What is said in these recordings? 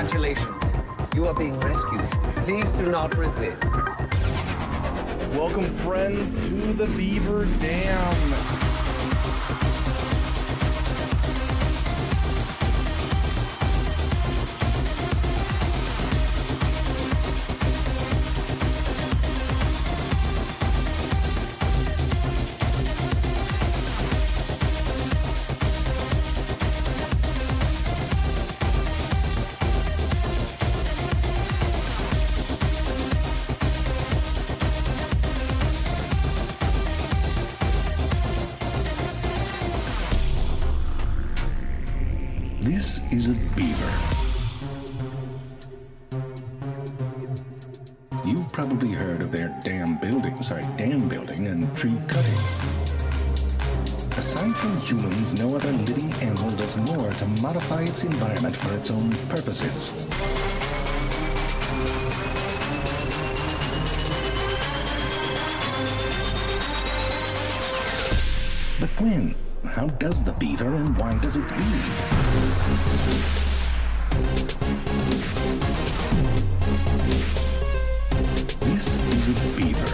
Congratulations. You are being rescued. Please do not resist. Welcome, friends, to the Beaver Dam. This is a beaver. You've probably heard of their dam building and tree cutting. Aside from humans, no other living animal does more to modify its environment for its own purposes. But when? How does the beaver and why does it breed? This is a beaver.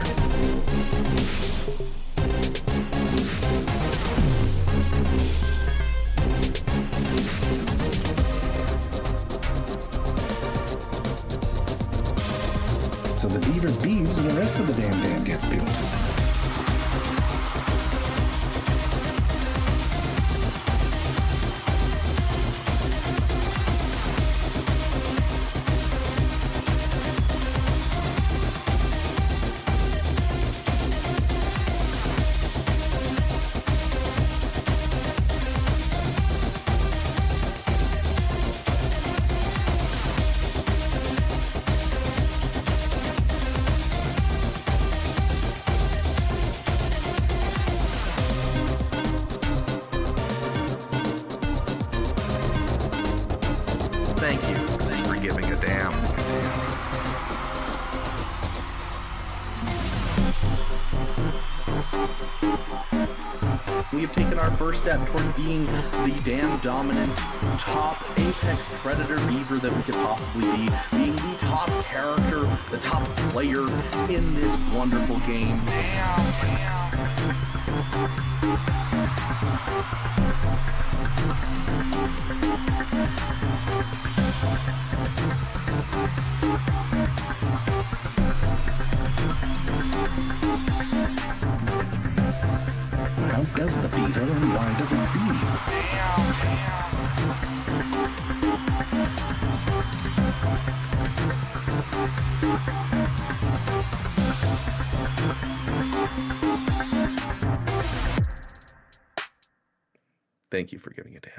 So the beaver beeves and the rest of the dam gets built. Thank you for giving a damn. We have taken our first step toward being the damn dominant top apex predator beaver that we could possibly be, being the top character, the top player in this wonderful game. How does the beaver and why does it beeve? Thank you for giving a damn.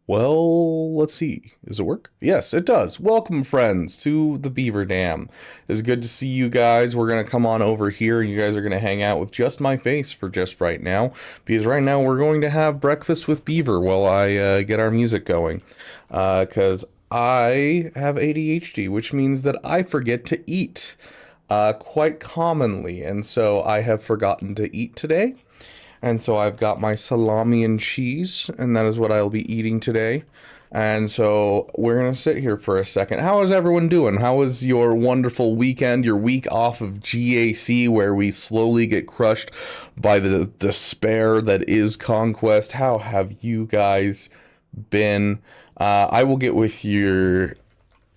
Well, let's see. Does it work? Yes, it does. Welcome, friends, to the Beaver Dam. It's good to see you guys. We're going to come on over here. You guys are going to hang out with just my face for just right now. Because right now we're going to have breakfast with Beaver while I get our music going. Because I have ADHD, which means that I forget to eat quite commonly. And so I have forgotten to eat today. And so I've got my salami and cheese, and that is what I'll be eating today. And so we're going to sit here for a second. How is everyone doing? How was your wonderful weekend, your week off of GAC, where we slowly get crushed by the despair that is Conquest? How have you guys been? I will get with your...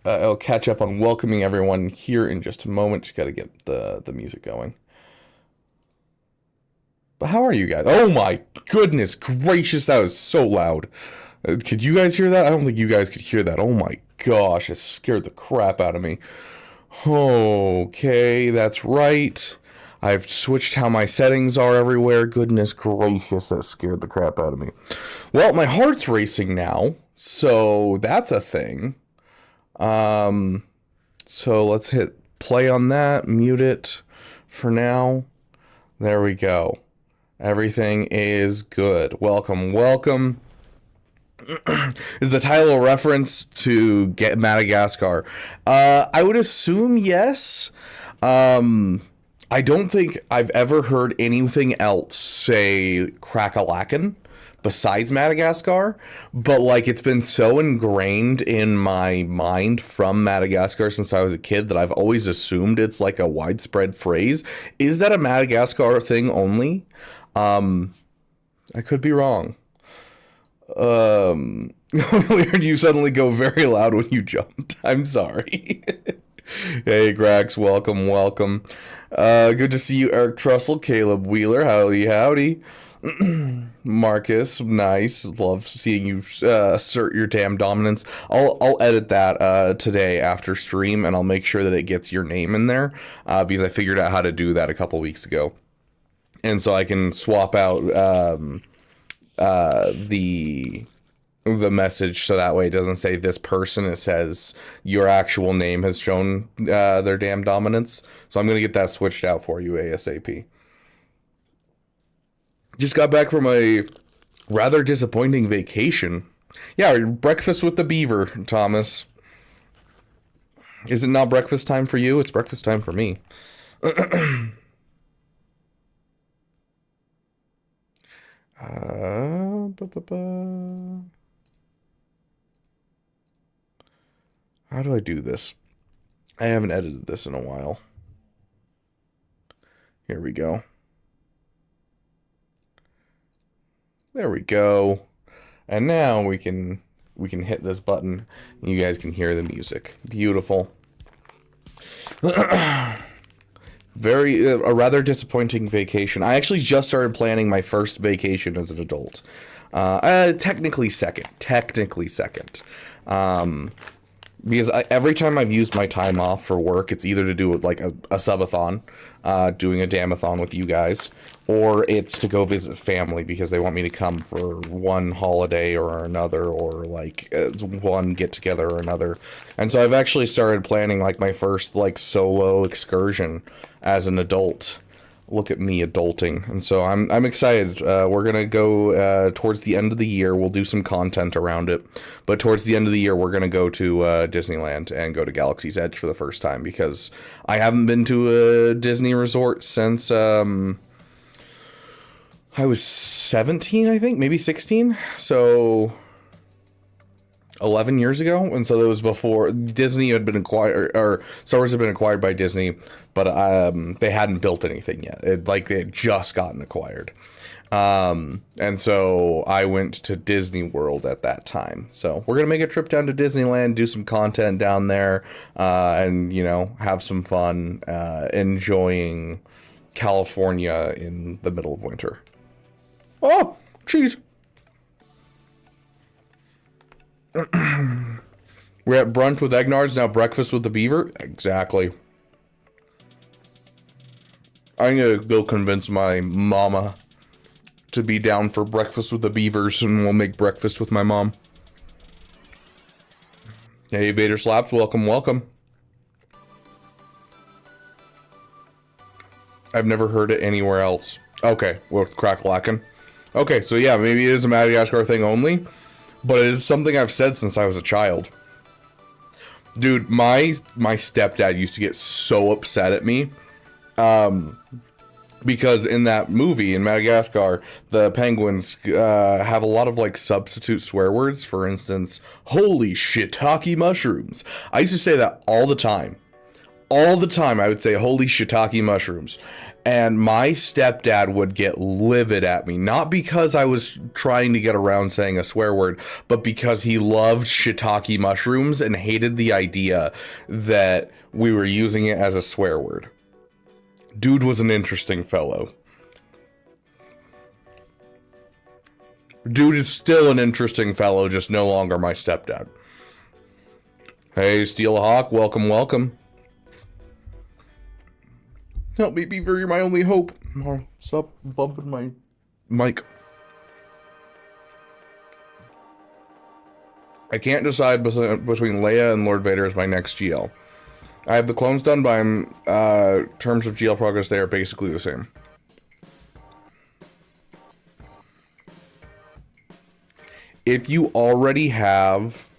I'll catch up on welcoming everyone here in just a moment. Just got to get the music going. But how are you guys? Oh my goodness gracious, that was so loud. Could you guys hear that? I don't think you guys could hear that. Oh my gosh, it scared the crap out of me. Okay, that's right. I've switched how my settings are everywhere. Goodness gracious, that scared the crap out of me. Well, my heart's racing now, so that's a thing. So let's hit play on that, mute it for now. There we go. Everything is good. Welcome, welcome. Is the title a reference to Get Madagascar? I would assume yes. I don't think I've ever heard anything else say GACalakin besides Madagascar, but like it's been so ingrained in my mind from Madagascar since I was a kid that I've always assumed it's like a widespread phrase. Is that a Madagascar thing only? I could be wrong. Weird, you suddenly go very loud when you jumped. I'm sorry. Hey, Grax, welcome. Good to see you, Eric Trussell, Caleb Wheeler, howdy. Marcus, nice. Love seeing you assert your damn dominance. I'll edit that today after stream, and I'll make sure that it gets your name in there because I figured out how to do that a couple weeks ago, and so I can swap out the message so that way it doesn't say this person, it says your actual name has shown their damn dominance. So I'm gonna get that switched out for you ASAP. Just got back from a rather disappointing vacation. Yeah, breakfast with the Beaver, Thomas. Is it not breakfast time for you? It's breakfast time for me. How do I do this? I haven't edited this in a while. Here we go. There we go. And now we can hit this button and you guys can hear the music. Beautiful. A rather disappointing vacation. I actually just started planning my first vacation as an adult. Technically second. Because every time I've used my time off for work, it's either to do with like a subathon, doing a damathon with you guys, or it's to go visit family because they want me to come for one holiday or another, or like one get together or another. And so I've actually started planning like my first like solo excursion as an adult. Look at me adulting. And so I'm excited. We're gonna go towards the end of the year. We'll do some content around it, but towards the end of the year we're gonna go to Disneyland and go to Galaxy's Edge for the first time, because I haven't been to a Disney resort since I was 17, I think, maybe 16. So 11 years ago. And so it was before Disney had been acquired, or Star Wars had been acquired by Disney, but they hadn't built anything yet. They had just gotten acquired. And so I went to Disney World at that time. So we're going to make a trip down to Disneyland, do some content down there, and, you know, have some fun, enjoying California in the middle of winter. Oh, jeez. We're at brunch with Egnards, now breakfast with the Beaver. Exactly. I'm gonna go convince my mama to be down for breakfast with the Beavers, and we'll make breakfast with my mom. Hey, Vader Slaps, welcome. I've never heard it anywhere else. Okay, well, GACalakin. Okay, so yeah, maybe it is a Madagascar thing only, but it is something I've said since I was a child. Dude, my stepdad used to get so upset at me, because in that movie, in Madagascar, the penguins have a lot of, like, substitute swear words. For instance, holy shiitake mushrooms. I used to say that all the time. All the time I would say, holy shiitake mushrooms. And my stepdad would get livid at me, not because I was trying to get around saying a swear word, but because he loved shiitake mushrooms and hated the idea that we were using it as a swear word. Dude was an interesting fellow. Dude is still an interesting fellow, just no longer my stepdad. Hey, Steelhawk, welcome. Help me, Beaver, you're my only hope. Oh, stop bumping my mic. I can't decide between Leia and Lord Vader as my next GL. I have the clones done, but in terms of GL progress, they are basically the same. if you already have...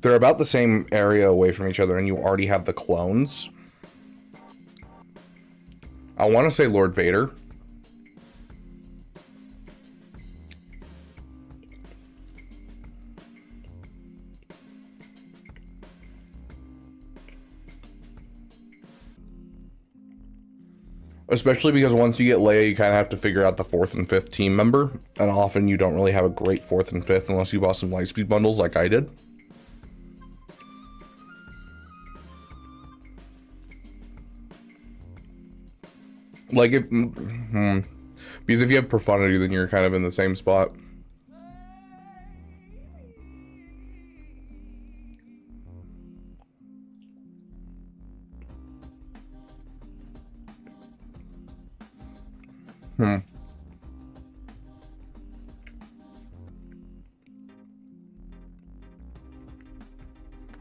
They're about the same area away from each other, and you already have the clones. I want to say Lord Vader. Especially because once you get Leia, you kind of have to figure out the 4th and 5th team member. And often you don't really have a great 4th and 5th unless you bought some Lightspeed bundles like I did. Like, if... Because if you have Profundity, then you're kind of in the same spot.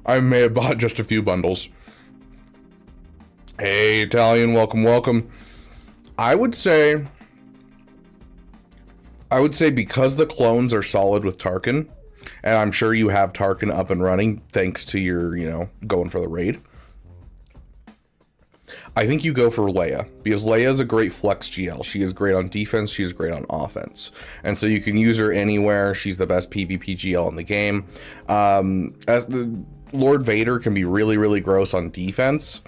I may have bought just a few bundles. Hey, Italian, welcome, welcome. I would say because the clones are solid with Tarkin, and I'm sure you have Tarkin up and running thanks to your, you know, going for the raid. I think you go for Leia, because Leia is a great flex GL. She is great on defense, she is great on offense. And so you can use her anywhere. She's the best PvP GL in the game. As the Lord Vader can be really, really gross on defense,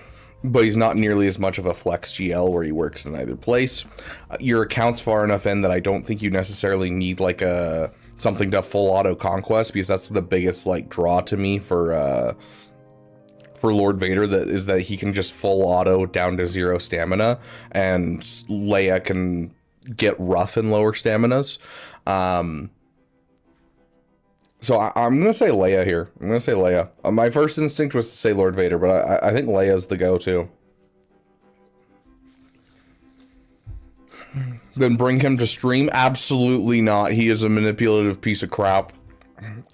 but he's not nearly as much of a flex GL where he works in either place. Your account's far enough in that I don't think you necessarily need like something to full auto conquest, because that's the biggest like draw to me for Lord Vader, that he can just full auto down to 0 stamina, and Leia can get rough in lower staminas. So I'm gonna say Leia here. I'm gonna say Leia. My first instinct was to say Lord Vader, but I think Leia's the go-to. Then bring him to stream? Absolutely not. He is a manipulative piece of crap.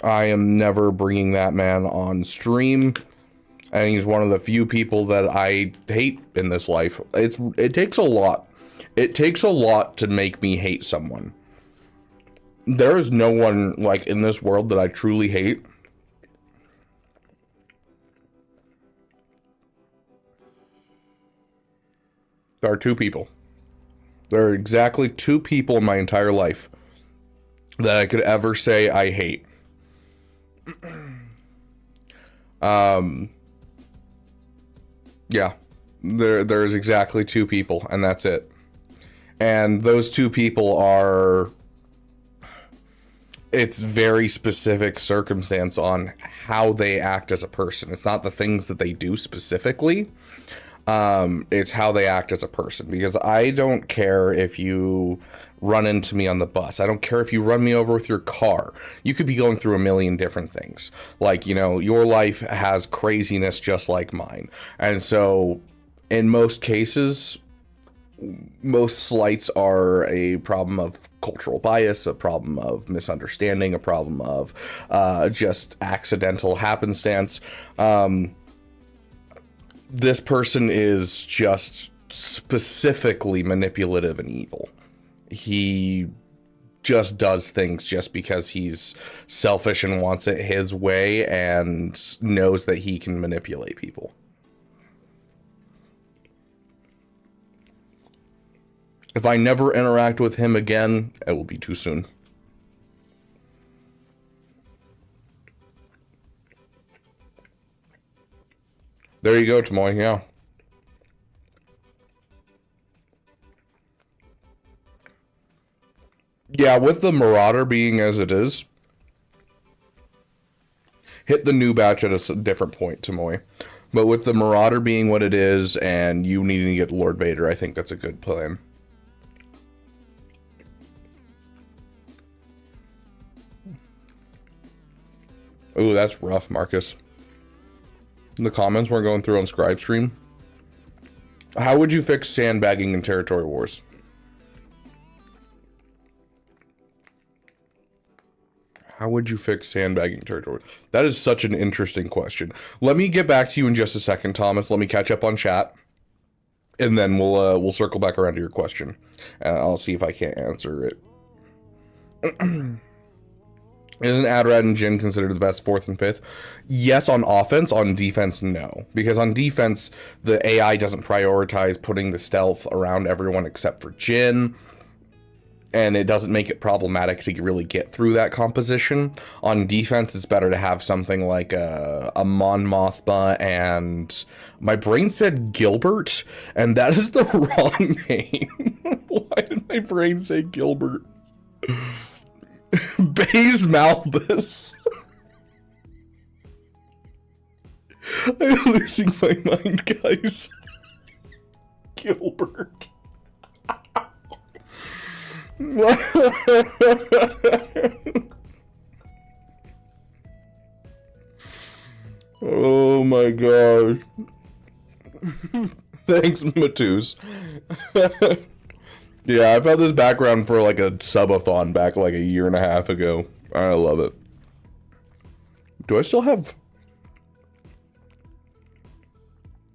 I am never bringing that man on stream. And he's one of the few people that I hate in this life. It takes a lot. It takes a lot to make me hate someone. There is no one, like, in this world that I truly hate. There are 2 people. There are exactly 2 people in my entire life that I could ever say I hate. Yeah, there's exactly 2 people, and that's it. And those 2 people are... It's very specific circumstance on how they act as a person. It's not the things that they do specifically. It's how they act as a person. Because I don't care if you run into me on the bus. I don't care if you run me over with your car. You could be going through a million different things. Like, you know, your life has craziness just like mine. And so, in most cases, most slights are a problem of cultural bias, a problem of misunderstanding, a problem of just accidental happenstance. This person is just specifically manipulative and evil. He just does things just because he's selfish and wants it his way and knows that he can manipulate people. If I never interact with him again, it will be too soon. There you go, Tomoy, yeah. Yeah, with the Marauder being as it is, hit the new batch at a different point, Tomoy. But with the Marauder being what it is, and you needing to get Lord Vader, I think that's a good plan. Ooh, that's rough, Marcus. The comments we're going through on Scribe Stream. How would you fix sandbagging in Territory Wars? How would you fix sandbagging territory? That is such an interesting question. Let me get back to you in just a second, Thomas. Let me catch up on chat. and then we'll circle back around to your question. I'll see if I can't answer it. Isn't Adrad and Jhin considered the best 4th and 5th? Yes, on offense. On defense, no. Because on defense, the AI doesn't prioritize putting the stealth around everyone except for Jhin. And it doesn't make it problematic to really get through that composition. On defense, it's better to have something like a Mon Mothma and... My brain said Gilbert, and that is the wrong name. Why did my brain say Gilbert? Baze Malbus. I'm losing my mind, guys. Gilbert. Oh my gosh. Thanks, Matus. Yeah, I've had this background for like a subathon back like a year and a half ago. I love it. Do I still have...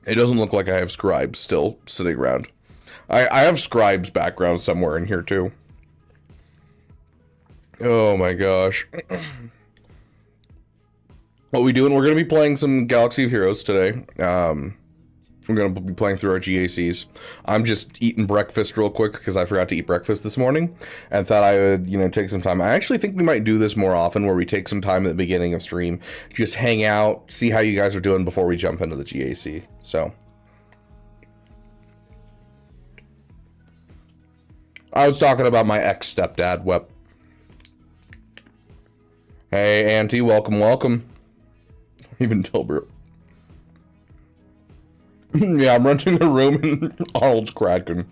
It doesn't look like I have Scribes still sitting around. I have Scribes background somewhere in here too. Oh my gosh. What we doing? We're going to be playing some Galaxy of Heroes today. We're going to be playing through our GACs. I'm just eating breakfast real quick because I forgot to eat breakfast this morning and thought I would, take some time. I actually think we might do this more often where we take some time at the beginning of stream, just hang out, see how you guys are doing before we jump into the GAC. So I was talking about my ex-stepdad, Wep. Hey, Auntie, welcome, welcome. Even Tilbert. Yeah, I'm renting a room in Arnold's Kraken.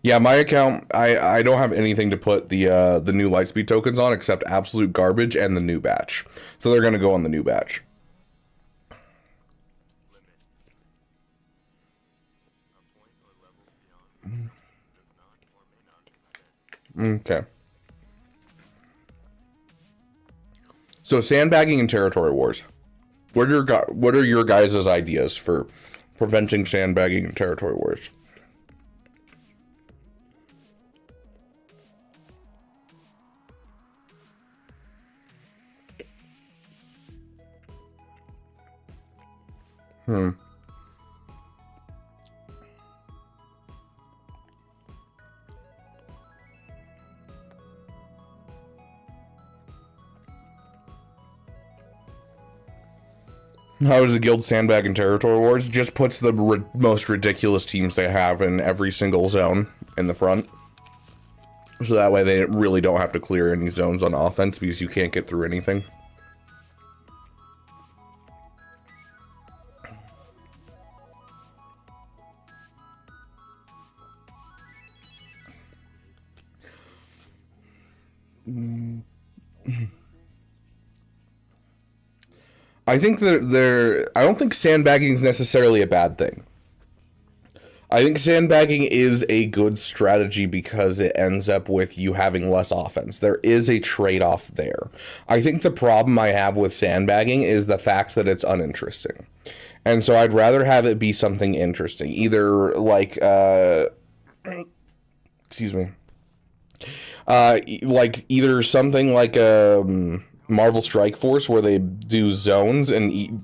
Yeah, my account, I don't have anything to put the new Lightspeed tokens on except absolute garbage and the new batch. So they're gonna go on the new batch. Okay. So sandbagging and territory wars. What are your guys' ideas for preventing sandbagging and territory wars? How does the guild sandbag in territory wars? Just puts the most ridiculous teams they have in every single zone in the front. So that way they really don't have to clear any zones on offense because you can't get through anything. I think that I don't think sandbagging is necessarily a bad thing. I think sandbagging is a good strategy because it ends up with you having less offense. There is a trade-off there. I think the problem I have with sandbagging is the fact that it's uninteresting. And so I'd rather have it be something interesting. Either like, excuse me. Like either something like Marvel Strike Force where they do zones and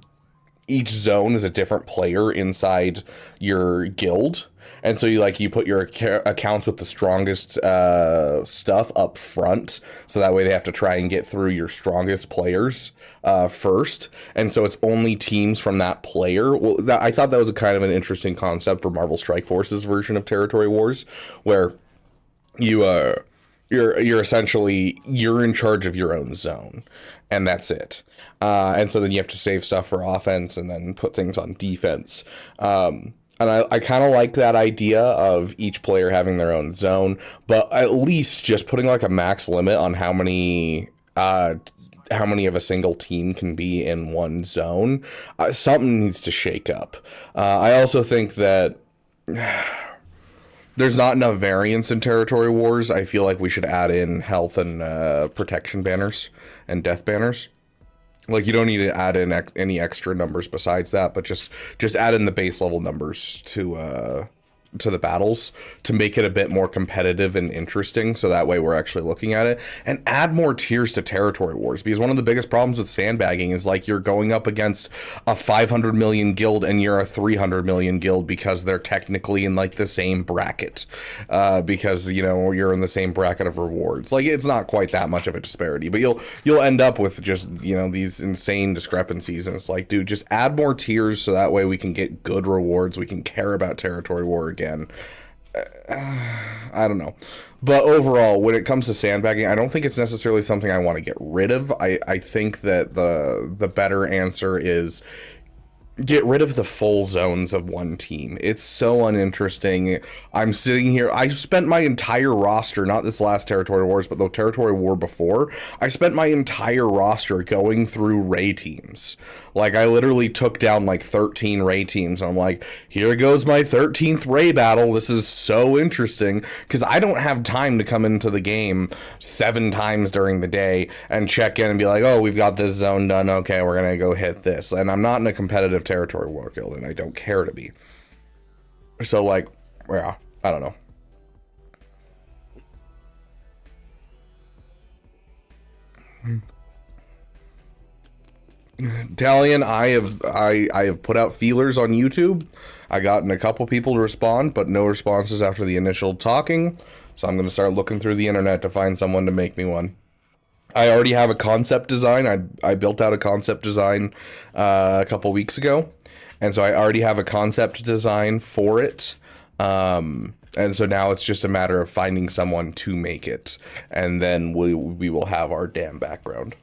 each zone is a different player inside your guild, and so you put your accounts with the strongest stuff up front, so that way they have to try and get through your strongest players first, and so it's only teams from that player. Well, I thought that was a kind of an interesting concept for Marvel Strike Force's version of Territory Wars, where you're essentially, you're in charge of your own zone, and that's it. And so then you have to save stuff for offense and then put things on defense. And I kind of like that idea of each player having their own zone, but at least just putting like a max limit on how many of a single team can be in one zone. Something needs to shake up. I also think that there's not enough variance in Territory Wars. I feel like we should add in health and protection banners and death banners. Like, you don't need to add in any extra numbers besides that, but just add in the base level numbers to the battles to make it a bit more competitive and interesting, so that way we're actually looking at it. And add more tiers to territory wars, because one of the biggest problems with sandbagging is, like, you're going up against a 500 million guild and you're a 300 million guild because they're technically in, like, the same bracket, because, you know, you're in the same bracket of rewards. Like, it's not quite that much of a disparity, but you'll end up with just, you know, these insane discrepancies. And it's like, dude, just add more tiers so that way we can get good rewards, we can care about territory war again. I don't know, but overall, when it comes to sandbagging, I don't think it's necessarily something I want to get rid of. I think that the better answer is get rid of the full zones of one team. It's so uninteresting. I'm sitting here, I spent my entire roster, not this last territory wars, but the territory war before, I spent my entire roster going through Ray teams. Like, I literally took down like 13 Ray teams. I'm like, here goes my 13th Ray battle. This is so interesting, because I don't have time to come into the game 7 times during the day and check in and be like, oh, we've got this zone done. Okay, we're going to go hit this. And I'm not in a competitive territory war guild, and I don't care to be. So, like, yeah, I don't know. Talion, I have put out feelers on YouTube. I gotten a couple people to respond, but no responses after the initial talking. So I'm going to start looking through the internet to find someone to make me one. I already have a concept design. I built out a concept design a couple weeks ago. And so I already have a concept design for it. And so now it's just a matter of finding someone to make it. And then we will have our damn background.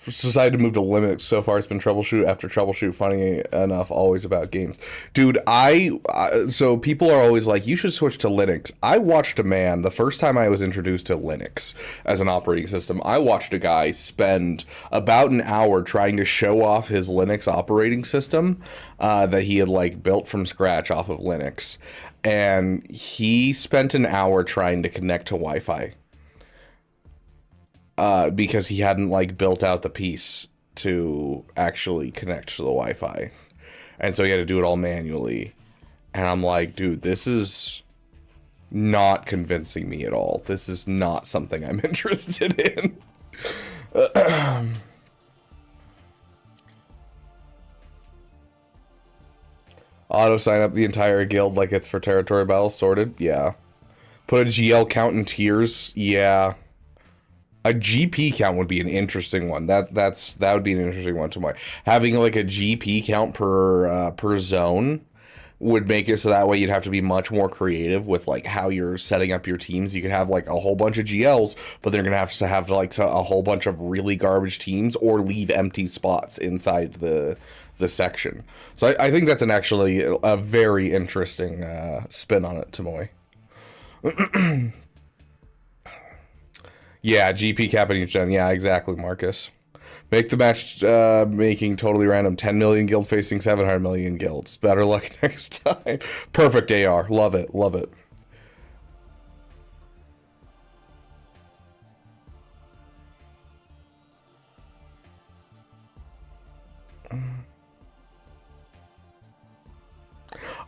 Decided to move to Linux. So far it's been troubleshoot after troubleshoot, funny enough, always about games. Dude, so people are always like, you should switch to Linux. I watched a man, the first time I was introduced to Linux as an operating system, I watched a guy spend about an hour trying to show off his Linux operating system that he had, like, built from scratch off of Linux. And he spent an hour trying to connect to Wi-Fi. Because he hadn't, like, built out the piece to actually connect to the Wi-Fi. And so he had to do it all manually. And I'm like, dude, this is not convincing me at all. This is not something I'm interested in. Auto sign up the entire guild like it's for territory battles, sorted? Yeah. Put a GL count in tiers? Yeah. A GP count would be an interesting one. That would be an interesting one to my having, like, a GP count per zone would make it so that way you'd have to be much more creative with, like, how you're setting up your teams. You could have, like, a whole bunch of GLs, but they're gonna have like a whole bunch of really garbage teams, or leave empty spots inside the section. So I think that's actually a very interesting spin on it, Tamoy. Yeah, GP cap in each gen. Yeah, exactly, Marcus. Make the match making totally random. 10 million guild facing 700 million guilds. Better luck next time. Perfect AR. Love it. Love it.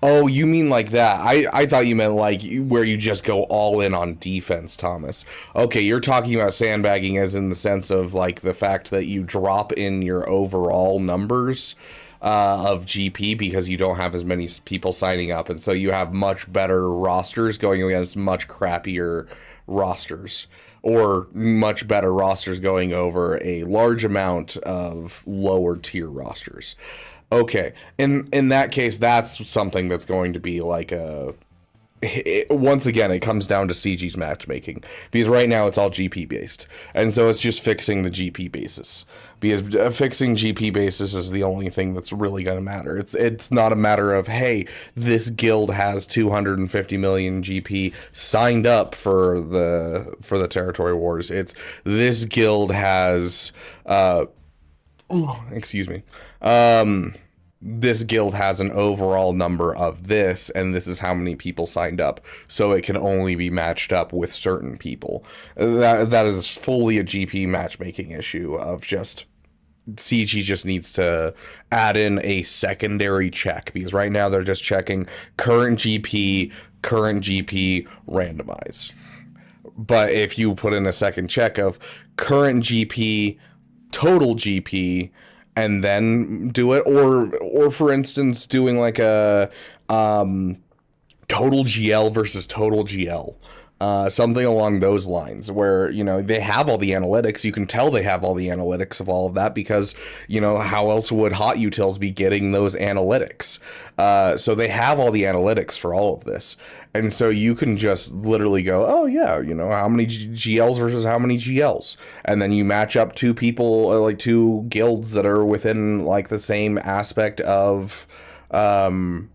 Oh, you mean like that. I thought you meant like where you just go all in on defense, Thomas. Okay, you're talking about sandbagging as in the sense of, like, the fact that you drop in your overall numbers of GP because you don't have as many people signing up, and so you have much better rosters going against much crappier rosters, or much better rosters going over a large amount of lower tier rosters. Okay, in that case, that's something that's going to be like once again, it comes down to CG's matchmaking, because right now it's all GP based, and so it's just fixing the GP basis, because fixing GP basis is the only thing that's really going to matter. It's not a matter of, hey, this guild has 250 million GP signed up for the territory wars. It's this guild has excuse me, this guild has an overall number of this, and this is how many people signed up, so it can only be matched up with certain people. That is fully a GP matchmaking issue of just CG just needs to add in a secondary check, because right now they're just checking current GP, randomize. But if you put in a second check of current GP, total GP, and then do it, or for instance, doing like a total GL versus total GL. Something along those lines where, you know, they have all the analytics. You can tell they have all the analytics of all of that because, you know, how else would hot utils be getting those analytics? So they have all the analytics for all of this. And so you can just literally go, oh yeah, you know, how many GLs versus how many GLs. And then you match up two people, like two guilds that are within like the same aspect of, GLs.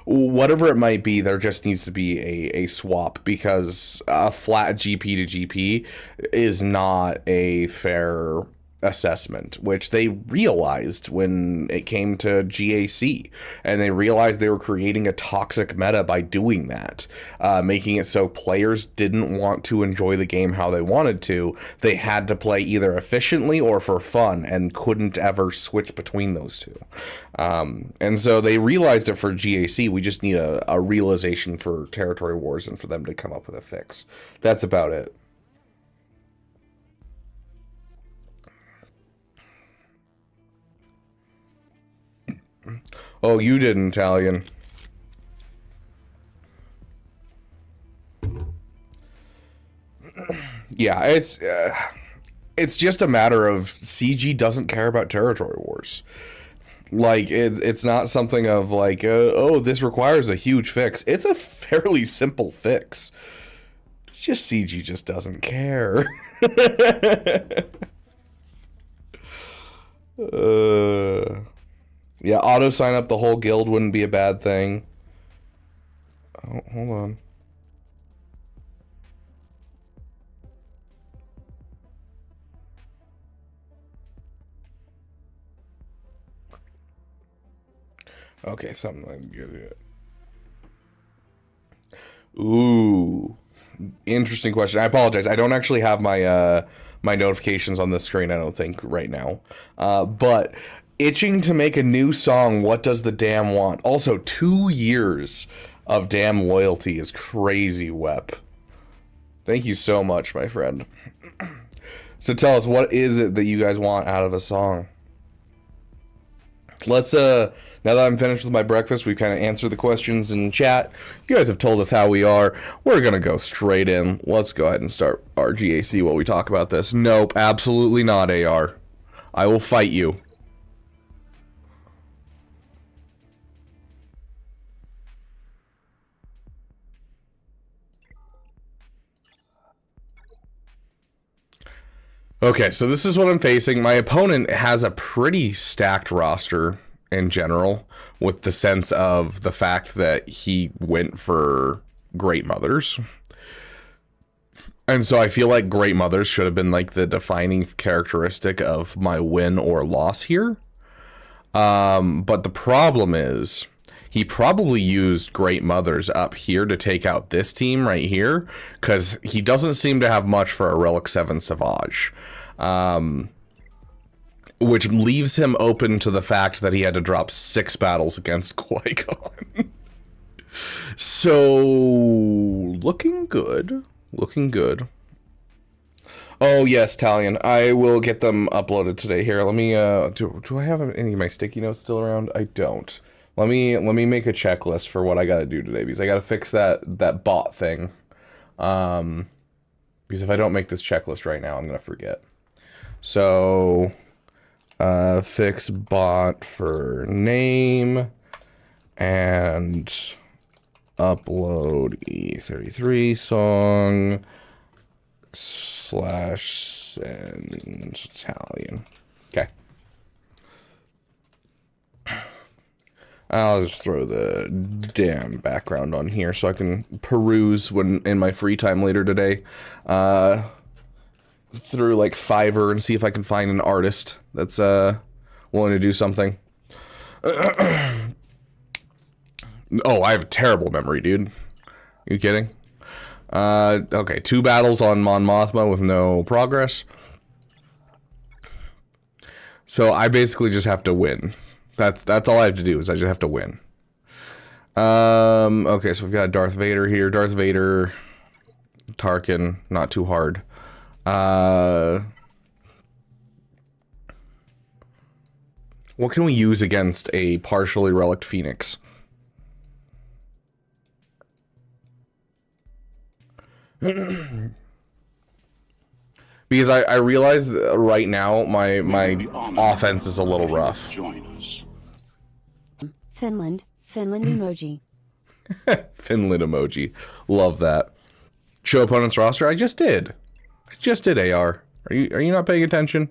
Whatever it might be, there just needs to be a swap, because a flat GP to GP is not a fair assessment, which they realized when it came to GAC, and they realized they were creating a toxic meta by doing that, making it so players didn't want to enjoy the game how they wanted to. They had to play either efficiently or for fun, and couldn't ever switch between those two. And so they realized it for GAC. We just need a realization for Territory Wars and for them to come up with a fix. That's about it. Oh, you didn't, Italian. Yeah, it's just a matter of CG doesn't care about Territory Wars. Like, it's not something of like, oh, this requires a huge fix. It's a fairly simple fix. It's just CG just doesn't care. Yeah, auto sign up the whole guild wouldn't be a bad thing. Oh, hold on. Okay, something like good. Ooh, interesting question. I apologize. I don't actually have my my notifications on the screen, I don't think, right now. But itching to make a new song, what does the dam want? Also, 2 years of dam loyalty is crazy, Wep. Thank you so much, my friend. So tell us, what is it that you guys want out of a song? Let's, now that I'm finished with my breakfast, we've kind of answered the questions in chat. You guys have told us how we are. We're going to go straight in. Let's go ahead and start our GAC while we talk about this. Nope, absolutely not, AR. I will fight you. Okay, so this is what I'm facing. My opponent has a pretty stacked roster in general, with the sense of the fact that he went for Great Mothers. And so I feel like Great Mothers should have been like the defining characteristic of my win or loss here. But the problem is, he probably used Great Mothers up here to take out this team right here, because he doesn't seem to have much for a Relic 7 Savage. Which leaves him open to the fact that he had to drop 6 battles against Qui-Gon. So, looking good. Looking good. Oh, yes, Talion. I will get them uploaded today. Here, let me, do I have any of my sticky notes still around? I don't. Let me make a checklist for what I gotta do today, because I gotta fix that bot thing. Because if I don't make this checklist right now, I'm gonna forget. So, fix bot for name, and upload E33 song / send Italian. Okay. I'll just throw the damn background on here so I can peruse when in my free time later today. through like Fiverr and see if I can find an artist that's willing to do something. Oh, I have a terrible memory, dude. You kidding? Okay, 2 battles on Mon Mothma with no progress. So I basically just have to win. That's all I have to do, is I just have to win. Okay, so we've got Darth Vader here. Darth Vader, Tarkin, not too hard. What can we use against a partially relict Phoenix? Because I realize right now my offense is a little rough. Finland emoji. Finland emoji. Love that. Show opponent's roster. I just did. AR. Are you not paying attention?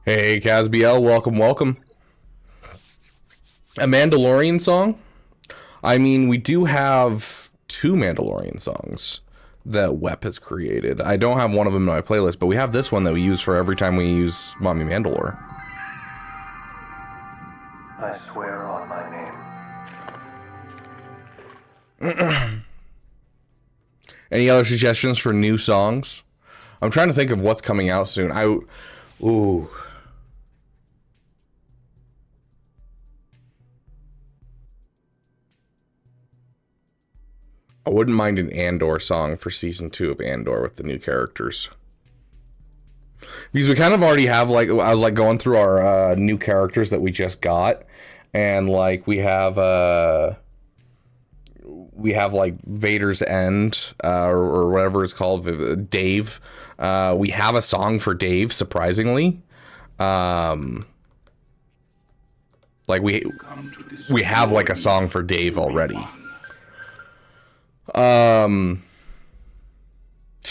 Hey, Casbiel, welcome. A Mandalorian song? I mean, we do have 2 Mandalorian songs that Wep has created. I don't have one of them in my playlist, but we have this one that we use for every time we use Mommy Mandalore. I swear on my name. Any other suggestions for new songs? I'm trying to think of what's coming out soon. Ooh. I wouldn't mind an Andor song for season 2 of Andor with the new characters. Because we kind of already have, like, I was like going through our new characters that we just got, and like we have like Vader's End, or whatever it's called, Dave. We have a song for Dave, surprisingly. Like we have like a song for Dave already. So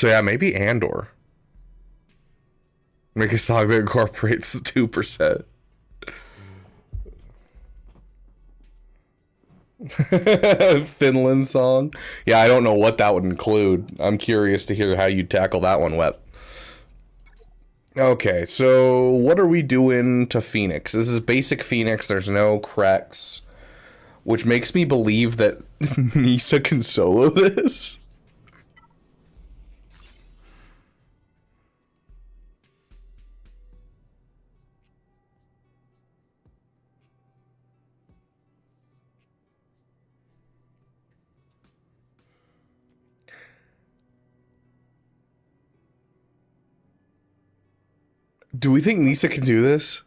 yeah, maybe Andor. Make a song that incorporates the 2%. Finland song. Yeah, I don't know what that would include. I'm curious to hear how you tackle that one, Wep. Okay, so what are we doing to Phoenix? This is basic Phoenix. There's no cracks, which makes me believe that Nisa can solo this. Do we think Nisa can do this?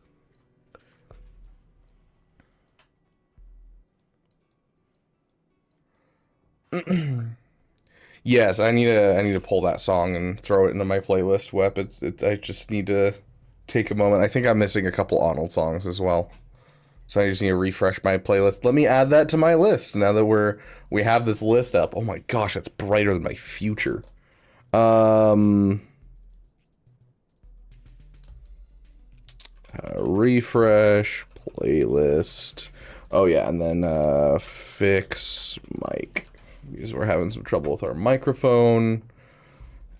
Yes, I need to pull that song and throw it into my playlist, Wep. I just need to take a moment. I think I'm missing a couple Arnold songs as well. So I just need to refresh my playlist. Let me add that to my list now that we have this list up. Oh my gosh, that's brighter than my future. Refresh playlist. Oh yeah, and then fix mic, because we're having some trouble with our microphone.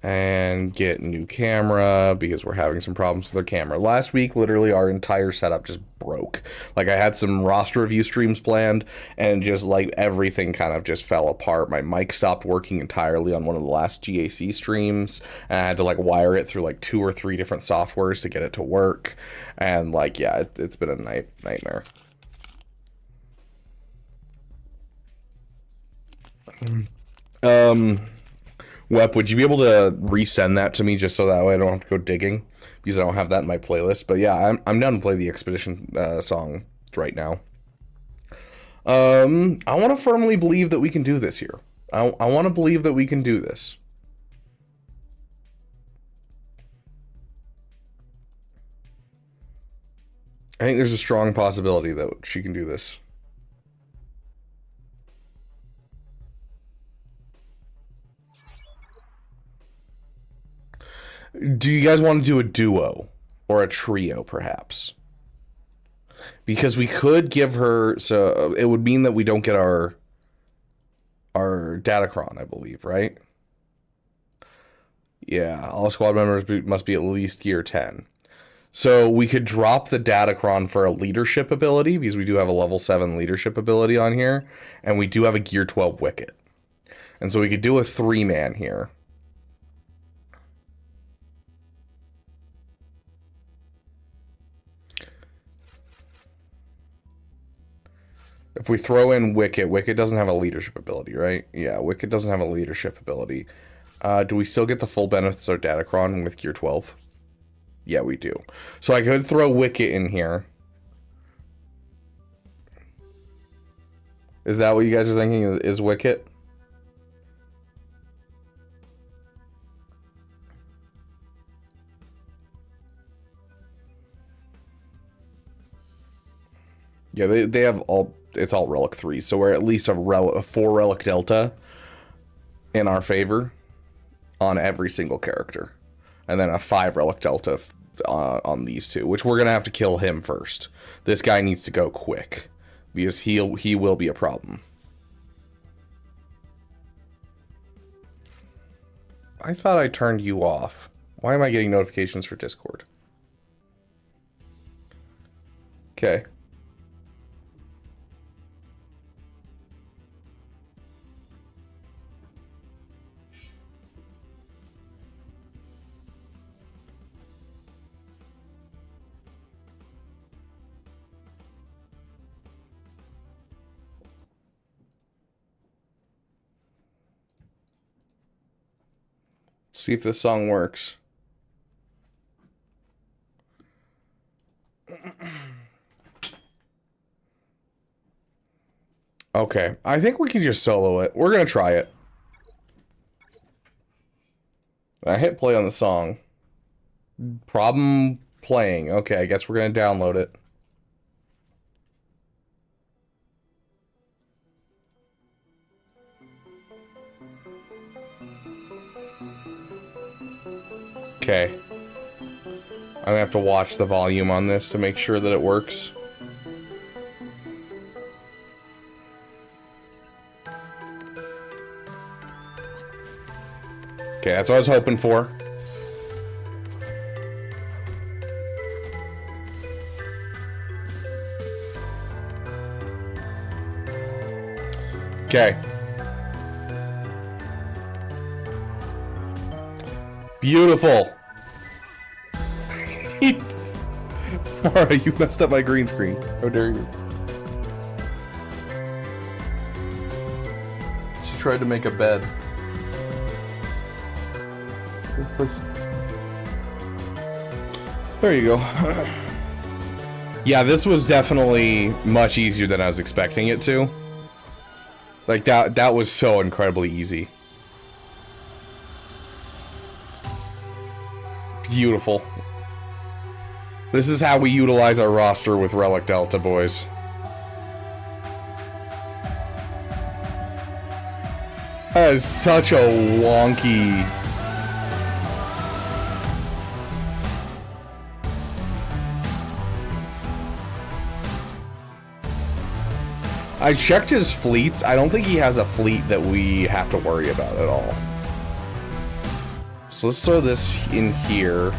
And get new camera, because we're having some problems with our camera. Last week, literally, our entire setup just broke. Like, I had some roster review streams planned, and just, like, everything kind of just fell apart. My mic stopped working entirely on one of the last GAC streams, and I had to, like, wire it through, like, 2 or 3 different softwares to get it to work. And, like, yeah, it's been a nightmare. Wep, would you be able to resend that to me just so that way I don't have to go digging? Because I don't have that in my playlist. But yeah, I'm down to play the Expedition song right now. I want to firmly believe that we can do this here. I want to believe that we can do this. I think there's a strong possibility that she can do this. Do you guys want to do a duo or a trio, perhaps? Because we could give her, so it would mean that we don't get our Datacron, I believe, right? Yeah, all squad members must be at least gear 10. So we could drop the Datacron for a leadership ability, because we do have a level 7 leadership ability on here, and we do have a gear 12 Wicket. And so we could do a 3-man here. If we throw in Wicket, Wicket doesn't have a leadership ability, right? Yeah, Wicket doesn't have a leadership ability. Do we still get the full benefits of Datacron with gear 12? Yeah, we do. So I could throw Wicket in here. Is that what you guys are thinking? Is Wicket? Yeah, they have all, it's all Relic 3, so we're at least a 4 Relic Delta in our favor on every single character. And then a 5 Relic Delta on these two, which we're going to have to kill him first. This guy needs to go quick, because he will be a problem. I thought I turned you off. Why am I getting notifications for Discord? Okay. See if this song works. Okay, I think we can just solo it. We're gonna try it. I hit play on the song. Problem playing. Okay, I guess we're gonna download it. Okay. I'm gonna have to watch the volume on this to make sure that it works. Okay, that's what I was hoping for. Okay. Beautiful. Alright, you messed up my green screen. How dare you. She tried to make a bed. Please. There you go. Yeah, this was definitely much easier than I was expecting it to. Like, that was so incredibly easy. Beautiful. This is how we utilize our roster with Relic Delta, boys. That is such a wonky... I checked his fleets. I don't think he has a fleet that we have to worry about at all. So let's throw this in here.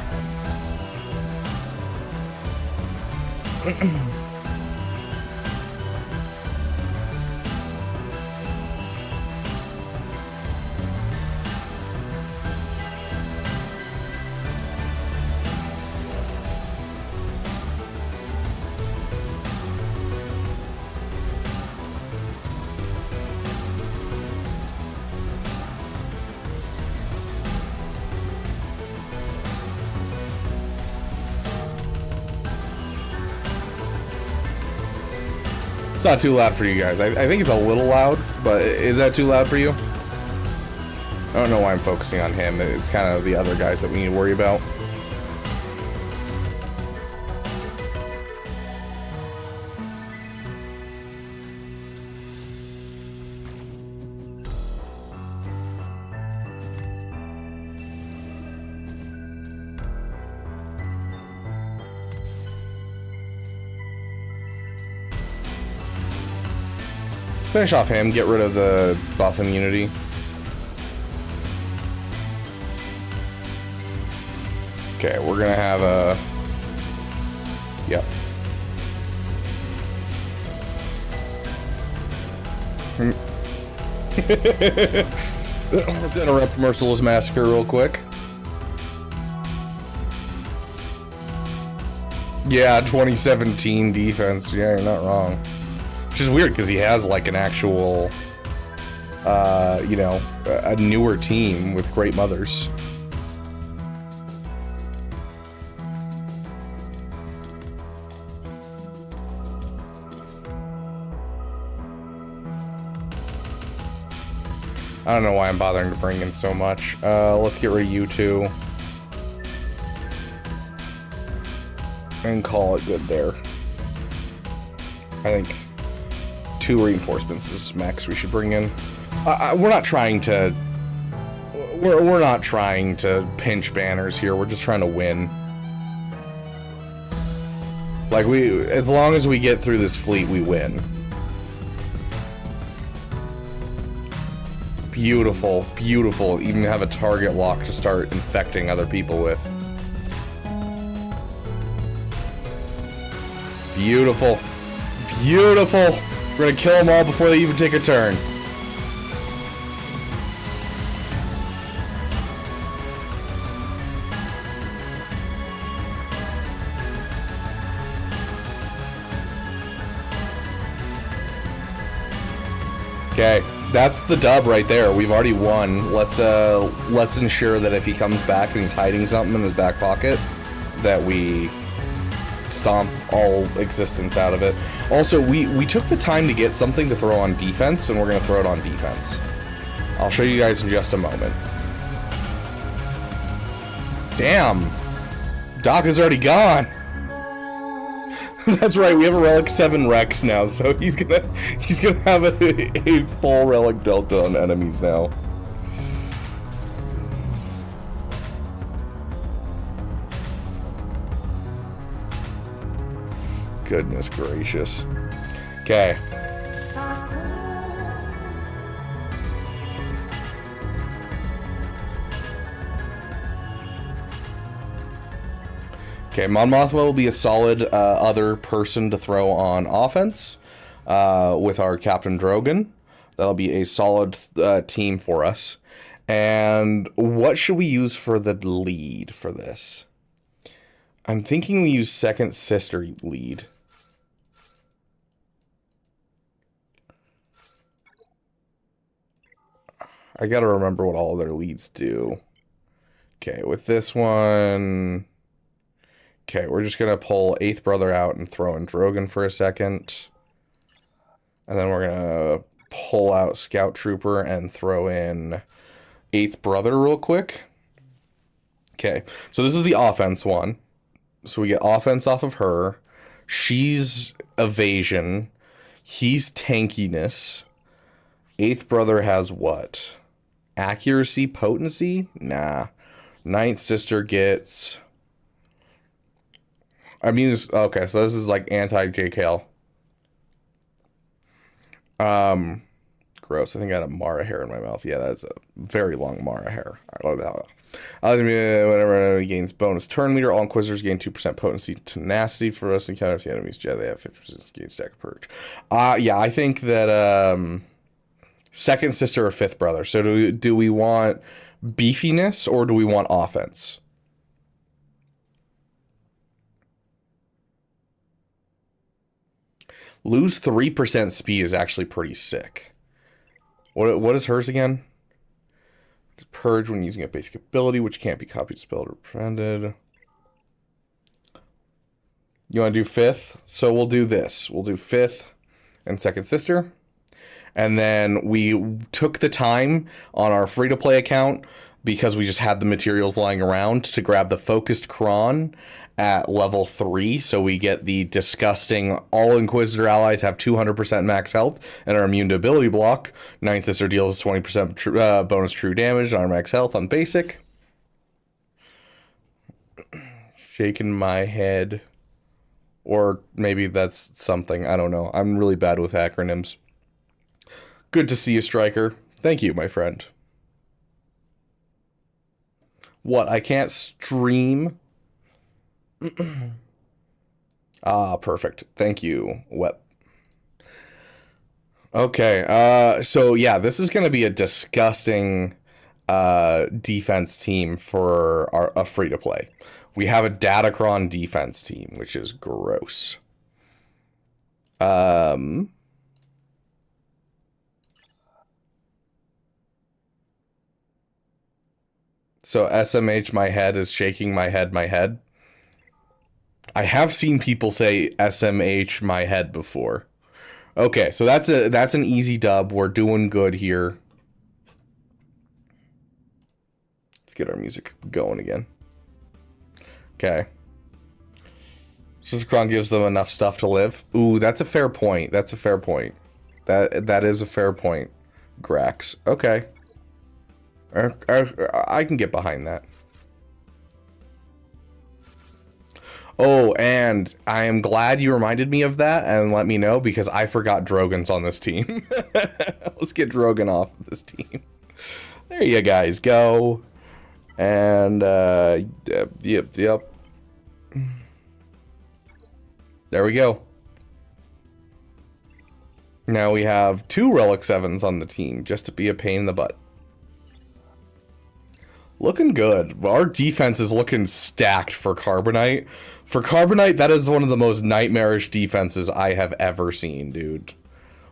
It's not too loud for you guys. I think it's a little loud, but is that too loud for you? I don't know why I'm focusing on him. It's kind of the other guys that we need to worry about. finish off him, get rid of the buff immunity. Okay, we're gonna have a... Yep. Let's interrupt Merciless Massacre real quick. Yeah, 2017 defense. Yeah, you're not wrong. Which is weird because he has like an actual, you know, a newer team with great mothers. I don't know why I'm bothering to bring in so much. Let's get rid of you two. And call it good there. I think 2 reinforcements is max we should bring in. We're not trying to... We're not trying to pinch banners here. We're just trying to win. Like, as long as we get through this fleet, we win. Beautiful, beautiful. Even have a target lock to start infecting other people with. Beautiful. Beautiful. We're gonna kill them all before they even take a turn. Okay, that's the dub right there. We've already won. Let's ensure that if he comes back and he's hiding something in his back pocket, that we stomp all existence out of it. Also, we took the time to get something to throw on defense, and we're going to throw it on defense. I'll show you guys in just a moment. Damn! Doc is already gone! That's right, we have a Relic 7 Rex now, so he's gonna have a full Relic Delta on enemies now. Goodness gracious. Okay. Okay, Mon Mothma will be a solid other person to throw on offense with our Captain Drogon. That'll be a solid team for us. And what should we use for the lead for this? I'm thinking we use Second Sister lead. I gotta remember what all their leads do. Okay, with this one... Okay, we're just gonna pull 8th Brother out and throw in Drogon for a second. And then we're gonna pull out Scout Trooper and throw in 8th Brother real quick. Okay, so this is the offense one. So we get offense off of her. She's evasion. He's tankiness. 8th Brother has what? Accuracy, potency? Nah. 9th Sister gets... I mean, okay, so this is like anti-JKL. Gross. I think I had a Mara hair in my mouth. Yeah, that's a very long Mara hair. Whenever he gains bonus turn meter, all Inquisitors gain 2% potency tenacity for us encounter if the enemy's jet. They have 50% gain stack of purge. Yeah, I think that Second Sister or 5th Brother. So do we want beefiness or do we want offense? Lose 3% speed is actually pretty sick. What is hers again? It's purge when using a basic ability, which can't be copied, spelled, or prevented. You want to do 5th? So we'll do this. We'll do 5th and Second Sister. And then we took the time on our free-to-play account, because we just had the materials lying around, to grab the Focused Kron at level 3, so we get the disgusting all Inquisitor allies have 200% max health and are immune to ability block. 9th Sister deals 20% bonus true damage on our max health on basic. Shaking my head. Or maybe that's something, I don't know. I'm really bad with acronyms. Good to see you, Striker. Thank you, my friend. What, I can't stream? Ah, perfect. Thank you, Wep. Okay, so yeah, this is going to be a disgusting defense team for a free-to-play. We have a Datacron defense team, which is gross. So SMH my head is shaking my head. I have seen people say SMH my head before. Okay, so that's an easy dub. We're doing good here. Let's get our music going again. Okay. Sistercron gives them enough stuff to live. Ooh, that's a fair point. That's a fair point. That is a fair point. Grax. Okay. I can get behind that. Oh, and I am glad you reminded me of that and let me know because I forgot Drogon's on this team. Let's get Drogon off of this team. There you guys go. And, yep. There we go. Now we have 2 Relic 7s on the team just to be a pain in the butt. Looking good. Our defense is looking stacked for Carbonite. For Carbonite, that is one of the most nightmarish defenses I have ever seen, dude.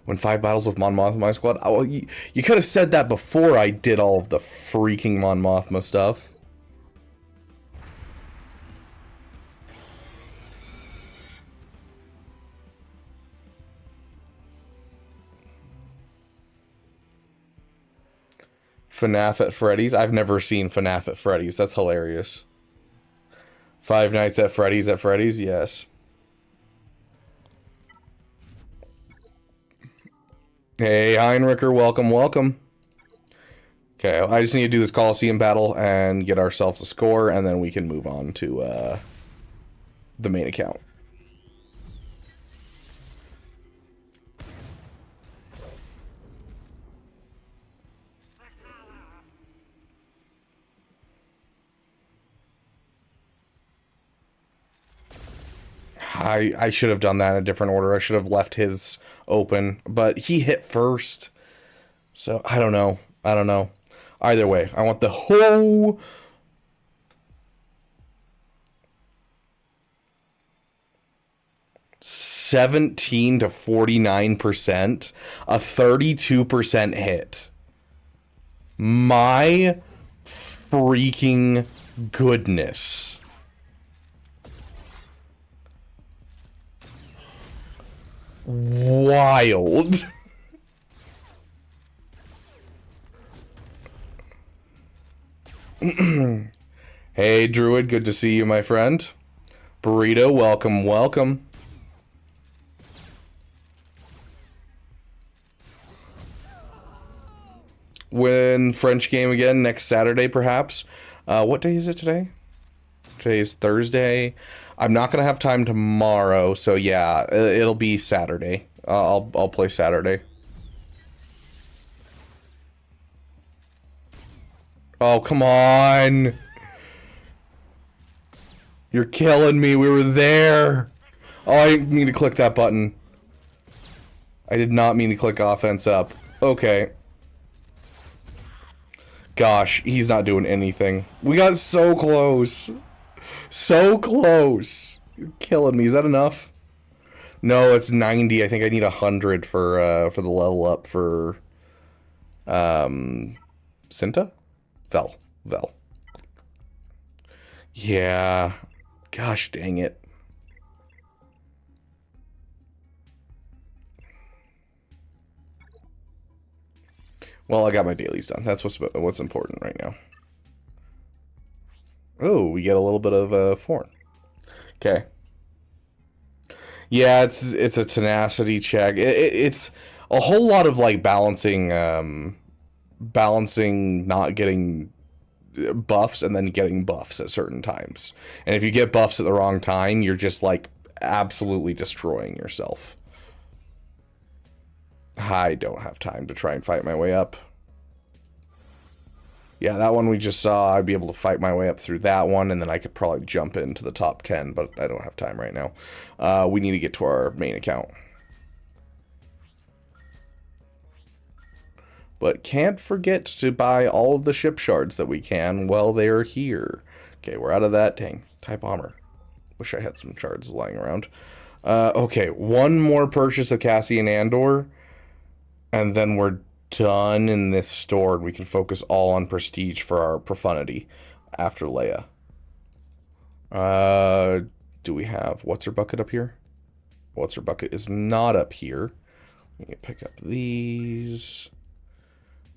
Win 5 battles with Mon Mothma my squad. Oh, you could have said that before I did all of the freaking Mon Mothma stuff. FNAF at Freddy's. I've never seen FNAF at Freddy's. That's hilarious. 5 Nights at Freddy's, yes. Hey, Heinricher, welcome. Okay, I just need to do this Coliseum battle and get ourselves a score, and then we can move on to the main account. I should have done that in a different order. I should have left his open, but he hit first. So, I don't know. Either way, I want the whole... $17 to 49%. A 32% hit. My freaking goodness. Wild. Hey, Druid, good to see you, my friend. Burrito, welcome. Win French game again next Saturday, perhaps. What day is it today? Today is Thursday. I'm not gonna have time tomorrow, so yeah, it'll be Saturday. I'll play Saturday. Oh, come on! You're killing me. We were there. Oh, I didn't mean to click that button. I did not mean to click offense up. Okay. Gosh, he's not doing anything. We got so close. So close. You're killing me. Is that enough? No, it's 90. I think I need 100 for the level up for Cinta? Vel. Yeah. Gosh dang it. Well, I got my dailies done. That's what's important right now. Oh, we get a little bit of foreign. Okay. Yeah, it's a tenacity check. It's a whole lot of like balancing not getting buffs and then getting buffs at certain times. And if you get buffs at the wrong time, you're just like absolutely destroying yourself. I don't have time to try and fight my way up. Yeah, that one we just saw, I'd be able to fight my way up through that one, and then I could probably jump into the top 10, but I don't have time right now. We need to get to our main account. But can't forget to buy all of the ship shards that we can while they are here. Okay, we're out of that. Dang, type armor. Wish I had some shards lying around. Okay, one more purchase of Cassian Andor, and then we're done in this store, and we can focus all on prestige for our profundity after Leia. Do we have what's her bucket up here? What's her bucket is not up here. We can pick up these.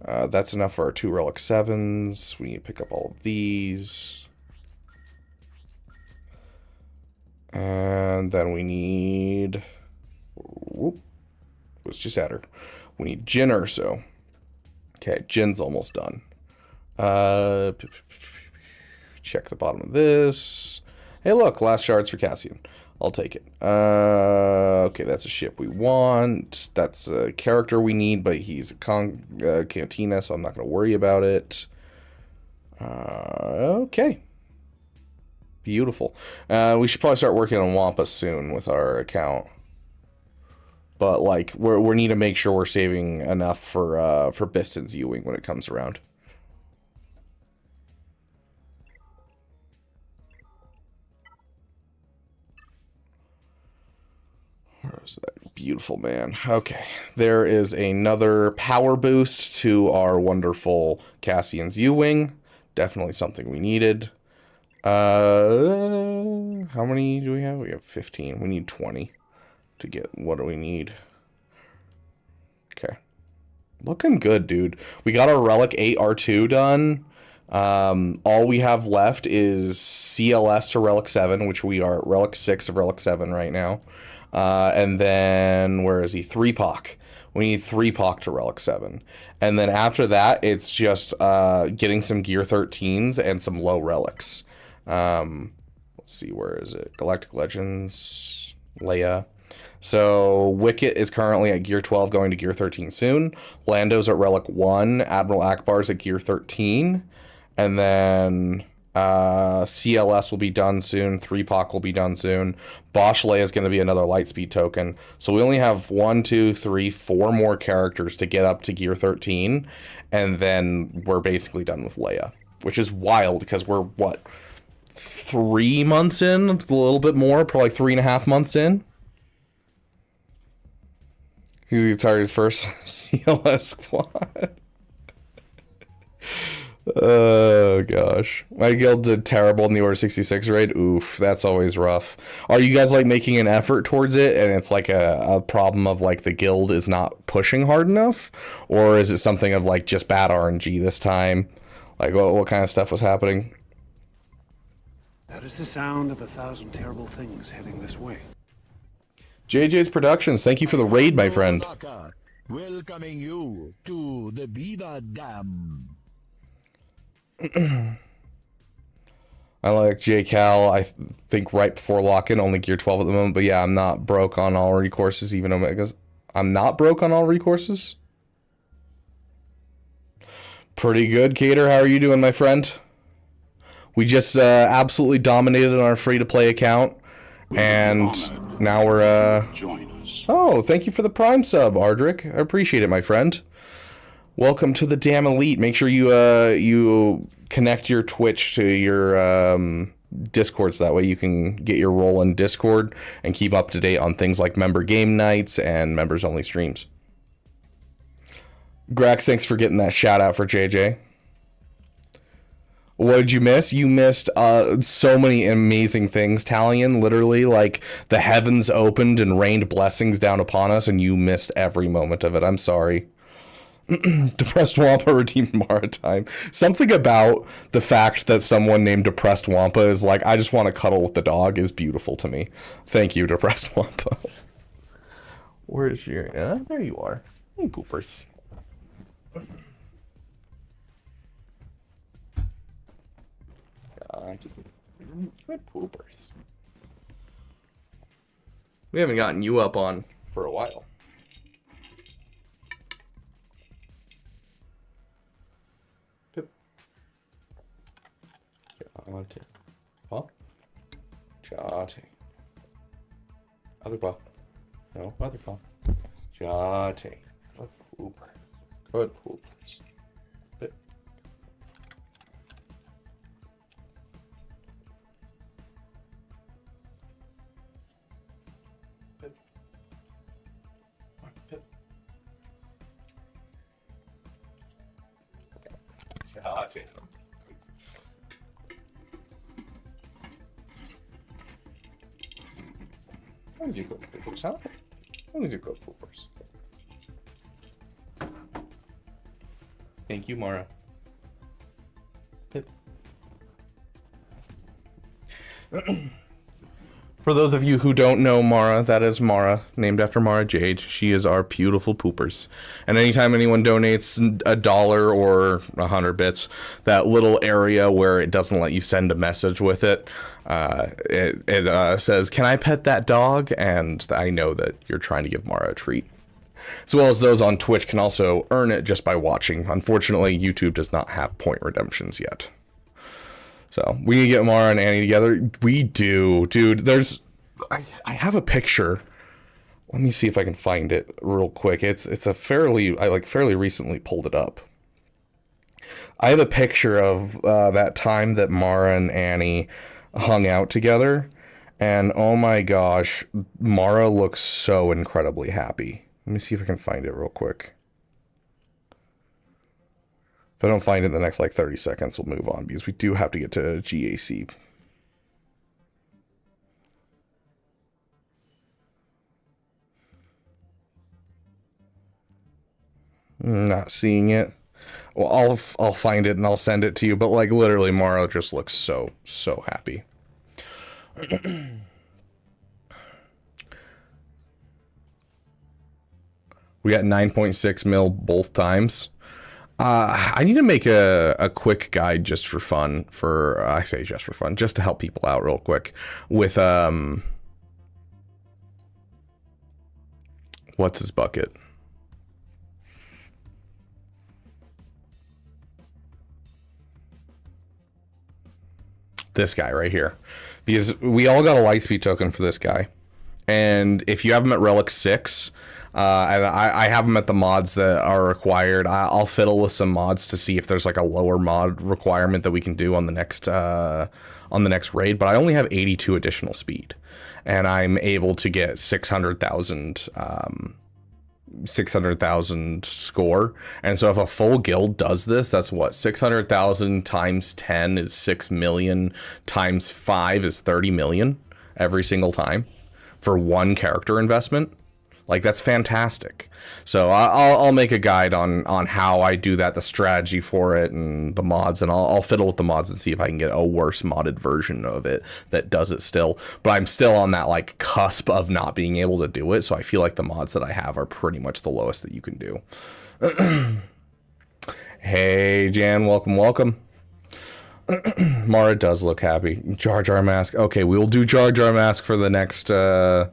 That's enough for our 2 relic 7s. We need to pick up all of these. And then we need... Whoop. Let's just add her. We need Jin Urso. Okay, Jin's almost done. Check the bottom of this. Hey, look, last shards for Cassian. I'll take it. Okay, that's a ship we want. That's a character we need, but he's a cantina, so I'm not going to worry about it. Okay. Beautiful. We should probably start working on Wampa soon with our account. But, like, we need to make sure we're saving enough for Biston's viewing when it comes around. Where's that beautiful man? Okay. There is another power boost to our wonderful Cassian's U-Wing. Definitely something we needed. How many do we have? We have 15. We need 20. To get what do we need? Okay, looking good, dude. We got our relic 8 R2 done. All we have left is CLS to relic 7, which we are at relic 6 of relic 7 right now. And then where is he? 3POC. We need 3POC to relic 7, and then after that it's just getting some gear 13s and some low relics. Let's see, where is it? Galactic Legends, Leia. So, Wicket is currently at Gear 12, going to Gear 13 soon. Lando's at Relic 1. Admiral Akbar's at Gear 13. And then CLS will be done soon. 3POC will be done soon. Bosch Leia is going to be another Lightspeed token. So, we only have 1, 2, 3, 4 more characters to get up to Gear 13. And then we're basically done with Leia. Which is wild, because we're, what, 3 months in? A little bit more, probably 3.5 months in. He's targeted first CLS squad. Oh gosh, my guild did terrible in the Order 66 raid. Oof, that's always rough. Are you guys like making an effort towards it, and it's like a problem of like the guild is not pushing hard enough, or is it something of like just bad RNG this time? Like what kind of stuff was happening? That is the sound of 1,000 terrible things heading this way. JJ's Productions, thank you for the raid, my friend. Welcoming you to the Beaver Dam. I like GACal, I think right before lock-in, only Gear 12 at the moment, but yeah, I'm not broke on all recourses, even Omegas. I'm not broke on all recourses? Pretty good, Cater, how are you doing, my friend? We just absolutely dominated on our free-to-play account, and now we're, Join us. Oh, thank you for the Prime sub, Ardrick. I appreciate it, my friend. Welcome to the Damn Elite. Make sure you connect your Twitch to your Discord, so that way you can get your role in Discord and keep up to date on things like member game nights and members-only streams. Grax, thanks for getting that shout-out for JJ. What did you miss? You missed so many amazing things, Talion. Literally, like, the heavens opened and rained blessings down upon us, and you missed every moment of it. I'm sorry. Depressed Wampa redeemed Maritime. Something about the fact that someone named Depressed Wampa is like, I just want to cuddle with the dog, is beautiful to me. Thank you, Depressed Wampa. Where's your... there you are. Hey, poopers. Good poopers. We haven't gotten you up on for a while. Jotty. Paw. Jotty. Other paw. No, other paw. Jotty. Good pooper. Good poopers. Bit. Pip. Pip. Jotty. How did you go poopers, huh? How did you go poopers? Thank you, Mara. Pip. For those of you who don't know Mara, that is Mara, named after Mara Jade. She is our beautiful poopers. And anytime anyone donates $1 or 100 bits, that little area where it doesn't let you send a message with it, it says, "Can I pet that dog?" And I know that you're trying to give Mara a treat. As well as those on Twitch can also earn it just by watching. Unfortunately, YouTube does not have point redemptions yet. So we can get Mara and Annie together. We do, dude. I have a picture. Let me see if I can find it real quick. It's a fairly recently pulled it up. I have a picture of that time that Mara and Annie hung out together, and oh my gosh, Mara looks so incredibly happy. Let me see if I can find it real quick. If I don't find it in the next like 30 seconds, we'll move on because we do have to get to GAC. Not seeing it. Well, I'll find it and I'll send it to you. But like literally, Mara just looks so happy. We got 9.6 mil both times. I need to make a quick guide just for fun. I say just for fun, just to help people out real quick with what's his bucket? This guy right here, because we all got a lightspeed token for this guy, and if you have him at relic 6. And I have them at the mods that are required. I'll fiddle with some mods to see if there's like a lower mod requirement that we can do on the next raid. But I only have 82 additional speed, and I'm able to get 600,000 score. And so if a full guild does this, that's what 600,000 times 10 is 6 million, times 5 is 30 million every single time for one character investment. Like, that's fantastic. So I'll make a guide on how I do that, the strategy for it, and the mods, and I'll fiddle with the mods and see if I can get a worse modded version of it that does it still. But I'm still on that like cusp of not being able to do it, so I feel like the mods that I have are pretty much the lowest that you can do. Hey Jan, welcome. Mara does look happy. Jar Jar Mask. Okay, we will do Jar Jar Mask for the next battle,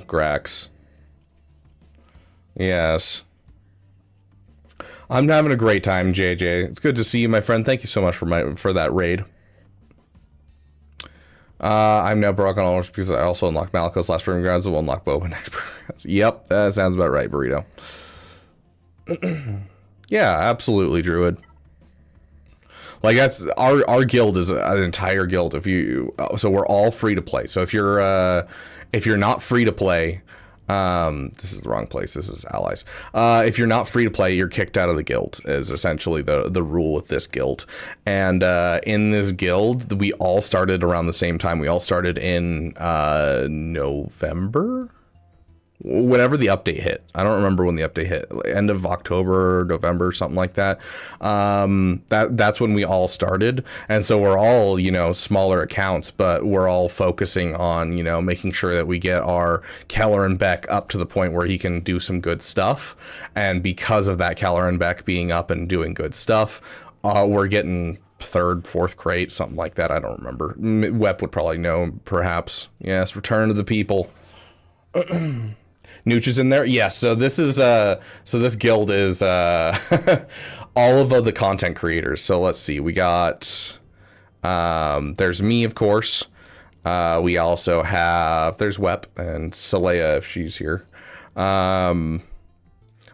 Grax. Yes. I'm having a great time, JJ. It's good to see you, my friend. Thank you so much for that raid. I'm now broke on all because I also unlocked Maliko's last proving grounds and will unlock Boba next proving grounds. Yep, that sounds about right, Burrito. Yeah, absolutely, Druid. Like, that's our guild is an entire guild. So we're all free to play. So if you're not free to play, this is the wrong place. This is allies. If you're not free to play, you're kicked out of the guild. Is essentially the rule with this guild. And in this guild, we all started around the same time. We all started in November. Whenever the update hit. I don't remember when the update hit. End of October, November, something like that. That's when we all started. And so we're all, smaller accounts, but we're all focusing on, making sure that we get our Keller and Beck up to the point where he can do some good stuff. And because of that Keller and Beck being up and doing good stuff, we're getting 3rd, 4th crate, something like that. I don't remember. Wep would probably know, perhaps. Yes, return to the people. Nooch is in there. Yes. So this is this guild is all of the content creators. So let's see. We got There's me, of course. We also have, there's Wep and Saleya if she's here.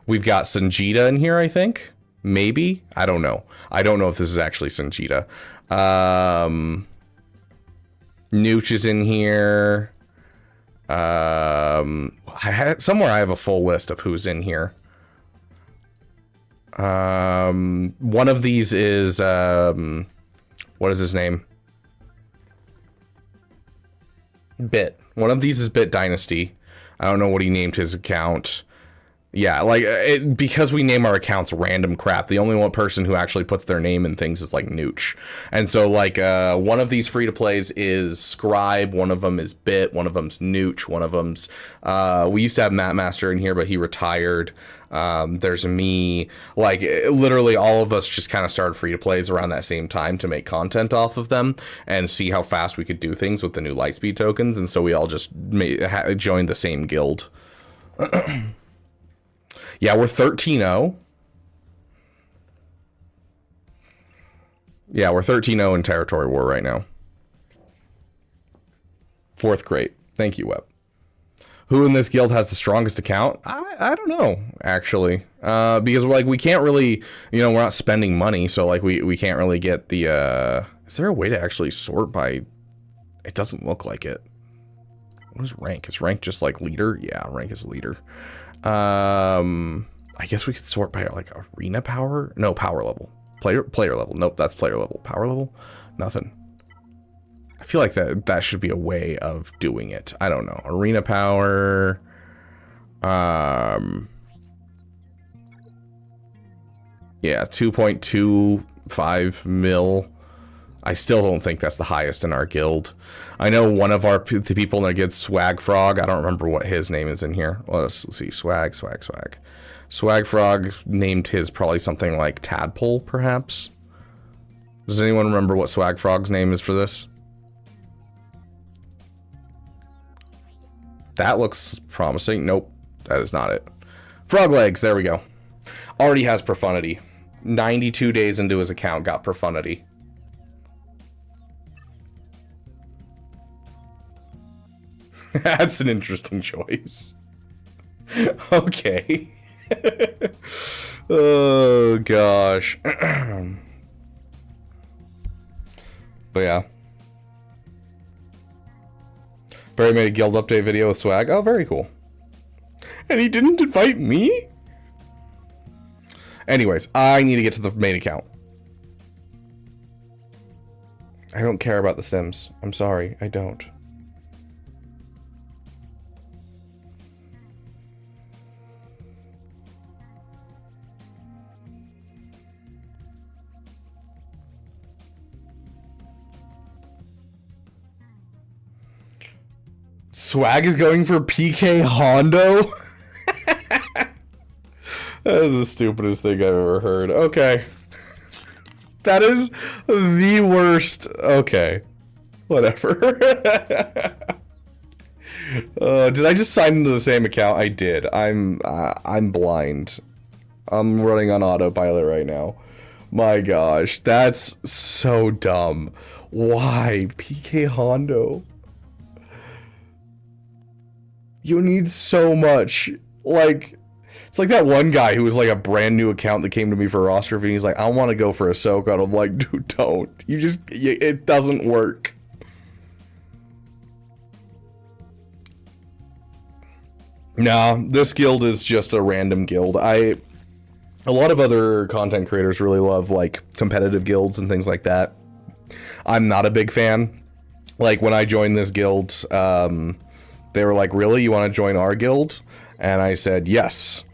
We've got Sanjita in here, I think. Maybe. I don't know. I don't know if this is actually Sanjita. Nooch is in here. Somewhere I have a full list of who's in here. One of these is, what is his name? Bit. One of these is Bit Dynasty. I don't know what he named his account. Yeah, like, because we name our accounts random crap, the only one person who actually puts their name in things is, like, Nooch. And so, like, one of these free-to-plays is Scribe, one of them is Bit, one of them's Nooch, one of them's... we used to have Matt Master in here, but he retired. There's me. Like, literally all of us just kind of started free-to-plays around that same time to make content off of them and see how fast we could do things with the new Lightspeed tokens, and so we all just joined the same guild. Yeah, we're 13-0. Yeah, we're 13-0 in Territory War right now. 4th crate. Thank you, Web. Who in this guild has the strongest account? I don't know, actually. Because, like, we can't really, you know, we're not spending money, so, like, we can't really get the, Is there a way to actually sort by... It doesn't look like it. What is rank? Is rank just, like, leader? Yeah, rank is leader. I guess we could sort by like arena power. No, power level. Player level. Nope, that's player level. Power level? Nothing. I feel like that should be a way of doing it. I don't know. Arena power. Yeah, 2.25 mil. I still don't think that's the highest in our guild. I know one of the people in our guild, Swag Frog. I don't remember what his name is in here. Let's see. Swag. Swag Frog named his probably something like Tadpole, perhaps. Does anyone remember what Swag Frog's name is for this? That looks promising. Nope, that is not it. Frog Legs, there we go. Already has Profundity. 92 days into his account, got Profundity. That's an interesting choice. Okay. Oh, gosh. But yeah. Barry made a guild update video with Swag. Oh, very cool. And he didn't invite me? Anyways, I need to get to the main account. I don't care about the Sims. I'm sorry, I don't. Swag is going for PK Hondo? That is the stupidest thing I've ever heard. Okay. That is the worst. Okay. Whatever. Did I just sign into the same account? I did. I'm blind. I'm running on autopilot right now. My gosh, that's so dumb. Why? PK Hondo? You need so much. Like, it's like that one guy who was like a brand new account that came to me for roster and he's like, I want to go for Ahsoka. And I'm like, dude, don't. It doesn't work. No, this guild is just a random guild. A lot of other content creators really love like competitive guilds and things like that. I'm not a big fan. Like when I joined this guild, they were like, really? You want to join our guild? And I said, yes,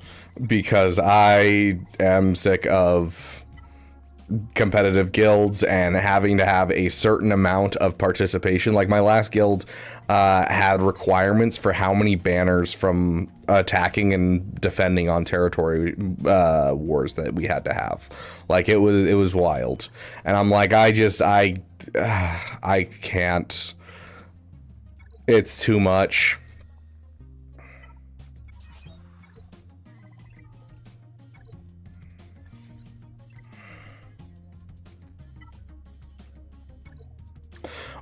because I am sick of competitive guilds and having to have a certain amount of participation. Like my last guild had requirements for how many banners from attacking and defending on territory wars that we had to have. Like it was wild. And I'm like, I can't. It's too much.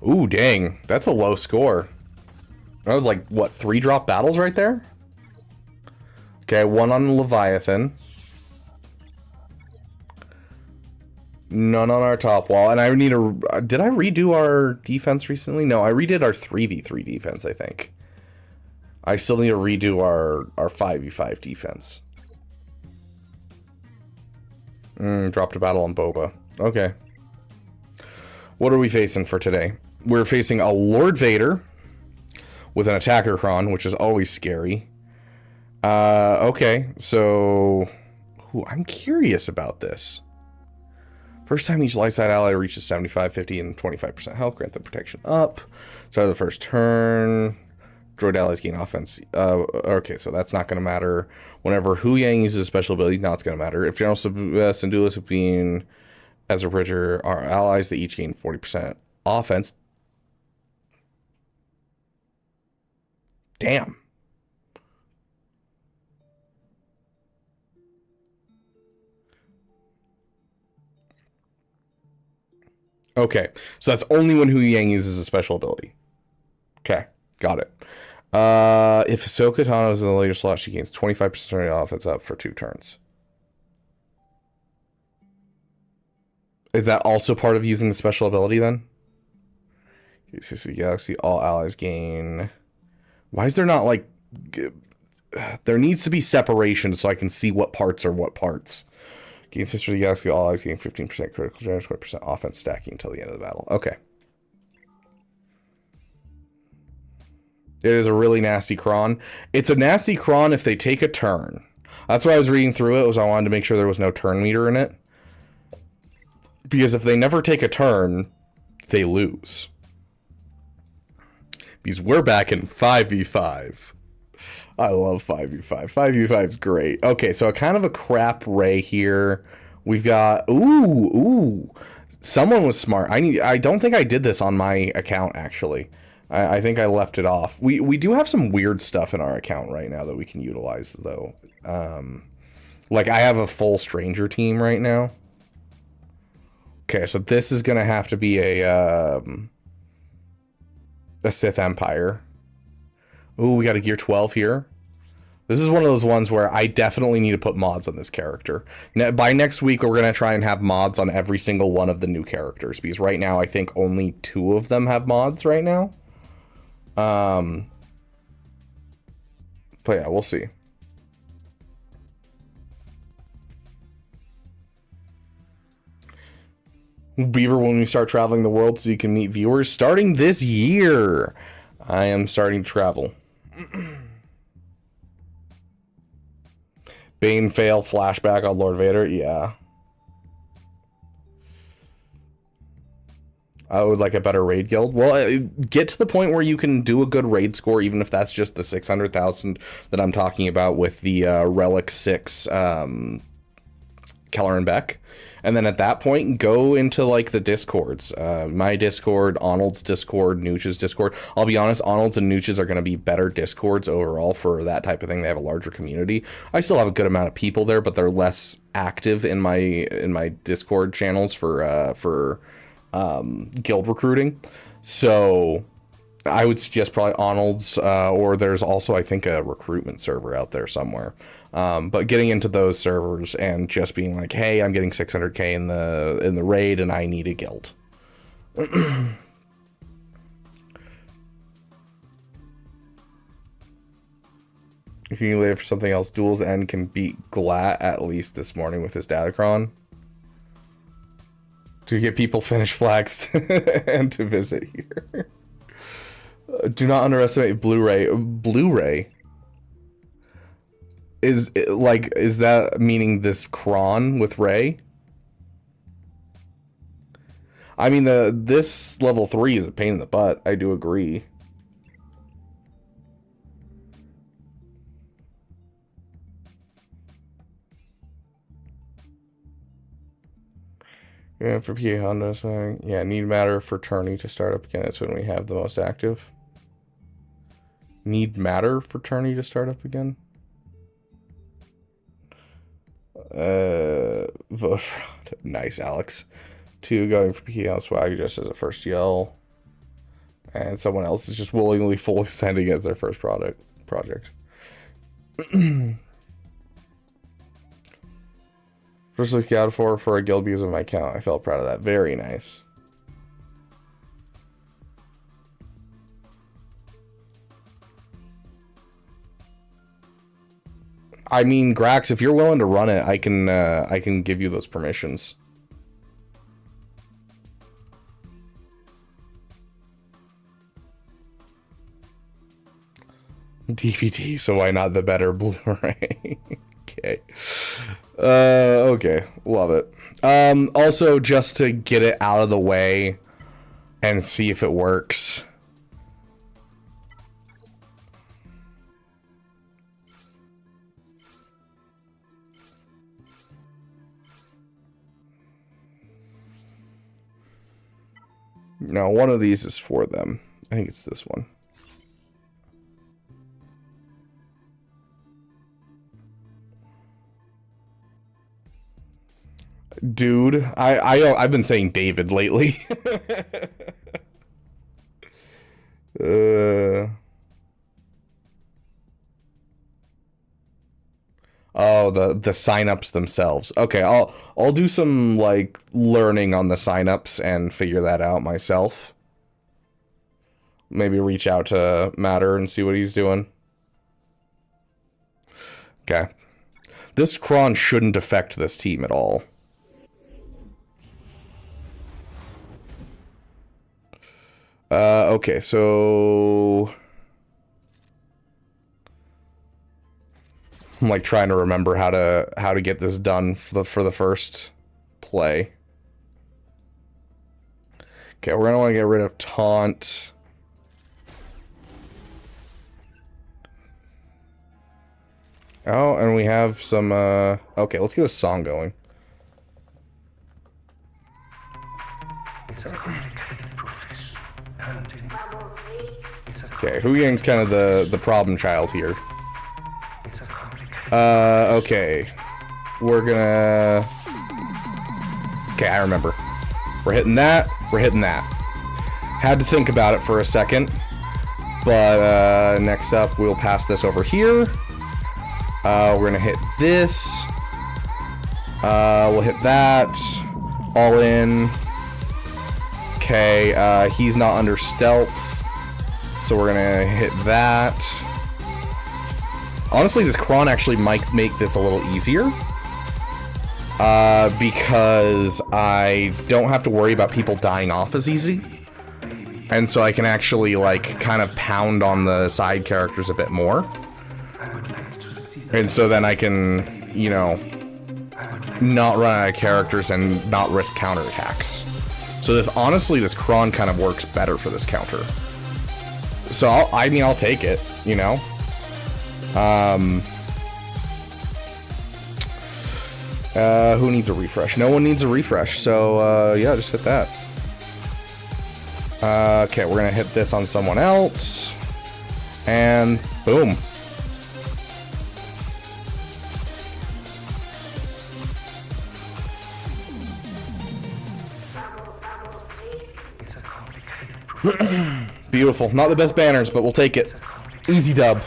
Ooh, dang. That's a low score. That was like, what, 3 drop battles right there? Okay, 1 on Leviathan. None on our top wall. And I need a... Did I redo our defense recently? No, I redid our 3v3 defense, I think. I still need to redo our 5v5 defense. Dropped a battle on Boba. Okay. What are we facing for today? We're facing a Lord Vader with an attacker cron, which is always scary. Okay, so... Ooh, I'm curious about this. First time each light side ally reaches 75, 50, and 25% health, grant the protection up. Start of the first turn. Droid allies gain offense. Okay, so that's not going to matter. Whenever Hu Yang uses a special ability, now it's going to matter. If General Syndulas have been as a bridger, our allies, they each gain 40% offense. Damn. Okay, so that's only when Hu Yang uses a special ability. Okay, got it. If Ahsoka Tano is in the later slot, she gains 25% of offense up for 2 turns. Is that also part of using the special ability then? The Galaxy, all allies gain... Why is there not like... There needs to be separation so I can see what parts are what parts. Gains history of the Galaxy, all allies gain 15% critical damage, 20% offense stacking until the end of the battle. Okay. It is a really nasty cron. It's a nasty cron if they take a turn. That's why I was reading through it, was I wanted to make sure there was no turn meter in it. Because if they never take a turn, they lose. Because we're back in 5v5. I love 5v5. 5v5 is great. Okay, so kind of a crap Ray here. We've got... Ooh. Someone was smart. I don't think I did this on my account, actually. I think I left it off. We do have some weird stuff in our account right now that we can utilize, though. Like, I have a full stranger team right now. Okay, so this is going to have to be a Sith Empire. Ooh, we got a Gear 12 here. This is one of those ones where I definitely need to put mods on this character. By next week, we're going to try and have mods on every single one of the new characters. Because right now, I think only 2 of them have mods right now. But yeah, we'll see. Beaver, when we start traveling the world so you can meet viewers, starting this year. I am starting to travel. Bane fail flashback on Lord Vader. Yeah. I would like a better raid guild. Well, get to the point where you can do a good raid score, even if that's just the 600,000 that I'm talking about with the Relic 6 Keller and Beck. And then at that point, go into like the Discords. My Discord, Arnold's Discord, Nooch's Discord. I'll be honest, Arnold's and Nooch's are going to be better Discords overall for that type of thing. They have a larger community. I still have a good amount of people there, but they're less active in my Discord channels for guild recruiting. So I would suggest probably Arnold's, or there's also, I think, a recruitment server out there somewhere. But getting into those servers and just being like, hey, I'm getting 600k in the raid and I need a guild. If you need later for something else, Duel's End can beat Glat at least this morning with his Datacron. To get people Finnish flags and to visit here. Do not underestimate Blu-ray. Blu-ray? Is that meaning this cron with Ray? I mean, this level 3 is a pain in the butt. I do agree. Yeah, for PA Honda, so yeah, need matter for tourney to start up again. That's when we have the most active. Need matter for tourney to start up again. Vote for nice, Alex. 2 going for PA swag just as a first yell. And someone else is just willingly full extending as their first project. First look out for a guild because of my account. I felt proud of that. Very nice. I mean, Grax, if you're willing to run it, I can give you those permissions. DVD, so why not the better Blu-ray? Okay. Okay. Love it. Also, just to get it out of the way and see if it works. No, one of these is for them. I think it's this one. Dude, I've been saying David lately. Oh, the signups themselves. Okay, I'll do some like learning on the signups and figure that out myself. Maybe reach out to Matter and see what he's doing. Okay. This cron shouldn't affect this team at all. Okay, so I'm like trying to remember how to get this done for the first play. Okay, we're gonna want to get rid of taunt. Oh, and we have some okay, let's get a song going. Okay, Hu Yang's kind of the problem child here. Okay. We're gonna... Okay, I remember. We're hitting that. We're hitting that. Had to think about it for a second. But, next up, we'll pass this over here. We're gonna hit this. We'll hit that. All in. Okay, he's not under stealth. So we're gonna hit that. Honestly, this cron actually might make this a little easier. Because I don't have to worry about people dying off as easy. And so I can actually, like, kind of pound on the side characters a bit more. And so then I can, you know, not run out of characters and not risk counterattacks. So this, honestly, this cron kind of works better for this counter. So, I'll take it, you know? Who needs a refresh? No one needs a refresh, so, yeah, just hit that. Okay, we're gonna hit this on someone else. And, boom. Beautiful. Not the best banners, but we'll take it. Easy dub.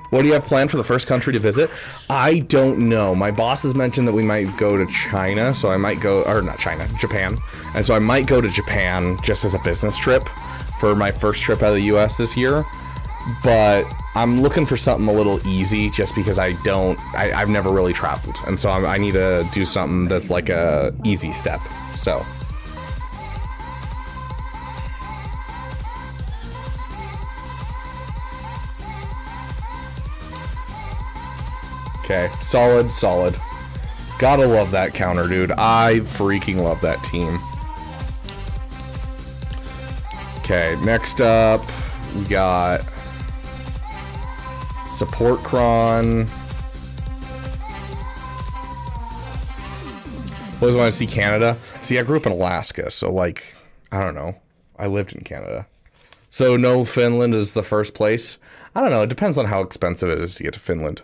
What do you have planned for the first country to visit? I don't know. My boss has mentioned that we might go to China, so I might go, or not China, Japan. And so I might go to Japan just as a business trip for my first trip out of the US this year. But I'm looking for something a little easy just because I've never really traveled. And so I need to do something that's like a easy step. So. Okay, solid, solid. Gotta love that counter, dude. I freaking love that team. Okay, next up, we got Support Cron. Always want to see Canada. See, I grew up in Alaska, so like, I don't know. I lived in Canada. So no, Finland is the first place. I don't know, it depends on how expensive it is to get to Finland.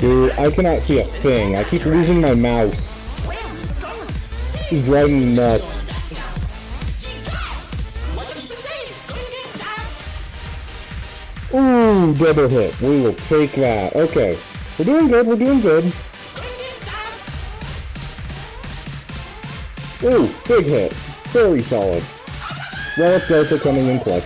Dude, I cannot see a thing. I keep losing my mouse. He's driving me nuts. Ooh, double hit. We will take that. Okay. We're doing good, we're doing good. Ooh, big hit. Very solid. Relic Delta coming in clutch.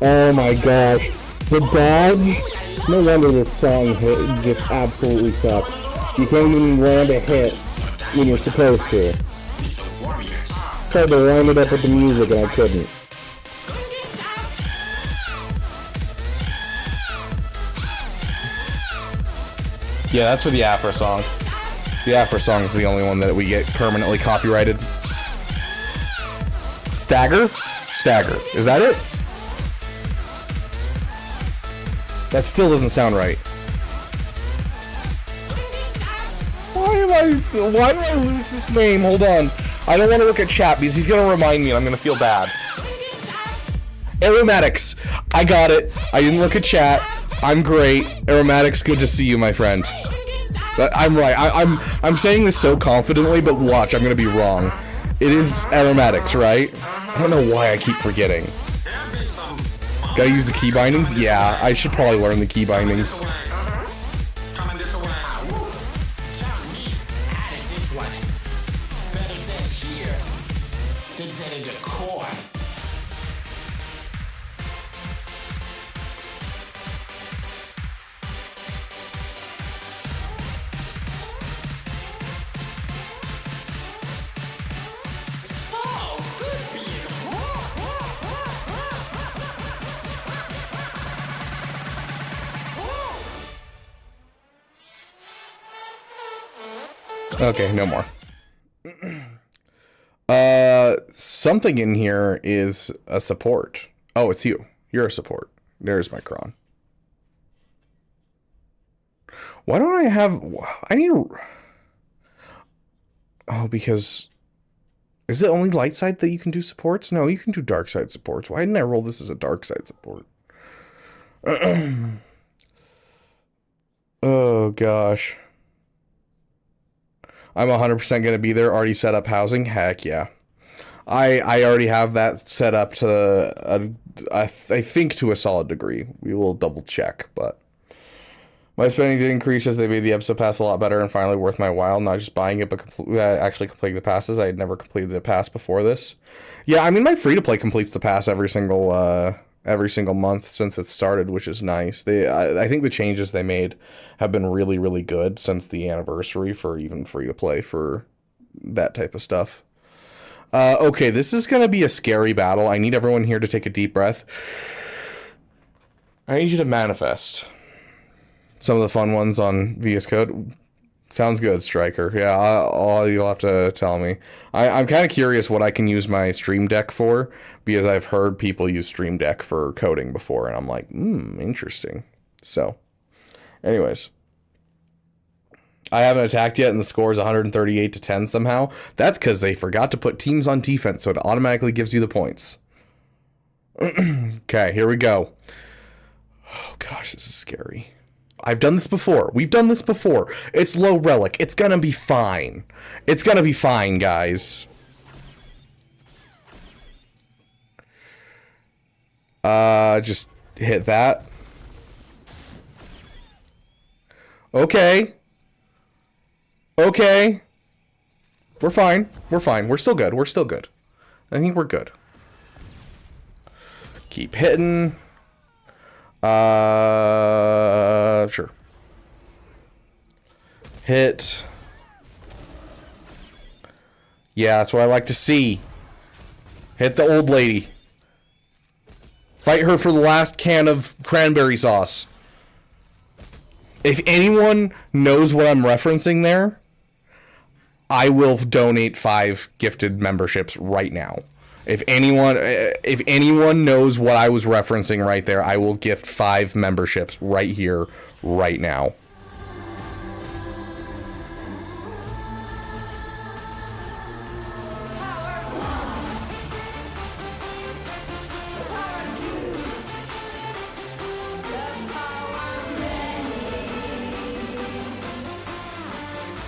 Oh my gosh. The dodge? No wonder this song just absolutely sucks. You can't even land a hit when you're supposed to. Tried to line it up with the music and I couldn't. Yeah, that's for the Afro song. The Afro song is the only one that we get permanently copyrighted. Stagger? Stagger. Is that it? That still doesn't sound right. Why do I lose this name? Hold on. I don't want to look at chat because he's going to remind me and I'm going to feel bad. Aromatics. I got it. I didn't look at chat. I'm great. Aromatics, good to see you, my friend. I'm right. I'm saying this so confidently, but watch, I'm going to be wrong. It is aromatics, right? I don't know why I keep forgetting. Gotta use the key bindings? Yeah, I should probably learn the key bindings. Okay, no more. Something in here is a support. Oh, it's you. You're a support. There's my cron. Why don't I have... I need... Oh, because... Is it only light side that you can do supports? No, you can do dark side supports. Why didn't I roll this as a dark side support? Oh, gosh. I'm 100% going to be there. Already set up housing? Heck yeah. I already have that set up to, I think, to a solid degree. We will double check, but... My spending did increase as they made the episode pass a lot better and finally worth my while. Not just buying it, but actually completing the passes. I had never completed the pass before this. Yeah, I mean, my free-to-play completes the pass every single month since it started, which is nice. I think the changes they made have been really, really good since the anniversary for even free-to-play for that type of stuff. Okay, this is going to be a scary battle. I need everyone here to take a deep breath. I need you to manifest some of the fun ones on VS Code. Sounds good, Striker. Yeah, you'll have to tell me. I'm kind of curious what I can use my Stream Deck for, because I've heard people use Stream Deck for coding before, and I'm like, interesting. So, anyways. I haven't attacked yet, and the score is 138-10 somehow. That's because they forgot to put teams on defense, so it automatically gives you the points. Okay, here we go. Oh, gosh, this is scary. I've done this before. We've done this before. It's low relic. It's gonna be fine. It's gonna be fine, guys. Just hit that. Okay. Okay. We're fine. We're fine. We're still good. We're still good. I think we're good. Keep hitting. Sure. Hit. Yeah, that's what I like to see. Hit the old lady. Fight her for the last can of cranberry sauce. If anyone knows what I'm referencing there, I will donate 5 gifted memberships right now. If anyone knows what I was referencing right there, I will gift 5 memberships right here, right now.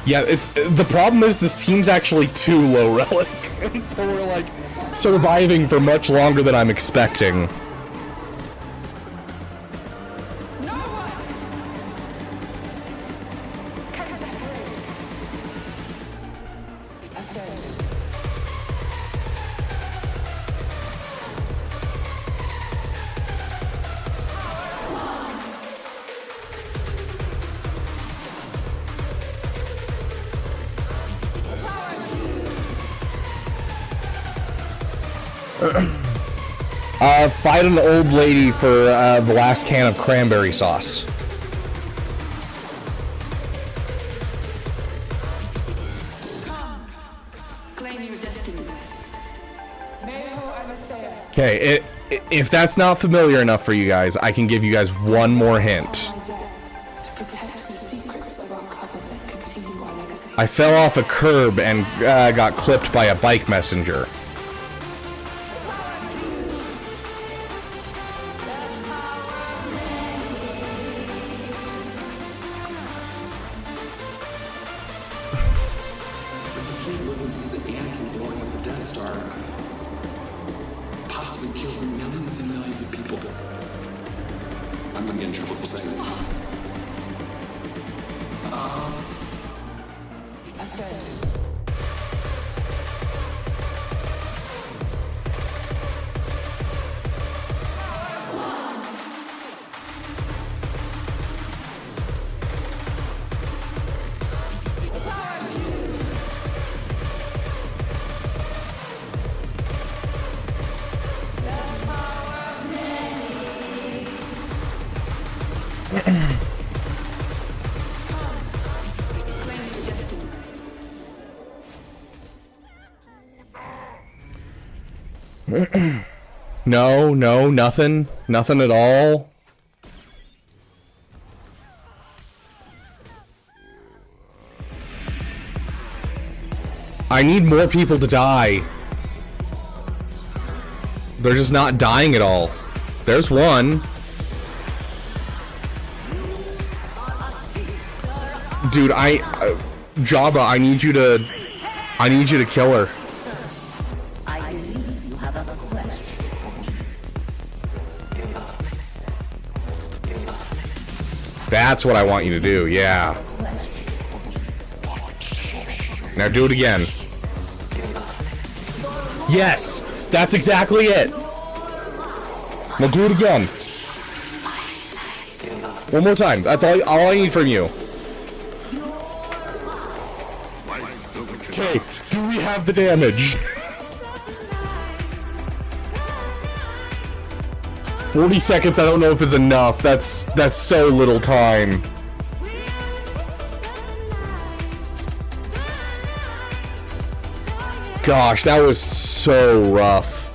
Yeah, it's the problem is this team's actually too low relic, and so we're like surviving for much longer than I'm expecting. Fight an old lady for the last can of cranberry sauce. Okay, if that's not familiar enough for you guys, I can give you guys one more hint. I fell off a curb and got clipped by a bike messenger. No, nothing at all. I need more people to die. They're just not dying at all. There's one. Dude, Jabba, I need you to kill her. That's what I want you to do, yeah. Now do it again. Yes! That's exactly it! Now do it again. One more time. That's all I need from you. Okay, do we have the damage? 40 seconds, I don't know if it's enough. That's so little time. Gosh, that was so rough.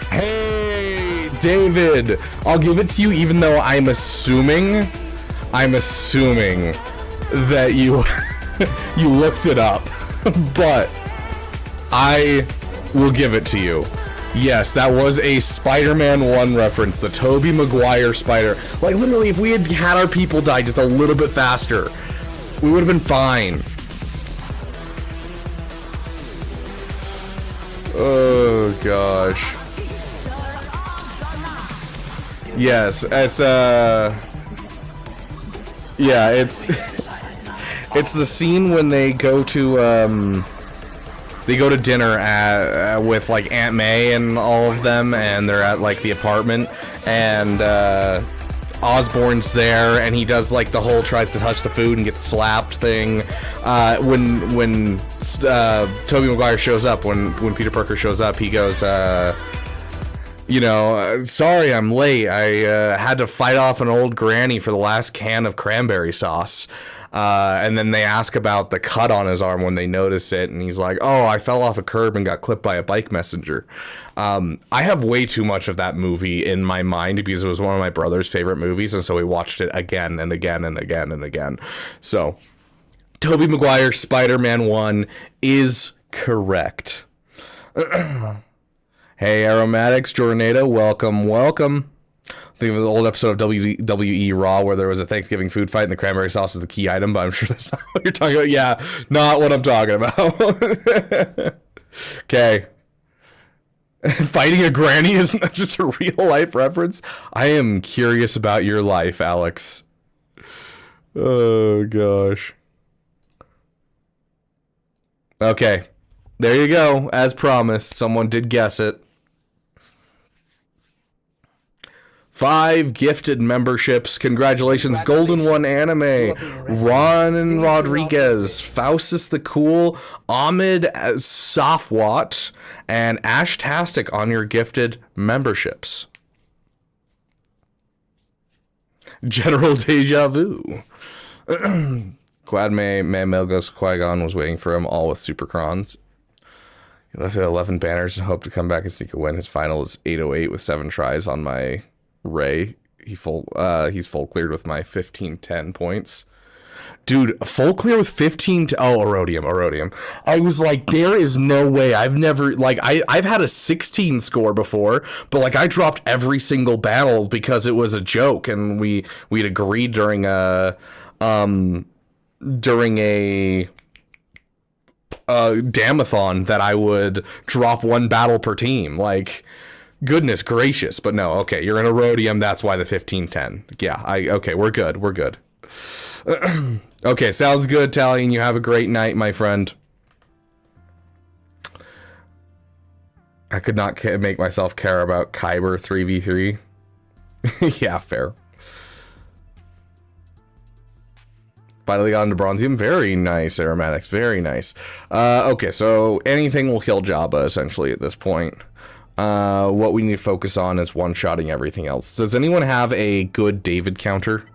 Hey, David, I'll give it to you even though I'm assuming that you you looked it up. But I will give it to you. Yes, that was a Spider-Man 1 reference, the Tobey Maguire Spider. Like, literally, if we had had our people die just a little bit faster, we would have been fine. Oh, gosh. Yes, it's, yeah, it's... it's the scene when they go to, dinner with like Aunt May and all of them, and they're at like the apartment, and Osborn's there, and he does like the whole tries to touch the food and gets slapped thing. When Tobey Maguire shows up, when Peter Parker shows up, he goes, you know, sorry I'm late. I had to fight off an old granny for the last can of cranberry sauce. And then they ask about the cut on his arm when they notice it, and he's like, oh, I fell off a curb and got clipped by a bike messenger. I have way too much of that movie in my mind because it was one of my brother's favorite movies, and so we watched it again and again and again and again. So, Tobey Maguire Spider-Man 1 is correct. Hey, Aromatics, Jornado, welcome. Think of an old episode of WWE Raw where there was a Thanksgiving food fight and the cranberry sauce is the key item, but I'm sure that's not what you're talking about. Yeah, not what I'm talking about. Okay. Fighting a granny, isn't that just a real life reference? I am curious about your life, Alex. Oh, gosh. Okay. There you go. As promised, someone did guess it. 5 gifted memberships. Congratulations, Golden One Anime, Ron Rodriguez, Faustus the Cool, Ahmed Safwat, and Ashtastic on your gifted memberships. General Deja Vu. Glad Melgos Qui-Gon was waiting for him, all with Supercrons. He left at 11 banners and hoped to come back and sneak a win. His final is 808 with 7 tries on my Ray. He's full cleared with my 1510 points. Dude, full clear with 15 Erodium. I was like, there is no way. I've never, like, I've had a 16 score before, but like I dropped every single battle because it was a joke, and we'd agreed during a Damathon that I would drop 1 battle per team. Like, goodness gracious. But no, okay, you're in Erodium, that's why the 1510. Yeah, okay, we're good. Okay, sounds good, Talion. You have a great night, my friend. I could not make myself care about Kyber 3v3. Yeah, fair. Finally got into Bronzium. Very nice, Aromatics. Very nice. Okay, so anything will kill Jabba, essentially, at this point. What we need to focus on is one-shotting everything else. Does anyone have a good David counter?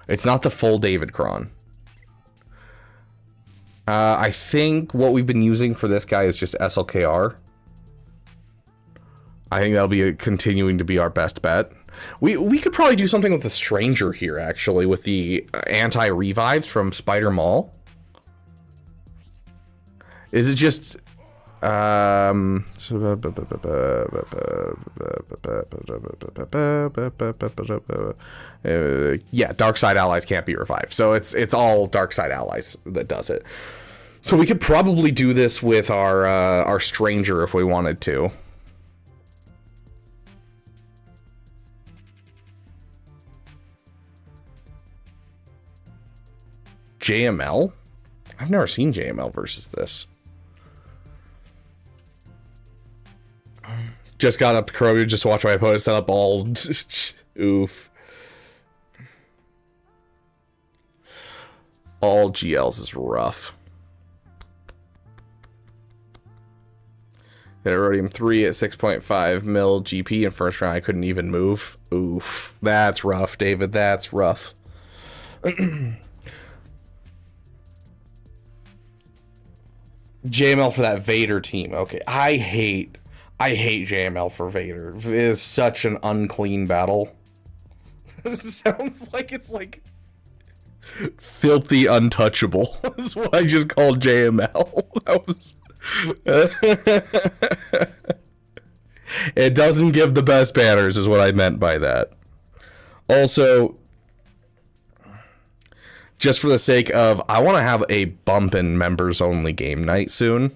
It's not the full David Cron. I think what we've been using for this guy is just SLKR. I think that'll be continuing to be our best bet. We could probably do something with the Stranger here, actually, with the anti-revives from Spider Mall. Is it just... yeah, dark side allies can't be revived, so it's all dark side allies that does it. So we could probably do this with our Stranger if we wanted to. JML? I've never seen JML versus this. Just got up to Kroger, just watch my opponent set up all... Oof. All GLs is rough. Then Erodium 3 at 6.5 mil GP in first round. I couldn't even move. Oof. That's rough, David. That's rough. JML for that Vader team. Okay. I hate JML for Vader. It is such an unclean battle. This sounds like it's like filthy untouchable. That's what I just called JML. That was... It doesn't give the best banners is what I meant by that. Also, just for the sake of, I want to have a bumpin' members only game night soon.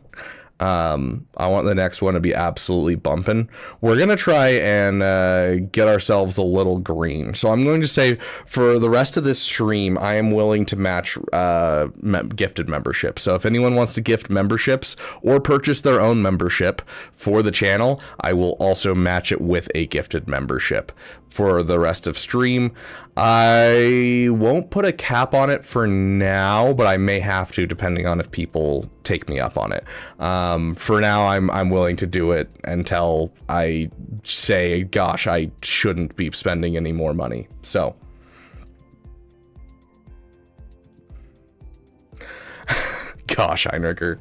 I want the next one to be absolutely bumping. We're going to try and get ourselves a little green. So I'm going to say for the rest of this stream, I am willing to match gifted membership. So if anyone wants to gift memberships or purchase their own membership for the channel, I will also match it with a gifted membership for the rest of stream. I won't put a cap on it for now, but I may have to depending on if people take me up on it. For now, I'm willing to do it until I say, gosh, I shouldn't be spending any more money. So, gosh, Heinricher.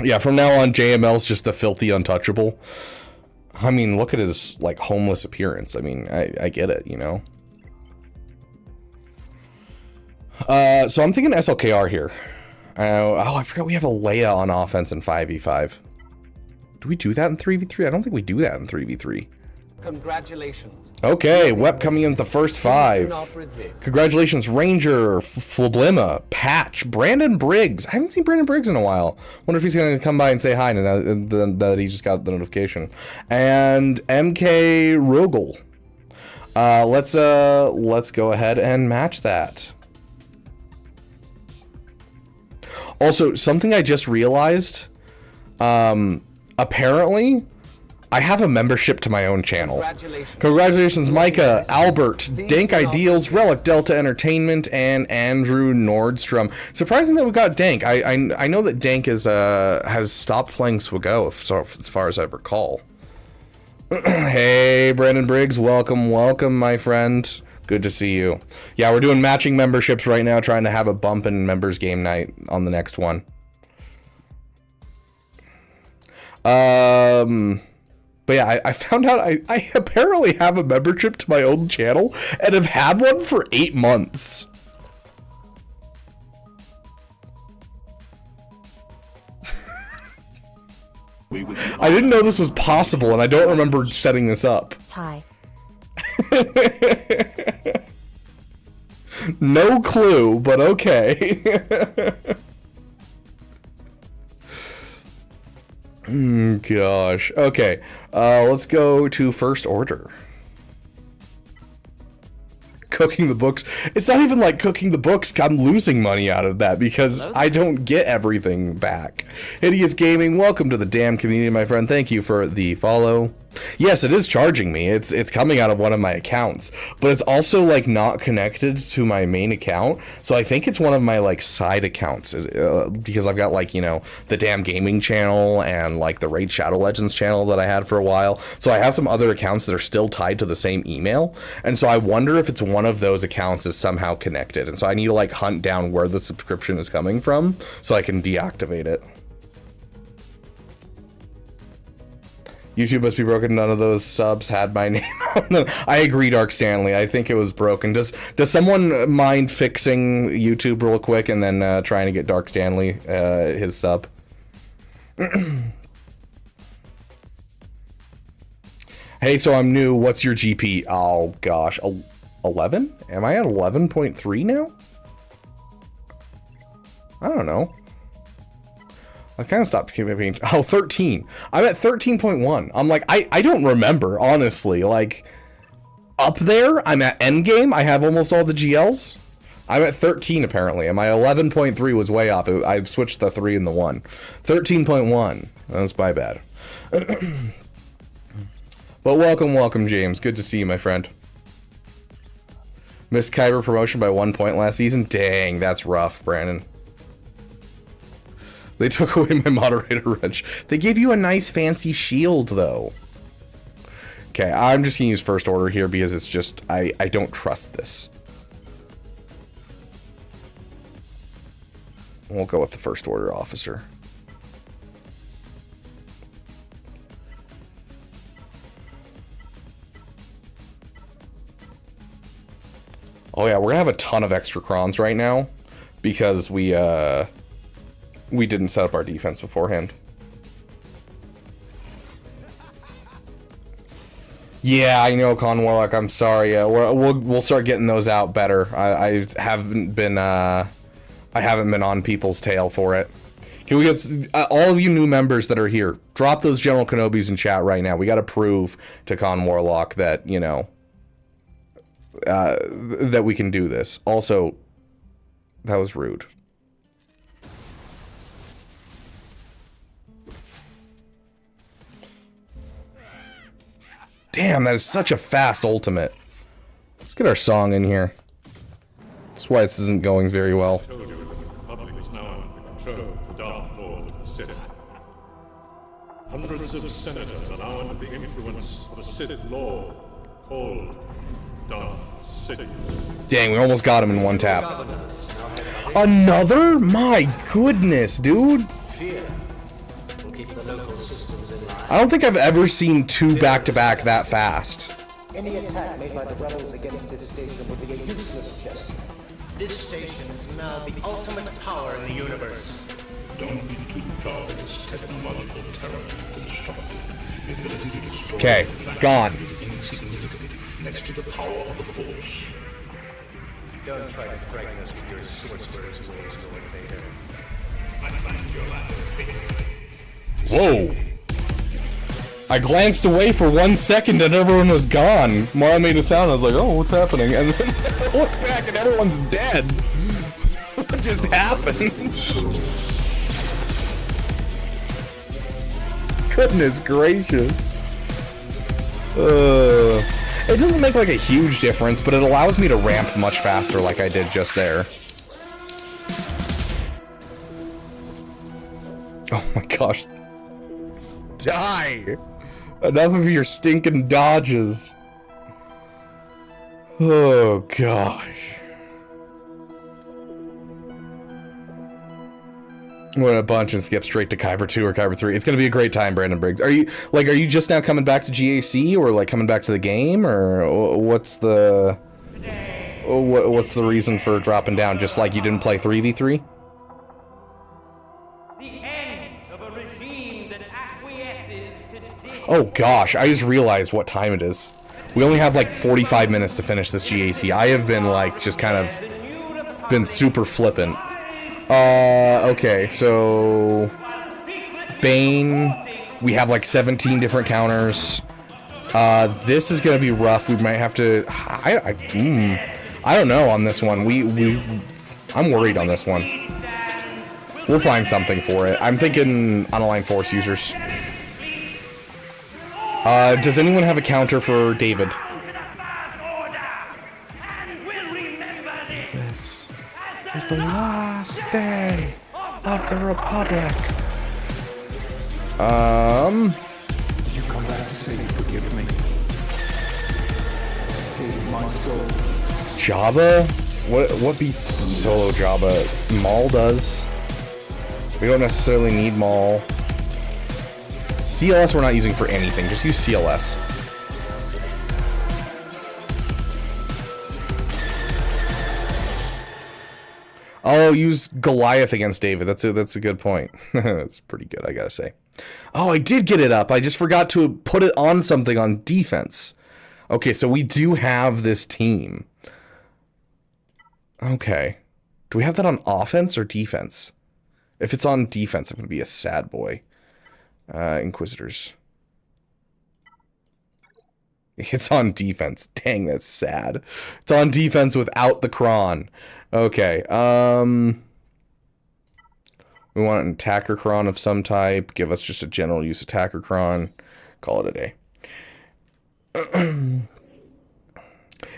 Yeah, from now on, JML's just the filthy untouchable. I mean, look at his, like, homeless appearance. I mean, I get it, you know? So I'm thinking SLKR here. Oh, I forgot we have a Leia on offense in 5v5. Do we do that in 3v3? I don't think we do that in 3v3. Congratulations. Okay, Wep coming in with the first 5. Congratulations, Ranger, Flablima, Patch, Brandon Briggs. I haven't seen Brandon Briggs in a while. Wonder if he's going to come by and say hi now that he just got the notification. And MK Rogel. Let's go ahead and match that. Also, something I just realized, apparently I have a membership to my own channel. Congratulations, Micah, Albert, Dank Ideals, Relic Delta Entertainment, and Andrew Nordstrom. Surprising that we got Dank. I know that Dank has stopped playing Swago, as far as I recall. Hey, Brandon Briggs, welcome, my friend. Good to see you. Yeah, we're doing matching memberships right now, trying to have a bump in members game night on the next one. But yeah, I found out I apparently have a membership to my own channel and have had one for 8 months. I didn't know this was possible, and I don't remember setting this up. Hi. No clue, but okay. Gosh. Okay. Let's go to first order. Cooking the books. It's not even like cooking the books. I'm losing money out of that because I don't get everything back. Hideous Gaming, welcome to the damn community, my friend. Thank you for the follow. Yes, it is charging me. It's coming out of one of my accounts, but it's also like not connected to my main account. So I think it's one of my like side accounts because I've got like, you know, the damn gaming channel and like the Raid Shadow Legends channel that I had for a while. So I have some other accounts that are still tied to the same email. And so I wonder if it's one of those accounts is somehow connected. And so I need to like hunt down where the subscription is coming from so I can deactivate it. YouTube must be broken. None of those subs had my name on them. I agree, Dark Stanley. I think it was broken. Does someone mind fixing YouTube real quick and then trying to get Dark Stanley his sub? Hey, so I'm new. What's your GP? Oh gosh, 11? Am I at 11.3 now? I don't know. I kind of stopped keeping. Oh, 13. I'm at 13.1. I'm like, I don't remember, honestly. Like, up there, I'm at endgame. I have almost all the GLs. I'm at 13, apparently. And my 11.3 was way off. I switched the 3 and the 1. 13.1. That's my bad. But welcome, James. Good to see you, my friend. Missed Kyber promotion by 1 point last season. Dang, that's rough, Brandon. They took away my moderator wrench. They gave you a nice fancy shield, though. Okay, I'm just gonna use first order here because it's just, I don't trust this. We'll go with the first order officer. Oh yeah, we're gonna have a ton of extra crons right now because we didn't set up our defense beforehand. Yeah, I know, Con Warlock. I'm sorry. We'll start getting those out better. I haven't been on people's tail for it. Can we get all of you new members that are here? Drop those General Kenobis in chat right now. We got to prove to Con Warlock that, you know, that we can do this. Also, that was rude. Damn, that is such a fast ultimate. Let's get our song in here. That's why this isn't going very well. The Republic is now under the control of the Dark Lord of the Sith. Hundreds of senators are now under the influence of a Sith Lord called Dark Sidious. Dang, we almost got him in one tap. Another? My goodness, dude. I don't think I've ever seen 2 back-to-back that fast. Any attack made by the rebels against this station would be a useless gesture. This station is now the ultimate power in the universe. Okay, gone. Next to the power of the Force. Don't try to frighten us with your sorcerer's ways, Lord Vader. I find your lack of faith. Whoa. I glanced away for 1 second and everyone was gone. Mara made a sound. I was like, oh, what's happening? And then I look back and everyone's dead. What just happened? Goodness gracious. It doesn't make like a huge difference, but it allows me to ramp much faster like I did just there. Oh my gosh. Die! Enough of your stinking dodges. Oh gosh. I'm gonna bunch and skip straight to Kyber 2 or Kyber 3. It's gonna be a great time, Brandon Briggs. Are you just now coming back to GAC, or like coming back to the game, or what's the reason for dropping down? Just like you didn't play 3v3? Oh gosh, I just realized what time it is. We only have like 45 minutes to finish this GAC. I have been like just kind of been super flippant. Okay, so Bane, we have like 17 different counters. This is gonna be rough. We might have to. I don't know on this one. I'm worried on this one. We'll find something for it. I'm thinking unaligned force users. Does anyone have a counter for David? This is the last day of the Republic. Did you come back to say you forgive me? Save my soul. Jabba? What beats solo Jabba? Maul does. We don't necessarily need Maul. CLS we're not using for anything. Just use CLS. Oh, use Goliath against David. That's a good point. That's pretty good, I gotta say. Oh, I did get it up. I just forgot to put it on something on defense. Okay, so we do have this team. Okay. Do we have that on offense or defense? If it's on defense, I'm gonna be a sad boy. Inquisitors. It's on defense. Dang, that's sad. It's on defense without the Kron. Okay, we want an attacker Kron of some type. Give us just a general use attacker Kron. Call it a day.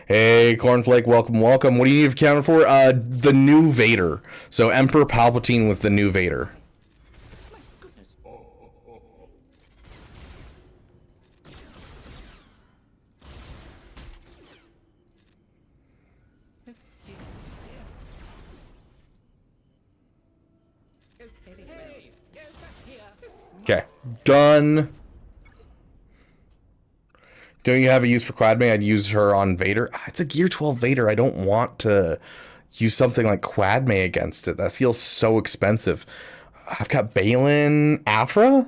Hey, Cornflake, welcome, welcome. What do you need to counter for? The new Vader. So Emperor Palpatine with the new Vader. Okay, done. Don't you have a use for Quadme? I'd use her on Vader. It's a Gear 12 Vader. I don't want to use something like Quadme against it. That feels so expensive. I've got Balin, Afra?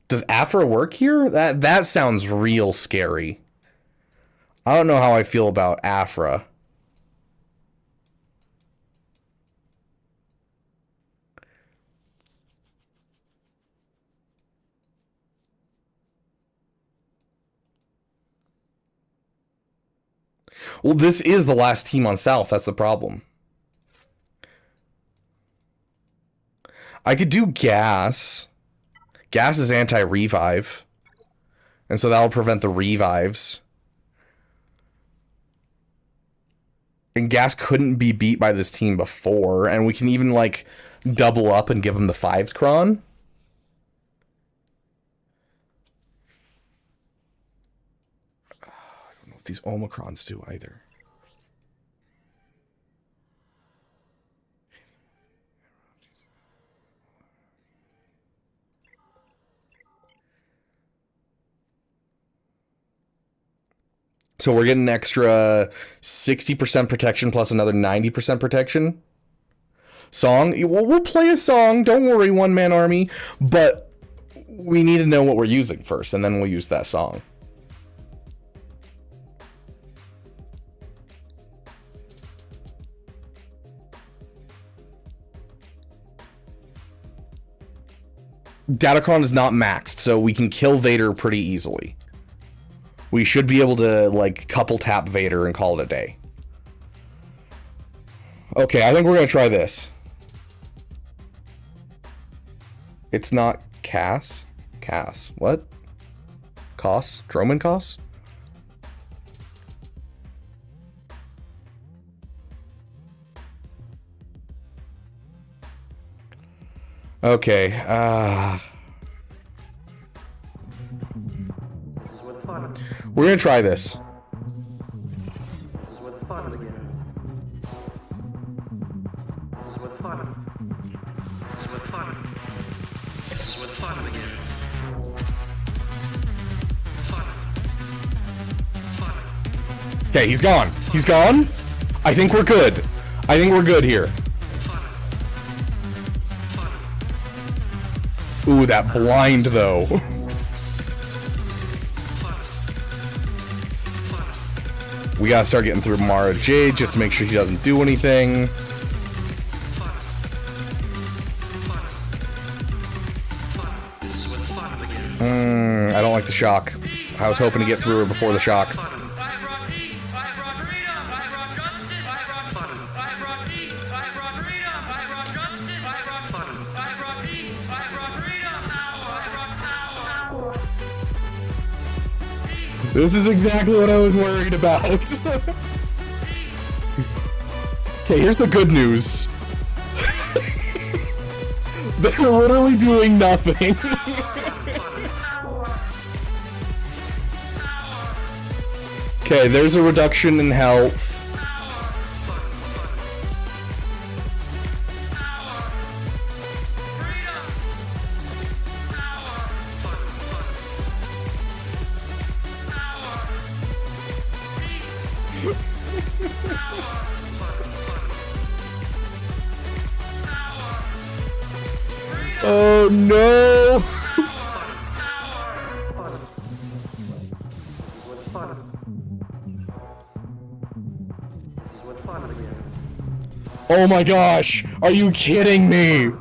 Does Afra work here? That sounds real scary. I don't know how I feel about Afra. Well, this is the last team on South. That's the problem. I could do Gas. Gas is anti-revive. And so that'll prevent the revives. And Gas couldn't be beat by this team before. And we can even, like, double up and give him the 5s Kron. These Omicrons do either. So we're getting an extra 60% protection plus another 90% protection. Song? We'll play a song. Don't worry, one-man army. But we need to know what we're using first, and then we'll use that song. GACalakin is not maxed, so we can kill Vader pretty easily. We should be able to, like, couple tap Vader and call it a day. Okay, I think we're gonna try this. It's not Cass? Cass. What? Koss? Droman Koss? Okay, we're gonna try this. Okay, he's gone. He's gone? I think we're good. I think we're good here. Ooh, that blind, though. We gotta start getting through Mara Jade just to make sure she doesn't do anything. I don't like the shock. I was hoping to get through her before the shock. This is exactly what I was worried about. Okay, here's the good news. They're literally doing nothing. Okay, there's a reduction in health. Oh no! Oh my gosh! Are you kidding me?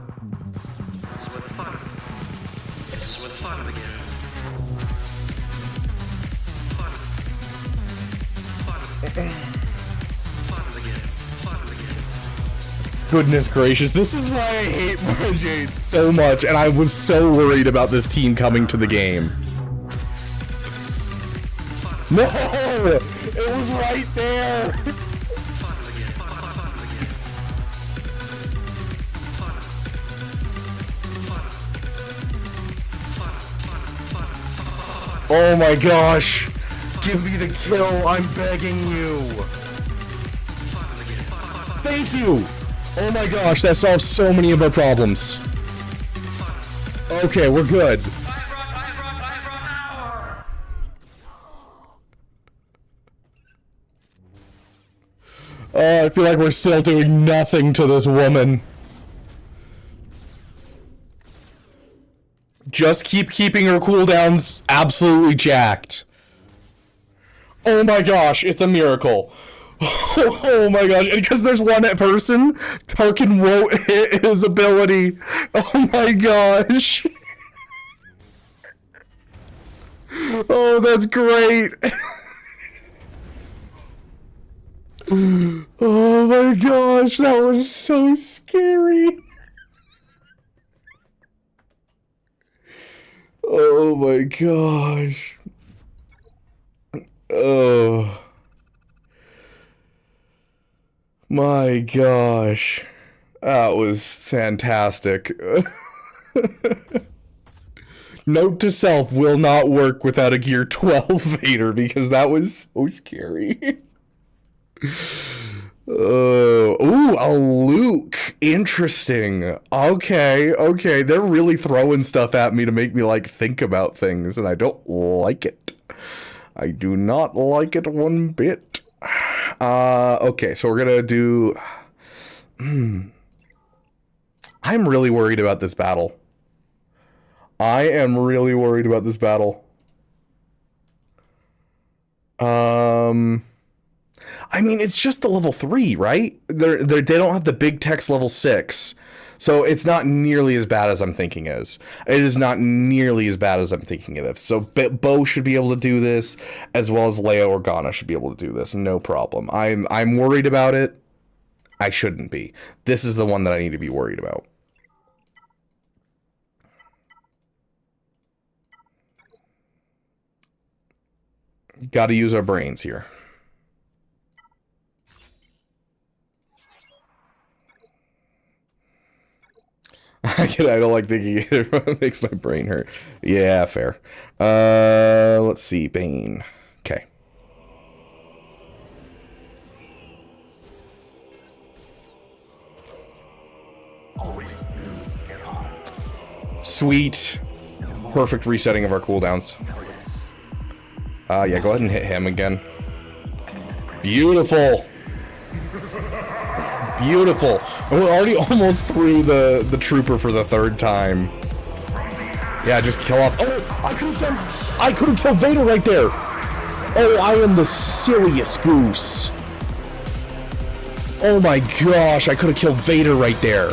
Goodness gracious, this is why I hate Mara Jade so much, and I was so worried about this team coming to the game. No! It was right there! Oh my gosh! Give me the kill, I'm begging you! Thank you! Oh my gosh, that solves so many of our problems. Okay, we're good. I feel like we're still doing nothing to this woman. Just keep keeping her cooldowns absolutely jacked. Oh my gosh, it's a miracle. Oh my gosh, and because there's one person, Tarkin won't hit his ability. Oh my gosh. Oh, that's great. Oh my gosh, that was so scary. Oh my gosh. Oh. My gosh. That was fantastic. Note to self, will not work without a Gear 12 Vader because that was so scary. Ooh, a Luke. Interesting. Okay, okay. They're really throwing stuff at me to make me, like, think about things, and I don't like it. I do not like it one bit. Okay, so we're gonna do... I'm really worried about this battle. I am really worried about this battle. I mean, it's just the level 3, right? They don't have the big text level 6. So it's not nearly as bad as I'm thinking it is. It is not nearly as bad as I'm thinking it is. So Bo should be able to do this, as well as Leia Organa should be able to do this. No problem. I'm worried about it. I shouldn't be. This is the one that I need to be worried about. Got to use our brains here. I don't like thinking either. It makes my brain hurt. Yeah, fair. Let's see. Bane. Okay. Sweet. Perfect resetting of our cooldowns. Yeah, go ahead and hit him again. Beautiful. Beautiful. And we're already almost through the trooper for the 3rd time. Yeah, just kill off. Oh, I could have killed Vader right there. Oh, I am the silliest goose. Oh my gosh, I could have killed Vader right there.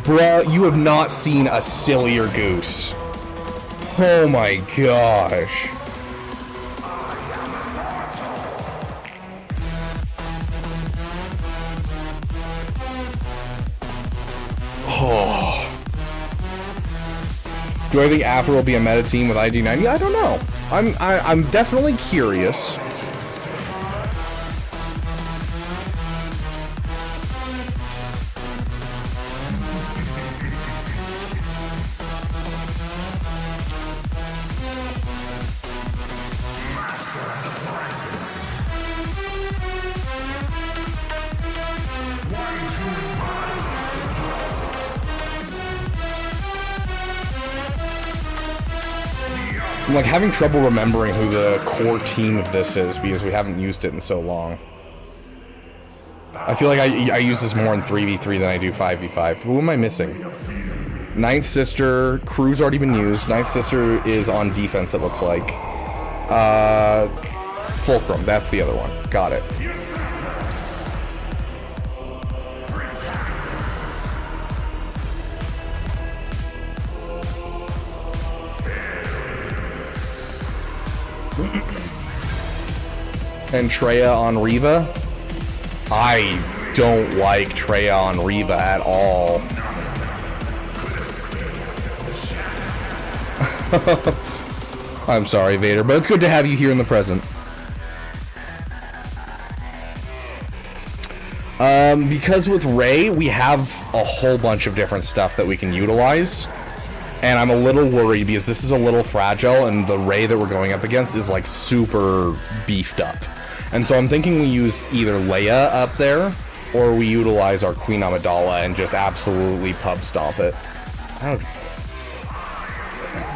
Bruh, you have not seen a sillier goose. Oh my gosh. Oh. Do I think Afro will be a meta team with ID90? I don't know. I'm definitely curious. I'm like having trouble remembering who the core team of this is because we haven't used it in so long. I feel like I use this more in 3v3 than I do 5v5. Who am I missing? Ninth Sister, Crew's already been used. Ninth Sister is on defense, it looks like. Fulcrum, that's the other one. Got it. And Treya on Reva. I don't like Treya on Reva at all. I'm sorry, Vader, but it's good to have you here in the present. Because with Rey, we have a whole bunch of different stuff that we can utilize. And I'm a little worried because this is a little fragile and the Rey that we're going up against is like super beefed up. And so I'm thinking we use either Leia up there or we utilize our Queen Amidala and just absolutely pub stomp it.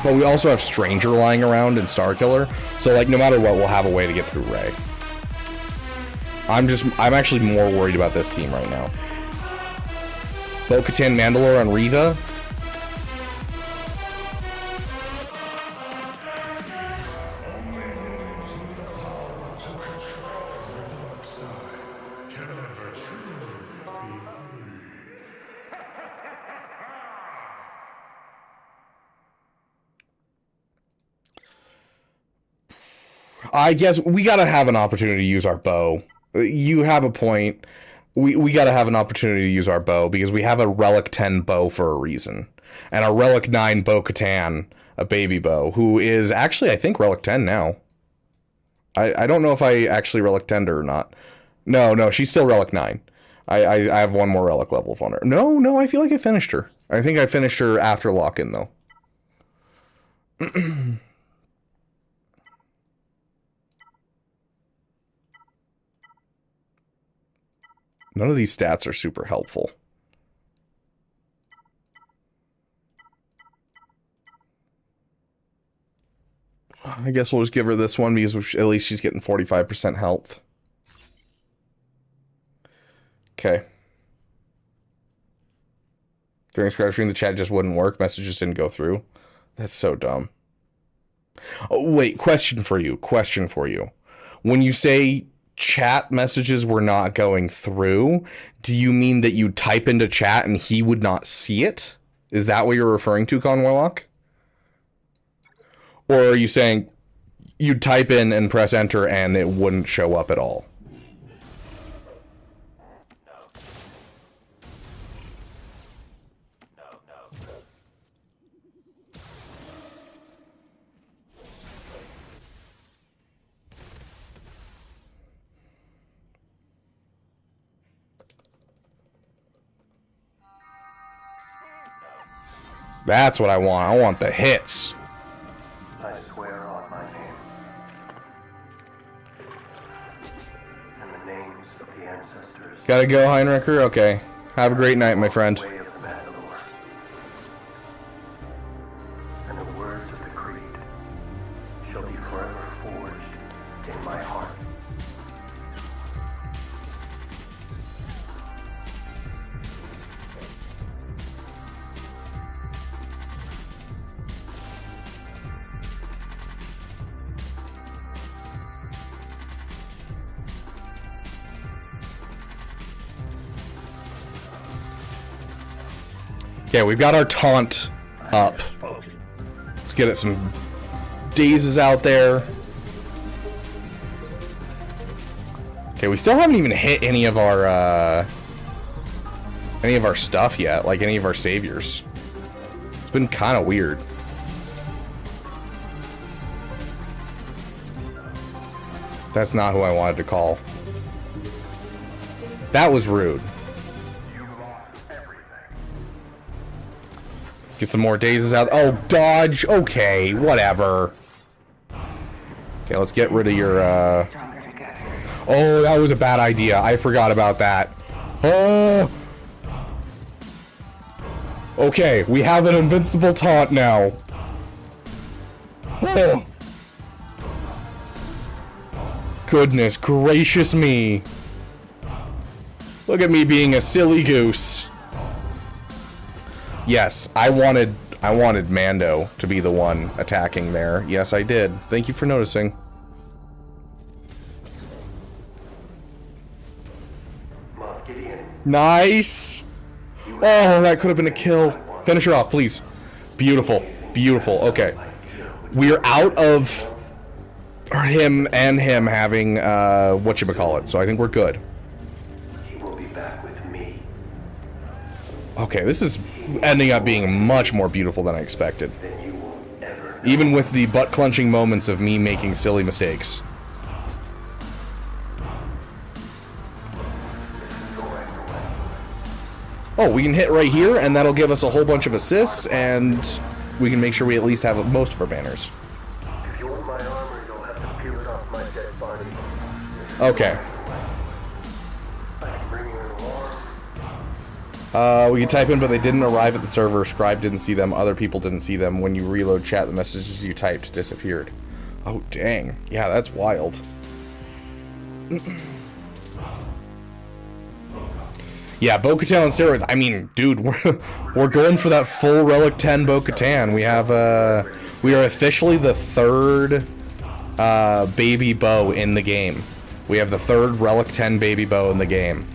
But we also have Stranger lying around and Starkiller, so like no matter what, we'll have a way to get through Rey. I'm actually more worried about this team right now. Bo-Katan, Mandalore on Reva. I guess we gotta have an opportunity to use our bow. You have a point. We gotta have an opportunity to use our bow because we have a Relic 10 bow for a reason. And a Relic 9 Bo-Katan, a baby bow, who is actually, I think, Relic 10 now. I don't know if I actually Relic 10'd her or not. No, she's still Relic 9. I have one more Relic level on her. No, I feel like I finished her. I think I finished her after lock-in, though. None of these stats are super helpful. I guess we'll just give her this one because at least she's getting 45% health. Okay. During scratching, the chat just wouldn't work. Messages didn't go through. That's so dumb. Oh, wait. Question for you. Question for you. When you say chat messages were not going through, do you mean that you type into chat and he would not see it? Is that what you're referring to, Con Warlock? Or are you saying you'd type in and press enter and it wouldn't show up at all? That's what I want. I want the hits. I swear on my name and the names of the ancestors. Gotta go, Heinricher? Okay. Have a great night, my friend. Way of the Mandalore. And the words of the creed shall be forever forged in my heart. Okay, we've got our taunt up. Let's get it some dazes out there. Okay, we still haven't even hit any of our stuff yet, like any of our saviors. It's been kind of weird. That's not who I wanted to call. That was rude. Get some more dazes out. Oh, dodge. Okay, whatever. Okay, let's get rid of your, Oh, that was a bad idea. I forgot about that. Oh. Okay, we have an invincible taunt now. Oh. Goodness gracious me. Look at me being a silly goose. Yes, I wanted Mando to be the one attacking there. Yes, I did. Thank you for noticing. Nice. Oh, that could have been a kill. Finish her off, please. Beautiful. Beautiful. Okay. We're out of him and him having whatchamacallit, so I think we're good. Okay, this is ending up being much more beautiful than I expected. Even with the butt-clenching moments of me making silly mistakes. Oh, we can hit right here, and that'll give us a whole bunch of assists, and we can make sure we at least have most of our banners. If you want my armor, you'll have to peel it off my dead body. Okay. We can type in, but they didn't arrive at the server. Scribe didn't see them. Other people didn't see them. When you reload chat, the messages you typed disappeared. Oh, dang. Yeah, that's wild. Yeah, Bo-Katan on steroids. I mean, dude, we're going for that full Relic 10 Bo-Katan. We are officially the third baby bow in the game. We have the third Relic 10 baby bow in the game.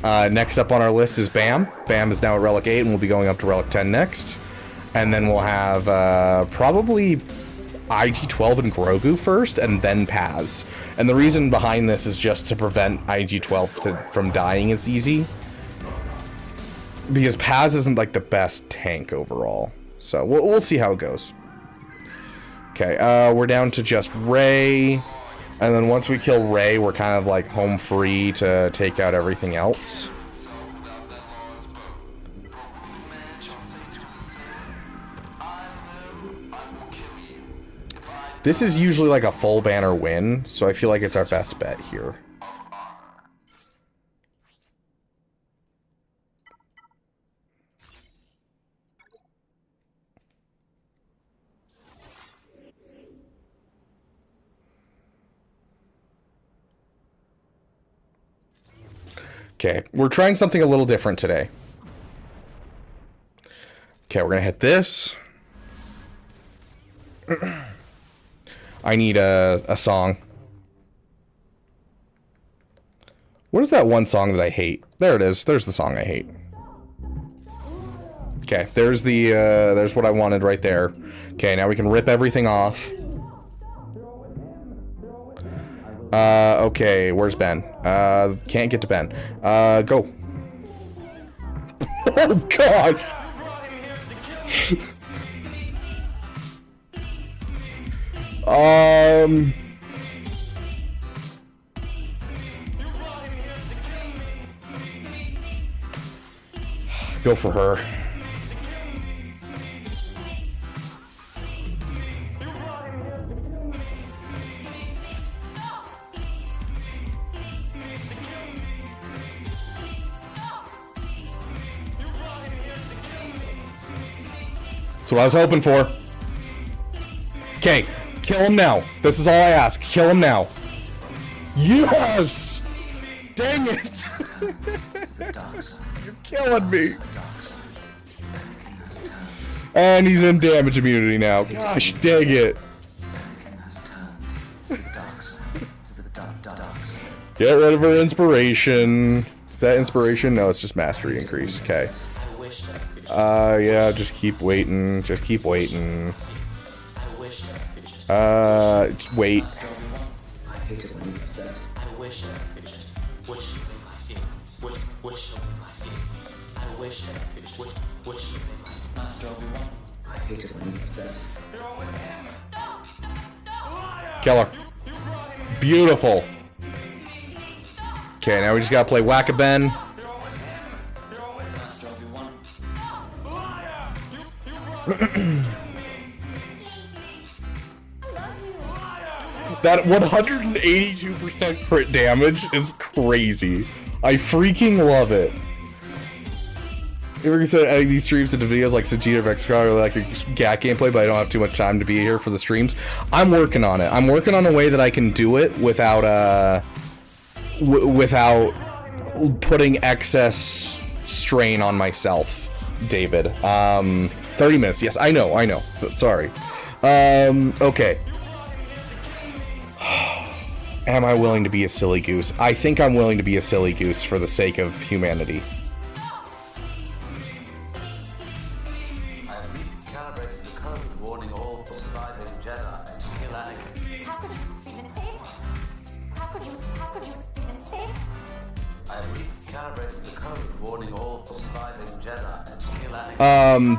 Next up on our list is Bam. Bam is now at Relic 8 and we'll be going up to Relic 10 next. And then we'll have probably IG-12 and Grogu first, and then Paz. And the reason behind this is just to prevent IG-12 from dying as easy. Because Paz isn't like the best tank overall. So we'll see how it goes. Okay, we're down to just Rey. And then once we kill Rey, we're kind of like home free to take out everything else. This is usually like a full banner win, so I feel like it's our best bet here. Okay, we're trying something a little different today. Okay, we're gonna hit this. I need a song. What is that one song that I hate? There it is. There's the song I hate. Okay, there's the, there's what I wanted right there. Okay, now we can rip everything off. Okay, where's Ben? Can't get to Ben. Go. Oh, gosh! Go for her. That's what I was hoping for. Okay, kill him now. This is all I ask. Kill him now. Yes! Dang it! You're killing me. And he's in damage immunity now. Gosh, dang it. Get rid of her inspiration. Is that inspiration? No, it's just mastery increase. Okay. Yeah, just keep waiting. Just keep waiting. Wait. Kill her. Beautiful. Okay, now we just gotta play Whack-A-Ben. That 182% crit damage is crazy. I freaking love it. You ever said any of these streams into videos like Sajita or Vexcrawl or like a GAC gameplay, but I don't have too much time to be here for the streams? I'm working on it. I'm working on a way that I can do it without without putting excess strain on myself, David. 30 minutes. Yes, I know. Sorry. Okay. Am I willing to be a silly goose? I think I'm willing to be a silly goose for the sake of humanity.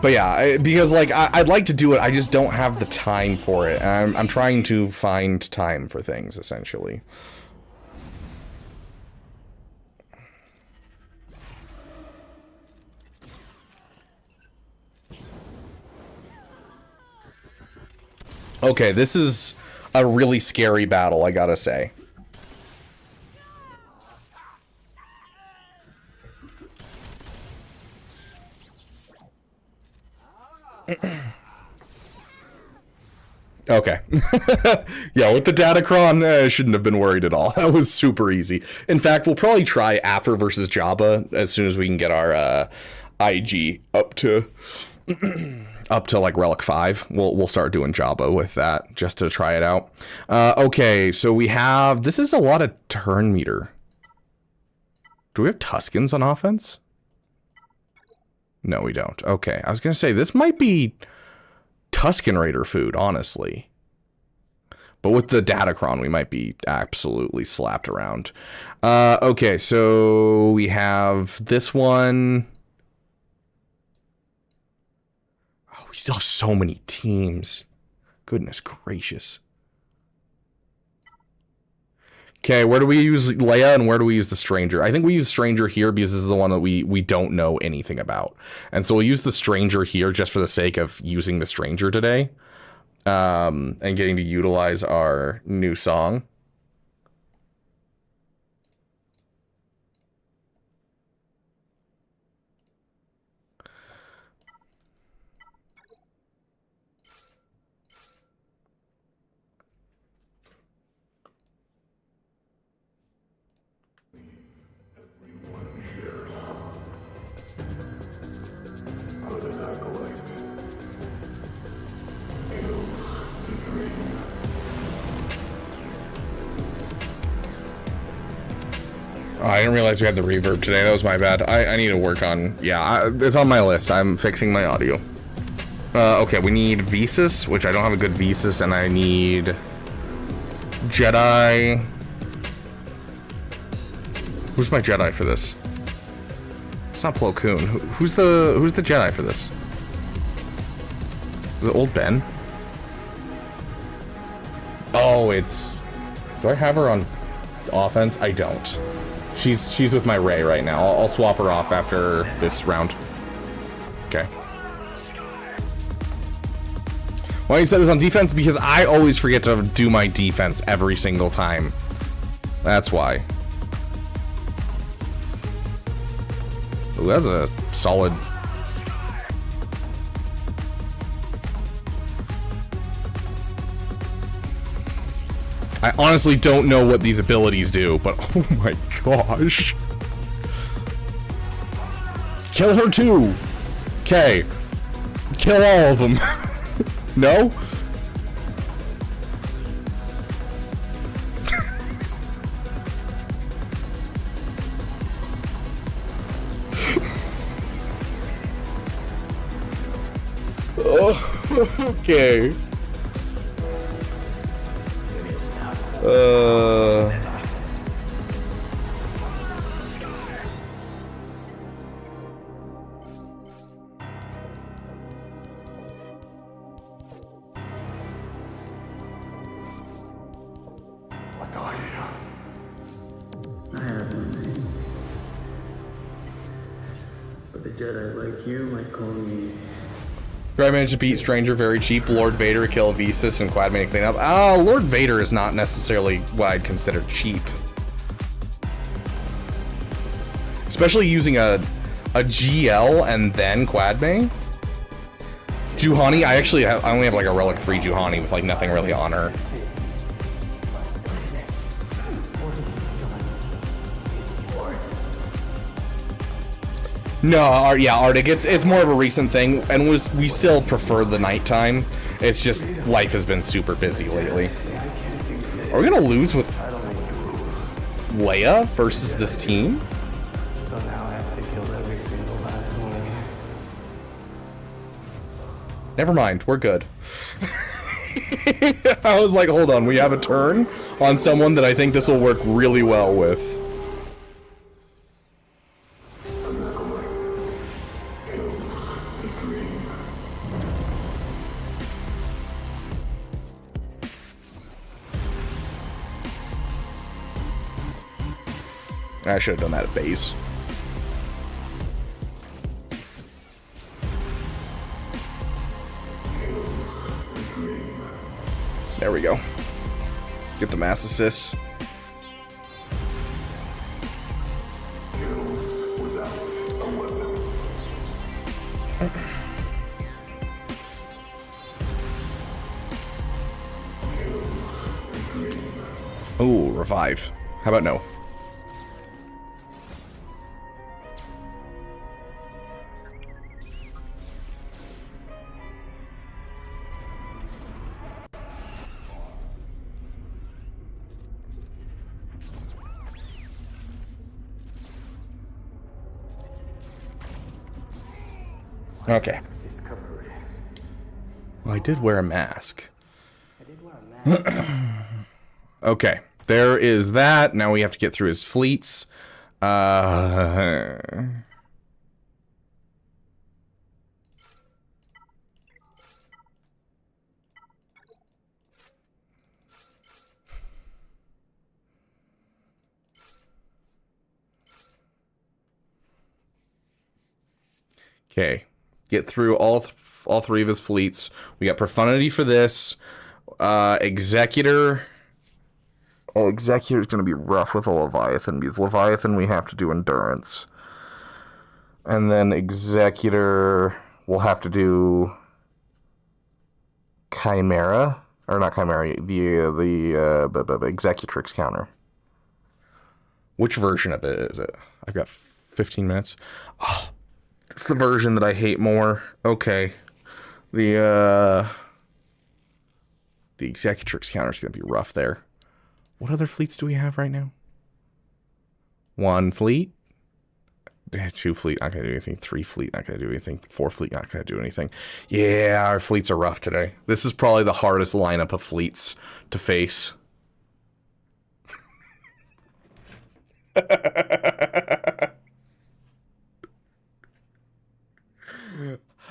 But yeah, because like I'd like to do it, I just don't have the time for it. I'm trying to find time for things, essentially. Okay, this is a really scary battle, I gotta say. Okay. Yeah, with the Datacron, I shouldn't have been worried at all. That was super easy. In fact, we'll probably try Affer versus Jabba as soon as we can get our IG up to up to like Relic 5. We'll start doing Jabba with that just to try it out. Okay, so we have, this is a lot of turn meter. Do we have Tuskens on offense? No, we don't. Okay, I was gonna say this might be Tusken Raider food, honestly. But with the Datacron, we might be absolutely slapped around. Okay, so we have this one. Oh, we still have so many teams. Goodness gracious. Okay, where do we use Leia and where do we use the Stranger? I think we use Stranger here because this is the one that we don't know anything about. And so we'll use the Stranger here just for the sake of using the Stranger today. And getting to utilize our new song. Oh, I didn't realize we had the reverb today. That was my bad. I need to work on... Yeah, it's on my list. I'm fixing my audio. Okay, we need Visas, which I don't have a good Visas, and I need... Jedi... Who's my Jedi for this? It's not Plo Koon. Who's the Jedi for this? Is it Old Ben? Oh, it's... Do I have her on offense? I don't. She's with my Rey right now. I'll swap her off after this round. Okay. Why you said this on defense? Because I always forget to do my defense every single time. That's why. Ooh, that's a solid... I honestly don't know what these abilities do, but oh my gosh. Kill her too! Okay. Kill all of them. No? Oh, okay. What are you? I have no name. But the Jedi like you might call me... I managed to beat Stranger very cheap, Lord Vader, kill Visas, and Quad Mania cleanup. Oh, Lord Vader is not necessarily what I'd consider cheap. Especially using a GL and then Quad Mania. Juhani, I only have like a Relic 3 Juhani with like nothing really on her. No, yeah, Arctic, it's more of a recent thing, and we still prefer the nighttime. It's just life has been super busy lately. Are we gonna lose with Leia versus this team? So now I have to kill every single last one. Never mind, we're good. I was like, hold on, we have a turn on someone that I think this will work really well with. I should have done that at base. There we go. Get the mass assist. Ooh, revive. How about no? Okay. Well, I did wear a mask. Okay. There is that. Now we have to get through his fleets. Okay. Get through all three of his fleets. We got Profundity for this. Executor. Well, Executor is going to be rough with a Leviathan, because Leviathan we have to do Endurance. And then Executor we'll have to do Chimera. Or not Chimera, the Executrix counter. Which version of it is it? I've got 15 minutes. Oh, it's the version that I hate more. Okay. The Executrix counter is going to be rough there. What other fleets do we have right now? 1 fleet. 2 fleet, not gonna do anything. 3 fleet, not gonna do anything. 4 fleet, not gonna do anything. Yeah, our fleets are rough today. This is probably the hardest lineup of fleets to face.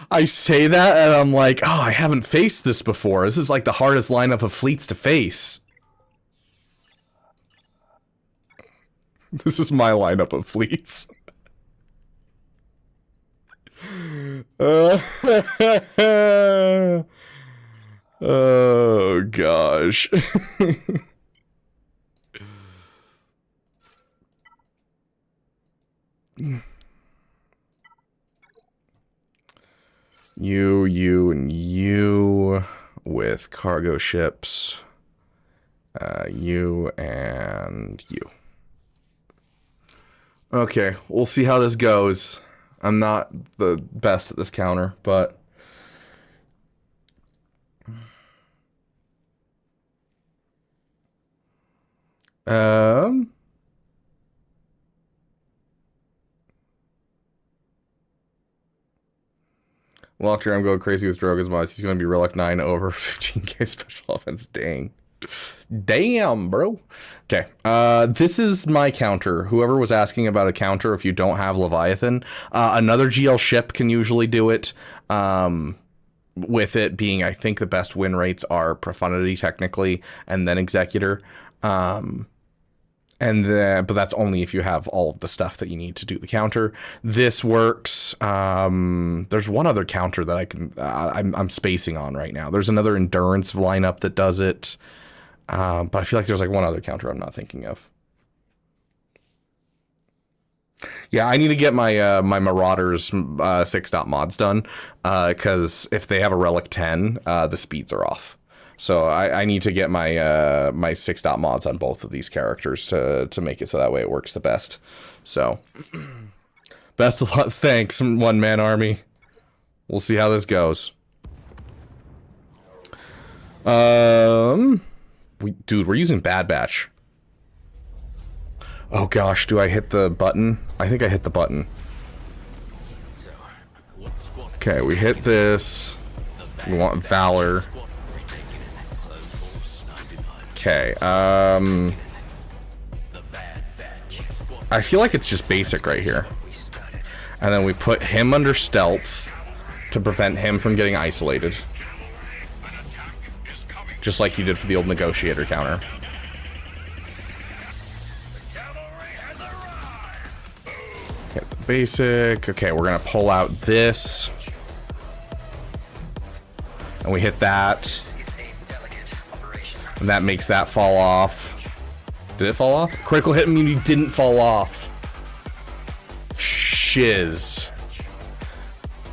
I say that and I'm like, oh, I haven't faced this before. This is like the hardest lineup of fleets to face. This is my lineup of fleets. Oh gosh. You, and you with cargo ships. You and you. Okay, we'll see how this goes. I'm not the best at this counter, but... Locked I'm going crazy with Drogo's mods. He's going to be Relic 9 over 15k special offense. Dang. Damn, bro. Okay. This is my counter. Whoever was asking about a counter if you don't have Leviathan, another GL ship can usually do it. With it being, I think the best win rates are Profundity technically, and then Executor. But that's only if you have all of the stuff that you need to do the counter. This works. There's one other counter that I'm spacing on right now. There's another endurance lineup that does it. But I feel like there's like one other counter I'm not thinking of. Yeah, I need to get my my Marauders 6-dot mods done, because if they have a Relic 10, the speeds are off. So I need to get my my 6-dot mods on both of these characters to make it so that way it works the best. So best of luck. Thanks, one-man army. We'll see how this goes. Dude, we're using Bad Batch. Oh gosh, do I hit the button? I think I hit the button. Okay, we hit this. We want Valor. Okay, I feel like it's just basic right here. And then we put him under stealth to prevent him from getting isolated. Just like you did for the old negotiator counter. Get the basic. Okay, we're gonna pull out this. And we hit that. And that makes that fall off. Did it fall off? Critical hit immunity didn't fall off. Shiz.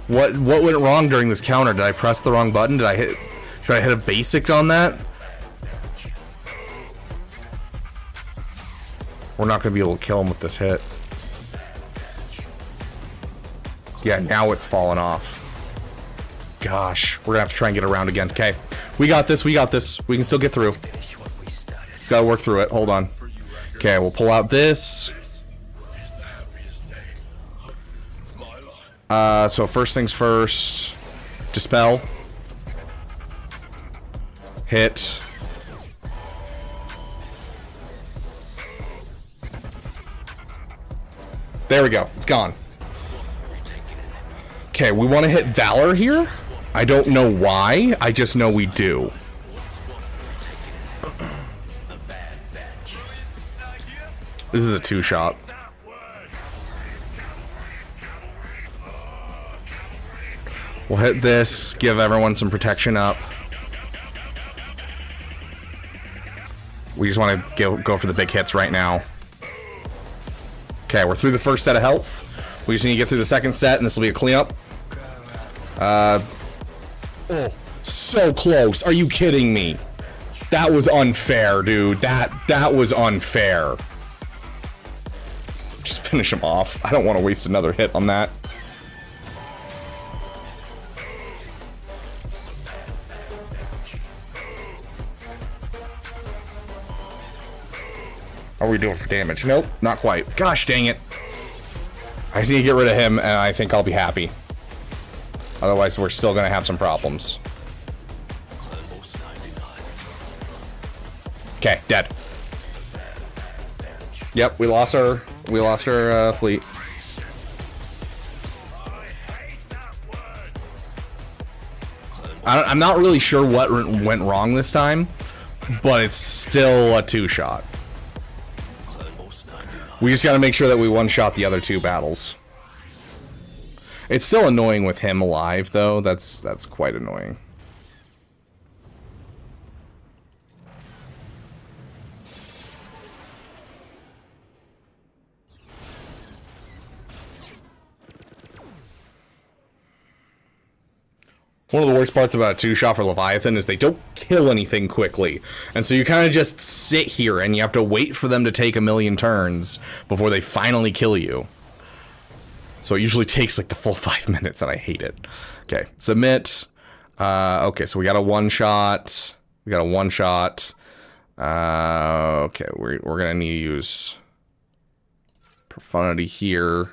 What went wrong during this counter? Did I press the wrong button? Should I hit a basic on that? We're not gonna be able to kill him with this hit. Yeah, now it's fallen off. Gosh, we're gonna have to try and get around again. Okay, we got this, we got this. We can still get through. Gotta work through it, hold on. Okay, we'll pull out this. So first things first, Dispel. Hit. There we go, it's gone. Okay, we want to hit Valor here. I don't know why, I just know we do. This is a 2-shot. We'll hit this, give everyone some protection up. We just want to go for the big hits right now. Okay, we're through the first set of health. We just need to get through the second set, and this will be a cleanup. Oh, so close. Are you kidding me? That was unfair, dude. That was unfair. Just finish him off. I don't want to waste another hit on that. are we doing for damage? Nope, not quite. Gosh dang it. I just need to get rid of him, and I think I'll be happy. Otherwise, we're still going to have some problems. Okay, dead. Yep, we lost our fleet. I'm not really sure what went wrong this time, but it's still a 2-shot. We just got to make sure that we one-shot the other 2 battles. It's still annoying with him alive, though. That's quite annoying. One of the worst parts about a 2-shot for Leviathan is they don't kill anything quickly. And so you kind of just sit here and you have to wait for them to take a million turns before they finally kill you. So it usually takes like the full 5 minutes and I hate it. Okay, submit. Okay, so we got a 1-shot. We got a 1-shot. Okay, we're gonna need to use Profundity here.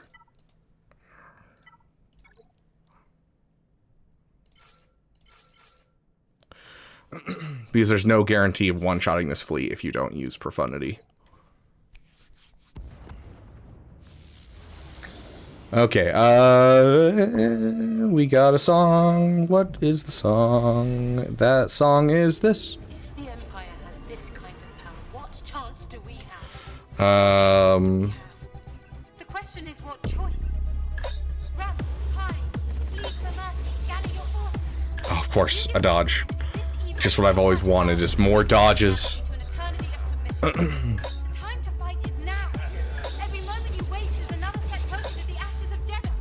Because there's no guarantee of one-shotting this fleet if you don't use Profundity. Okay, we got a song. What is the song? That song is this. If the Empire has this kind of power, what chance do we have? The question is what choice? Run, hide, flee for mercy, gather your forces. Oh, of course, a dodge. Just what I've always wanted, is more dodges. Time to fight is now. Every moment you waste is another step closer to the ashes of Jeddah.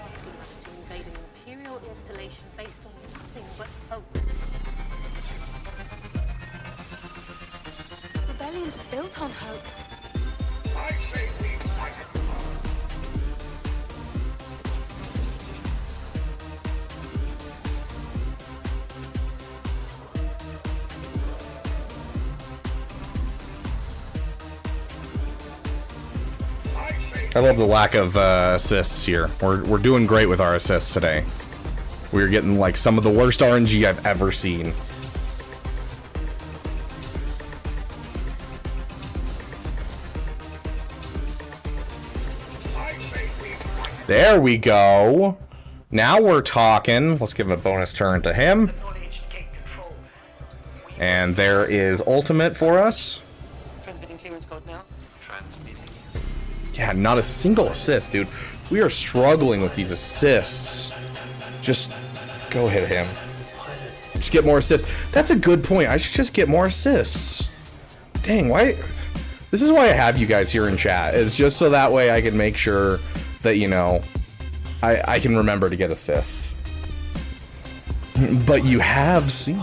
Asking us to invade an Imperial installation based on nothing but hope. Rebellions are built on hope. I say we fight it. I love the lack of assists here. We're doing great with our assists today. We're getting like some of the worst RNG I've ever seen. There we go. Now we're talking. Let's give a bonus turn to him. And there is ultimate for us. Transmitting clearance code now. Transmitting. Yeah, not a single assist, dude. We are struggling with these assists. Just go hit him. Just get more assists. That's a good point. I should just get more assists. Dang, why? This is why I have you guys here in chat. Is just so that way I can make sure that, you know, I can remember to get assists. But you have seen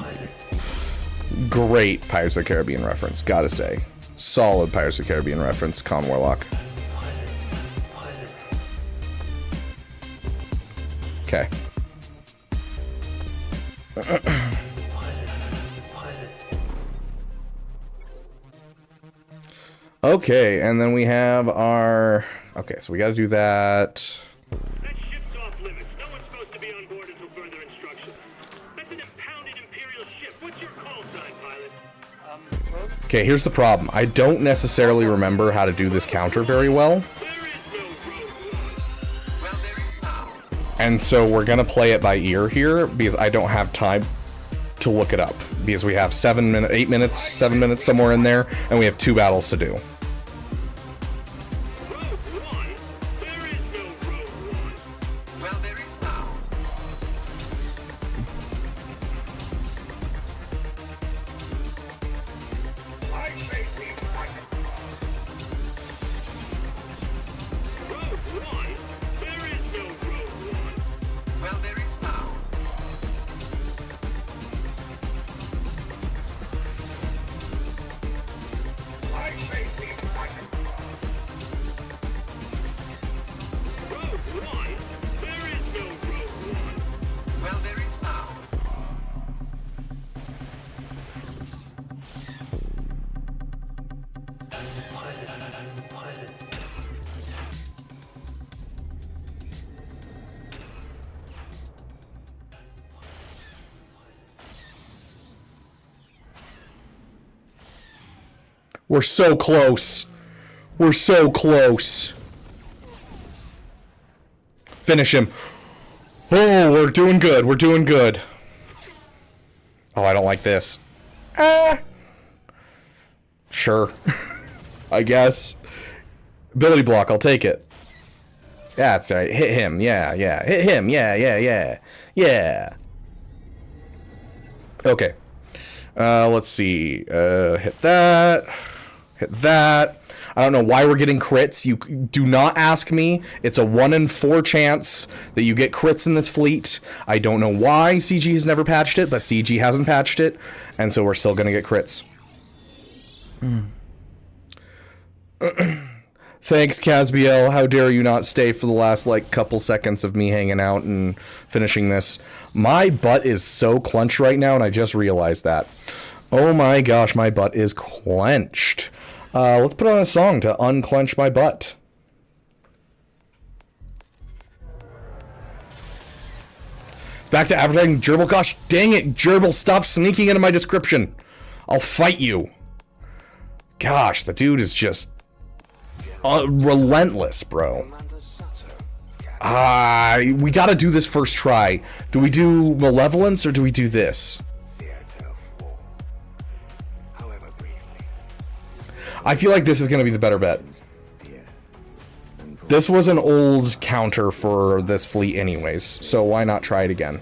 great Pirates of the Caribbean reference, gotta say. Solid Pirates of the Caribbean reference, Con Warlock. Okay. Okay, and then we have our... Okay, so we gotta do that. That ship's off limits. No one's supposed to be on board until further instructions. That's an impounded Imperial ship. What's your call sign, pilot? Okay, here's the problem. I don't necessarily remember how to do this counter very well. And so we're gonna play it by ear here because I don't have time to look it up because we have 7 minutes, 8 minutes, 7 minutes somewhere in there, and we have 2 battles to do. I say we We're so close. We're so close. Finish him. Oh, we're doing good. We're doing good. Oh, I don't like this. Sure. I guess. Ability block, I'll take it. Yeah, that's right. Hit him. Yeah, yeah. Hit him. Yeah, yeah, yeah. Yeah. Okay. Let's see. Hit that. Hit that. I don't know why we're getting crits. You do not ask me. It's a 1 in 4 chance that you get crits in this fleet. I don't know why CG has never patched it, but CG hasn't patched it, and so we're still gonna get crits. Thanks, Casbiel. How dare you not stay for the last, like, couple seconds of me hanging out and finishing this. My butt is so clenched right now, and I just realized that. Oh my gosh, my butt is clenched. Let's put on a song to unclench my butt. Back to advertising gerbil. Gosh, dang it, gerbil, stop sneaking into my description. I'll fight you. Gosh, the dude is just relentless, bro. We gotta do this first try. Do we do malevolence or do we do this? I feel like this is gonna be the better bet. This was an old counter for this fleet anyways, so why not try it again?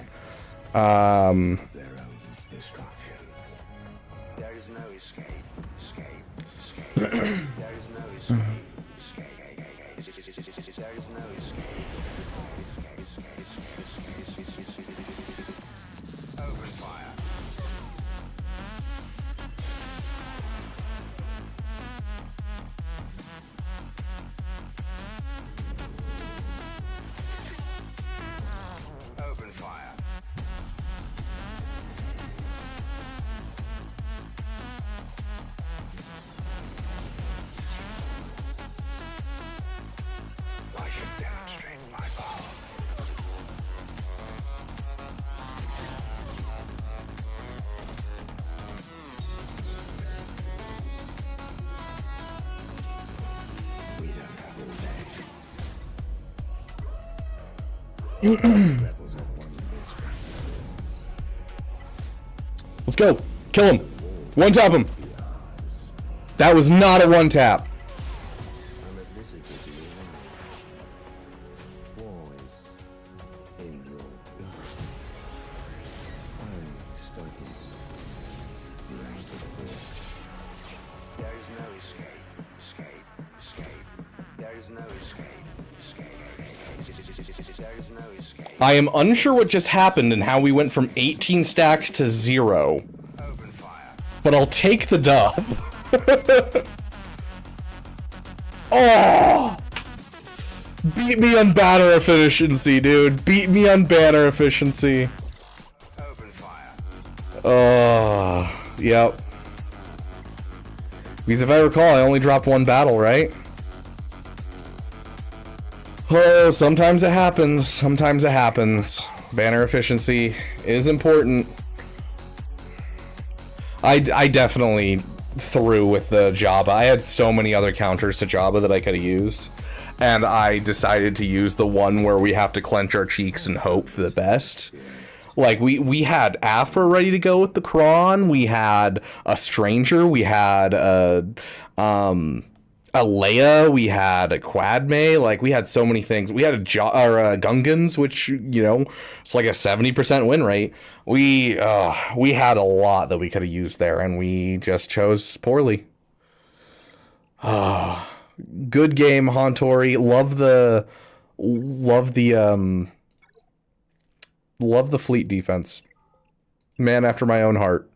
Let's go. Kill him. One tap him. That was not a one tap. I am unsure what just happened and how we went from 18 stacks to 0. But I'll take the dub. Oh! Beat me on banner efficiency, dude. Beat me on banner efficiency. Oh, yep. Because if I recall, I only dropped one battle, right? Oh, sometimes it happens. Sometimes it happens. Banner efficiency is important. I definitely threw with the Jabba. I had so many other counters to Jabba that I could have used. And I decided to use the one where we have to clench our cheeks and hope for the best. Like, we had Afra ready to go with the Kron. We had a Stranger. We had a Leia, we had a Quadme, like we had so many things. We had a Gungans, which, you know, it's like a 70% win rate. We had a lot that we could have used there, and we just chose poorly. Good game, Hontori. Love the fleet defense. Man after my own heart.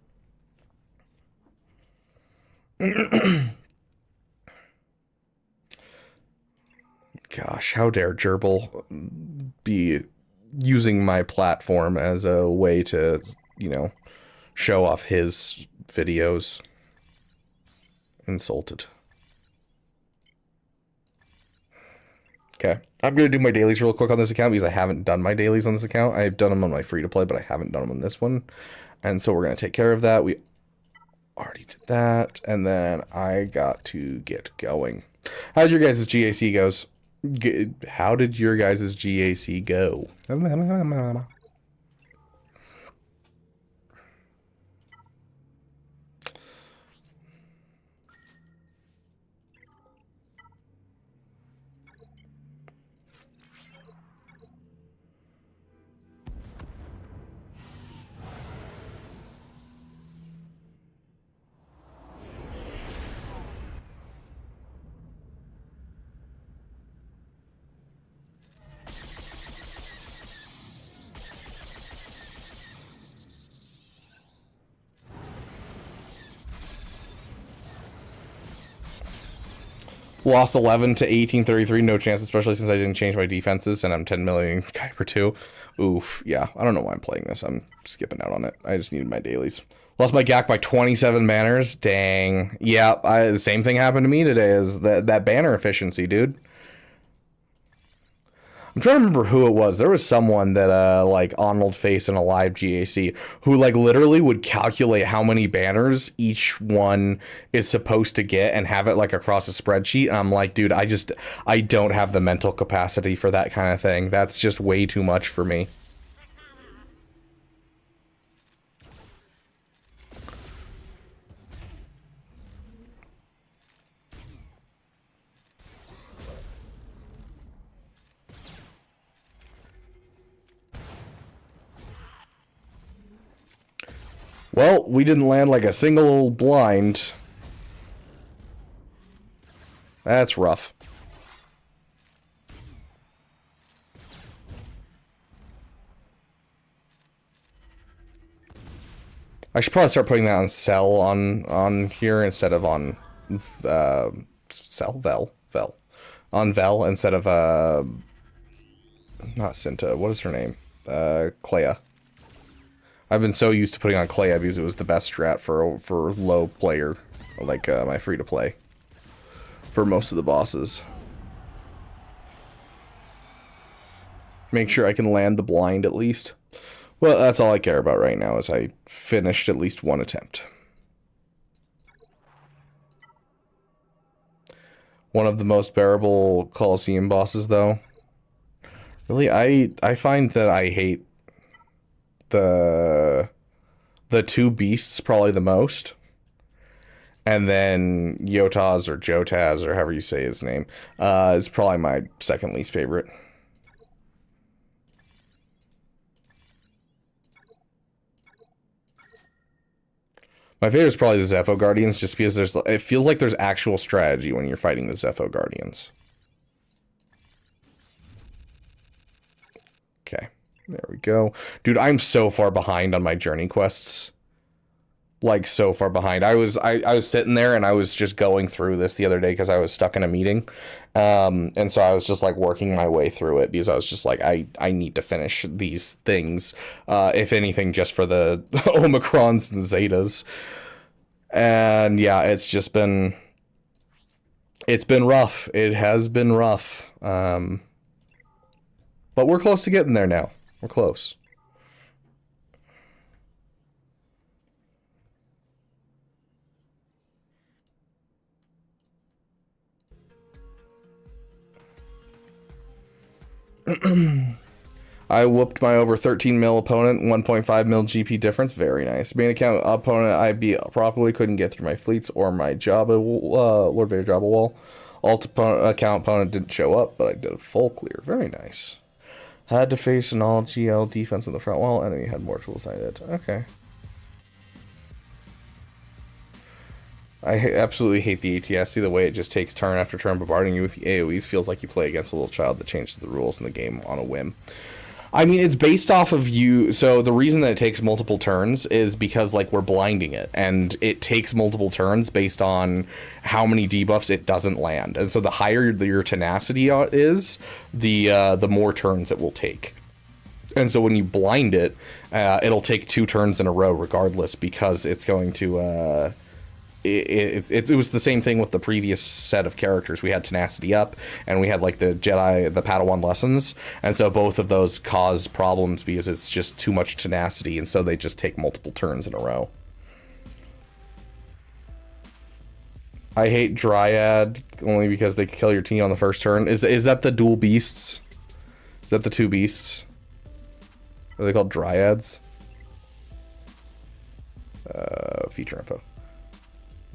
Gosh, how dare Gerbil be using my platform as a way to, you know, show off his videos. Insulted. Okay, I'm going to do my dailies real quick on this account because I haven't done my dailies on this account. I've done them on my free-to-play, but I haven't done them on this one. And so we're going to take care of that. Already did that, and then I got to get going. How did your guys' GAC goes? How did your guys' GAC go? Lost 11 to 1833, no chance, especially since I didn't change my defenses and I'm 10 million Kuiper 2. Oof, yeah, I don't know why I'm playing this. I'm skipping out on it. I just needed my dailies. Lost my GAC by 27 banners. Dang. Yeah, the same thing happened to me today as that banner efficiency, dude. I'm trying to remember who it was. There was someone that, like, Arnold faced in a live GAC who, like, literally would calculate how many banners each one is supposed to get and have it, like, across a spreadsheet. And I'm like, dude, I don't have the mental capacity for that kind of thing. That's just way too much for me. Well, we didn't land like a single blind. That's rough. I should probably start putting that on Cell on here instead of on Vel on Vel instead of not Cinta. What is her name? Clea. I've been so used to putting on Clea because it was the best strat for low player, like my free to play, for most of the bosses. Make sure I can land the blind at least. Well, that's all I care about right now is I finished at least one attempt. One of the most bearable Coliseum bosses, though. Really, I find that I hate the two beasts probably the most, and then Yotaz or Jotaz or however you say his name is probably my second least favorite. My favorite is probably the Zepho Guardians, just because it feels like there's actual strategy when you're fighting the Zepho Guardians. Okay. There we go. Dude, I'm so far behind on my journey quests. Like, so far behind. I was sitting there and I was just going through this the other day because I was stuck in a meeting. And so I was just, like, working my way through it because I was just like, I need to finish these things. If anything, just for the Omicrons and Zetas. And, yeah, it's just been... It's been rough. It has been rough. But we're close to getting there now. We're close. I whooped my over 13 mil opponent, 1.5 mil GP difference. Very nice. Main account opponent I beat properly, couldn't get through my fleets or my Jabba, Lord Vader Jabba wall. Alt account opponent didn't show up, but I did a full clear. Very nice. Had to face an all GL defense in the front wall. Enemy had more tools than I did. Okay. I absolutely hate the ATSC. The way it just takes turn after turn bombarding you with the AoEs feels like you play against a little child that changes the rules in the game on a whim. I mean, it's based off of you. So the reason that it takes multiple turns is because, like, we're blinding it. And it takes multiple turns based on how many debuffs it doesn't land. And so the higher your tenacity is, the more turns it will take. And so when you blind it, it'll take 2 turns in a row regardless, because it's going to... It was the same thing with the previous set of characters. We had tenacity up, and we had like the Jedi, the Padawan lessons, and so both of those cause problems because it's just too much tenacity, and so they just take multiple turns in a row. I hate Dryad only because they kill your team on the first turn. Is that the dual beasts? Is that the two beasts? Are they called Dryads? Feature info.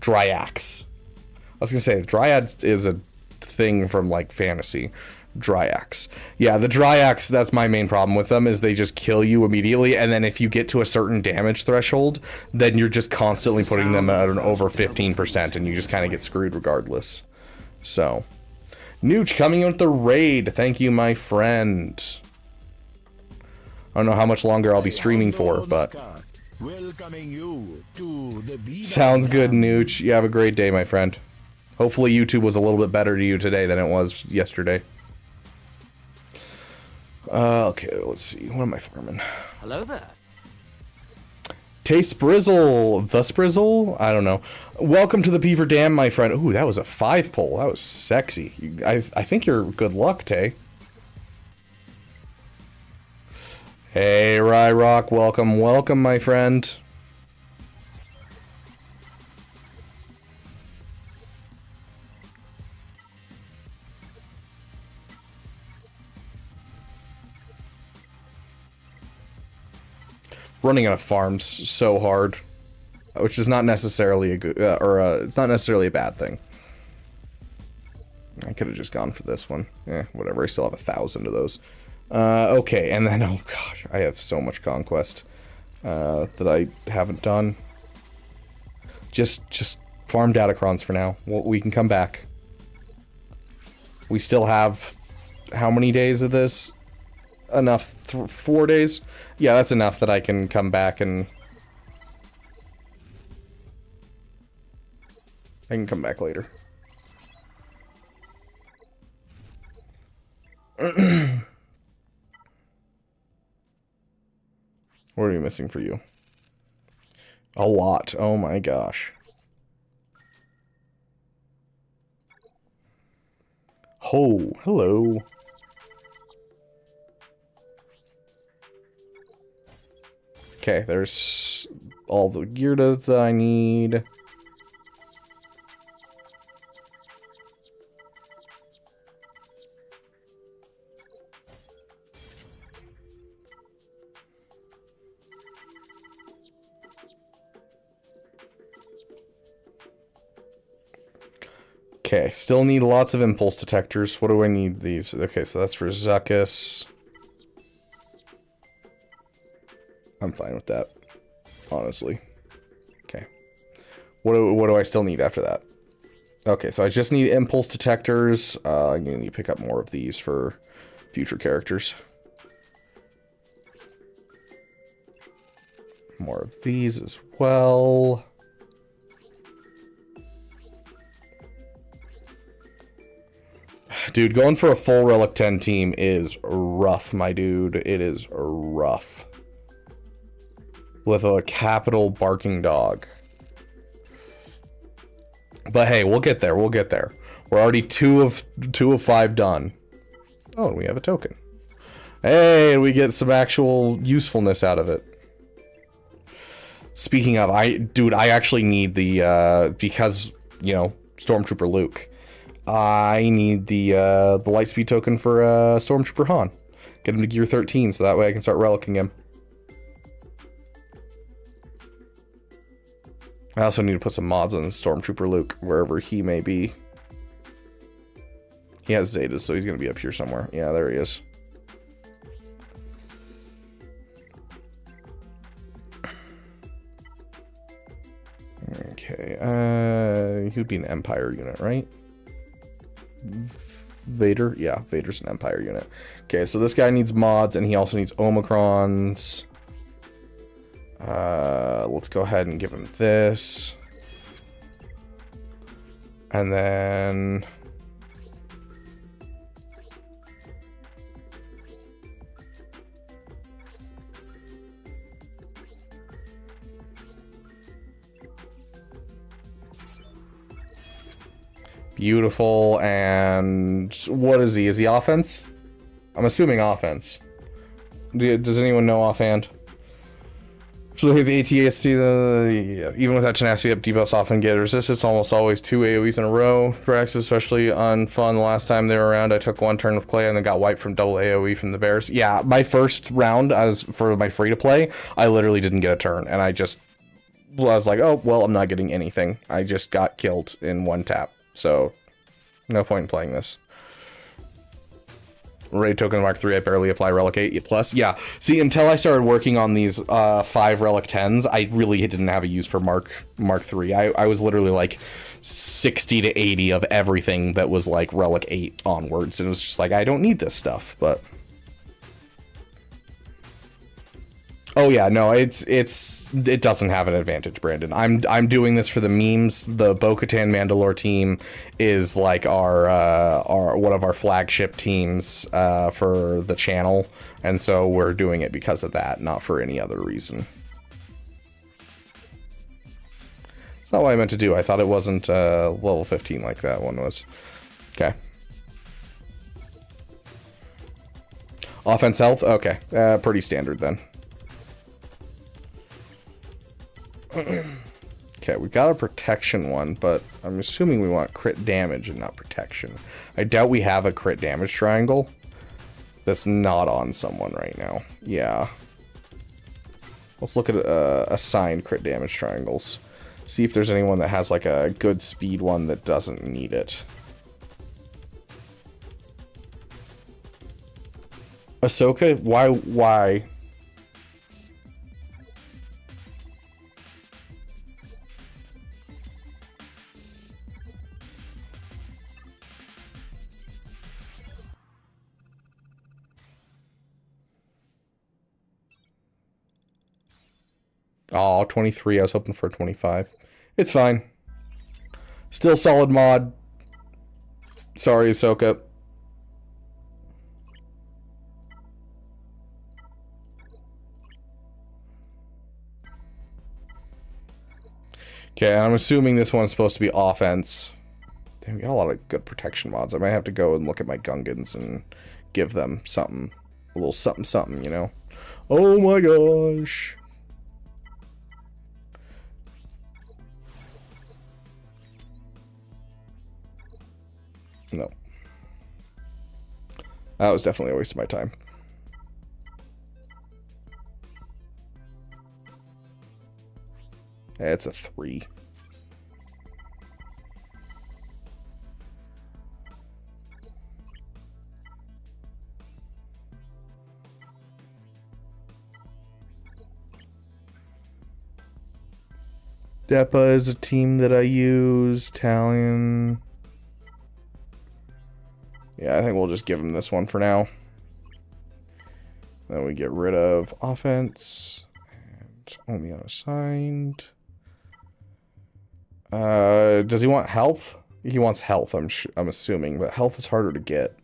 Dryax. I was gonna say Dryad is a thing from like fantasy. Dryax. Yeah, the Dryax, that's my main problem with them, is they just kill you immediately, and then if you get to a certain damage threshold, then you're just constantly putting them at an over 15%, and you just kind of get screwed regardless. So, Nooch coming in with the raid. Thank you, my friend. I don't know how much longer I'll be streaming for, but... Sounds good, Nooch. You have a great day, my friend. Hopefully YouTube was a little bit better to you today than it was yesterday. Okay, let's see. What am I farming? Hello there. Taste Sprizzle. The Sprizzle? I don't know. Welcome to the Beaver Dam, my friend. Ooh, that was a 5 pull. That was sexy. I think you're good luck, Tay. Hey, Ryrock. Welcome, welcome, my friend. Running out of farms so hard, which is not necessarily a good, it's not necessarily a bad thing. I could have just gone for this one. Whatever. I still have 1,000 of those. Okay, and then oh gosh, I have so much conquest that I haven't done. Just farm datacrons for now. We can come back. We still have how many days of this? Enough. 4 days. Yeah, that's enough that I can come back and... I can come back later. What are we missing for you? A lot. Oh my gosh. Oh, hello. Okay, there's all the gear that I need. Okay, still need lots of impulse detectors. What do I need these? Okay, so that's for Zuckus. I'm fine with that, honestly. Okay. What do I still need after that? Okay, so I just need impulse detectors. I'm gonna need to pick up more of these for future characters. More of these as well. Dude, going for a full Relic 10 team is rough, my dude. It is rough. With a capital barking dog. But hey, we'll get there. We'll get there. We're already 2 of 5 done. Oh, and we have a token. Hey, we get some actual usefulness out of it. Speaking of, I actually need the because, you know, Stormtrooper Luke. I need the Lightspeed token for Stormtrooper Han. Get him to gear 13 so that way I can start relicking him. I also need to put some mods on Stormtrooper Luke, wherever he may be. He has Zetas, so he's going to be up here somewhere. Yeah, there he is. Okay, he would be an Empire unit, right? Vader? Yeah, Vader's an Empire unit. Okay, so this guy needs mods, and he also needs Omicrons. Let's go ahead and give him this. And then... Beautiful, and what is he? Is he offense? I'm assuming offense. Does anyone know offhand? So the ATSC, even without tenacity up, debuffs often get resistance almost always 2 AoEs in a row. Brax, especially on fun. The last time they were around, I took one turn with Clay and then got wiped from double AoE from the bears. Yeah, my first round, as for my free to play, I literally didn't get a turn, and I was like, oh well, I'm not getting anything. I just got killed in one tap, so no point in playing this. Raid token Mark 3, I barely apply Relic 8 plus. Yeah, see, until I started working on these 5 Relic 10s, I really didn't have a use for Mark 3. I was literally like 60 to 80 of everything that was like Relic 8 onwards, and it was just like, I don't need this stuff, but... Oh yeah, no, it doesn't have an advantage, Brandon. I'm doing this for the memes. The Bo-Katan Mandalore team is like our one of our flagship teams for the channel, and so we're doing it because of that, not for any other reason. It's not what I meant to do. I thought it wasn't level 15 like that one was. Okay. Offense health? Okay, pretty standard then. Okay, we got a protection one, but I'm assuming we want crit damage and not protection. I doubt we have a crit damage triangle that's not on someone right now. Yeah. Let's look at assigned crit damage triangles. See if there's anyone that has like a good speed one that doesn't need it. Ahsoka? Why? Oh, 23. I was hoping for a 25. It's fine. Still solid mod. Sorry, Ahsoka. Okay, I'm assuming this one's supposed to be offense. Damn, we got a lot of good protection mods. I might have to go and look at my Gungans and give them something. A little something something, you know? Oh my gosh. No. That was definitely a waste of my time. Yeah, it's a 3. Depa is a team that I use. Talion. Yeah, I think we'll just give him this one for now. Then we get rid of offense. And only unassigned. Does he want health? He wants health, I'm assuming, but health is harder to get.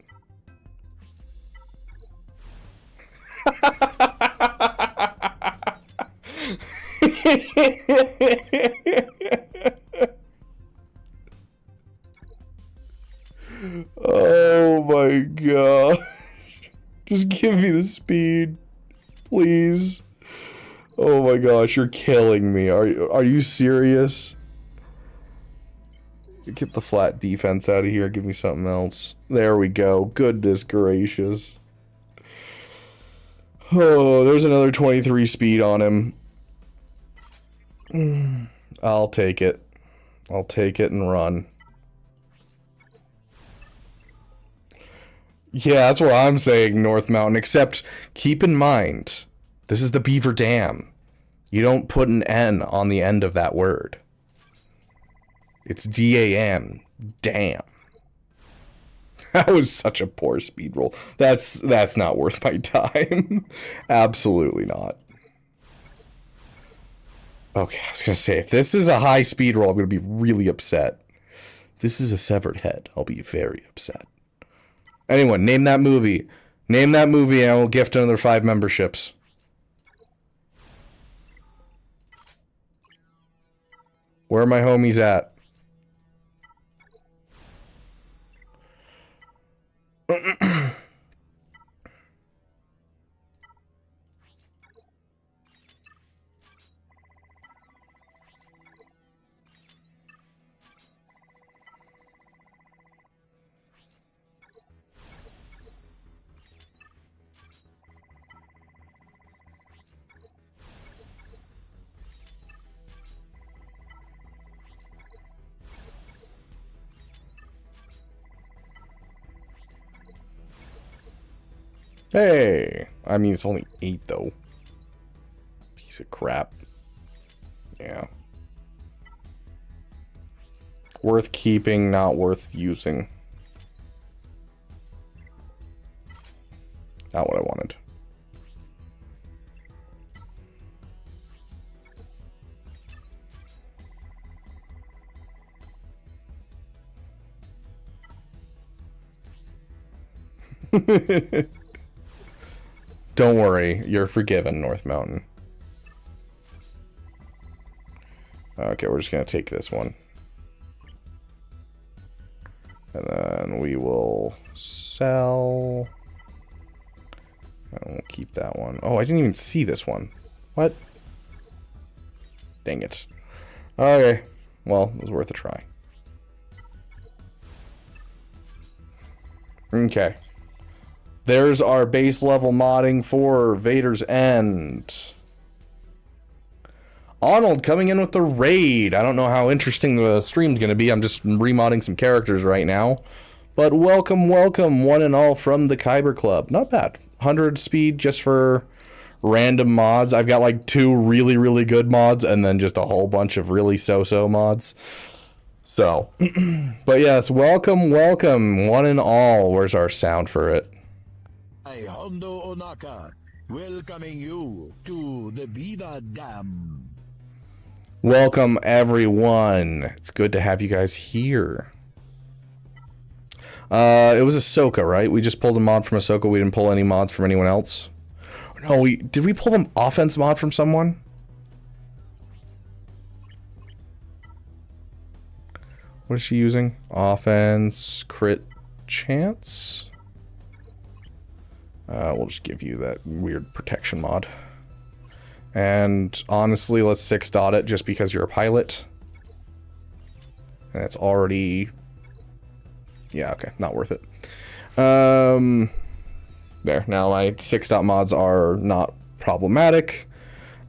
Oh my god. Just give me the speed, please. Oh my gosh, you're killing me. Are you serious? Get the flat defense out of here. Give me something else. There we go. Goodness gracious. Oh, there's another 23 speed on him. I'll take it. I'll take it and run. Yeah, that's what I'm saying, North Mountain. Except, keep in mind, this is the Beaver Dam. You don't put an N on the end of that word. It's D-A-M. Damn. That was such a poor speed roll. That's not worth my time. Absolutely not. Okay, I was going to say, if this is a high speed roll, I'm going to be really upset. If this is a severed head, I'll be very upset. Anyone, name that movie. Name that movie and I will gift another 5 memberships. Where are my homies at? Hey, I mean, it's only 8 though. Piece of crap. Yeah. Worth keeping, not worth using. Not what I wanted. Don't worry, you're forgiven, North Mountain. Okay, we're just gonna take this one. And then we will sell. And we'll keep that one. Oh, I didn't even see this one. What? Dang it. Okay. Well, it was worth a try. Okay. There's our base level modding for Vader's End. Arnold coming in with the raid. I don't know how interesting the stream's going to be. I'm just remodding some characters right now. But welcome, welcome, one and all from the Kyber Club. Not bad. 100 speed just for random mods. I've got like 2 really, really good mods and then just a whole bunch of really so-so mods. So, but yes, welcome, welcome, one and all. Where's our sound for it? Hi, Hondo Onaka, welcoming you to the Beaver Dam. Welcome, everyone. It's good to have you guys here. It was Ahsoka, right? We just pulled a mod from Ahsoka. We didn't pull any mods from anyone else. No, did we pull an offense mod from someone? What is she using? Offense, crit chance? We'll just give you that weird protection mod. And honestly, let's 6-dot it just because you're a pilot. And it's already... Yeah, okay, not worth it. There, now my 6-dot mods are not problematic.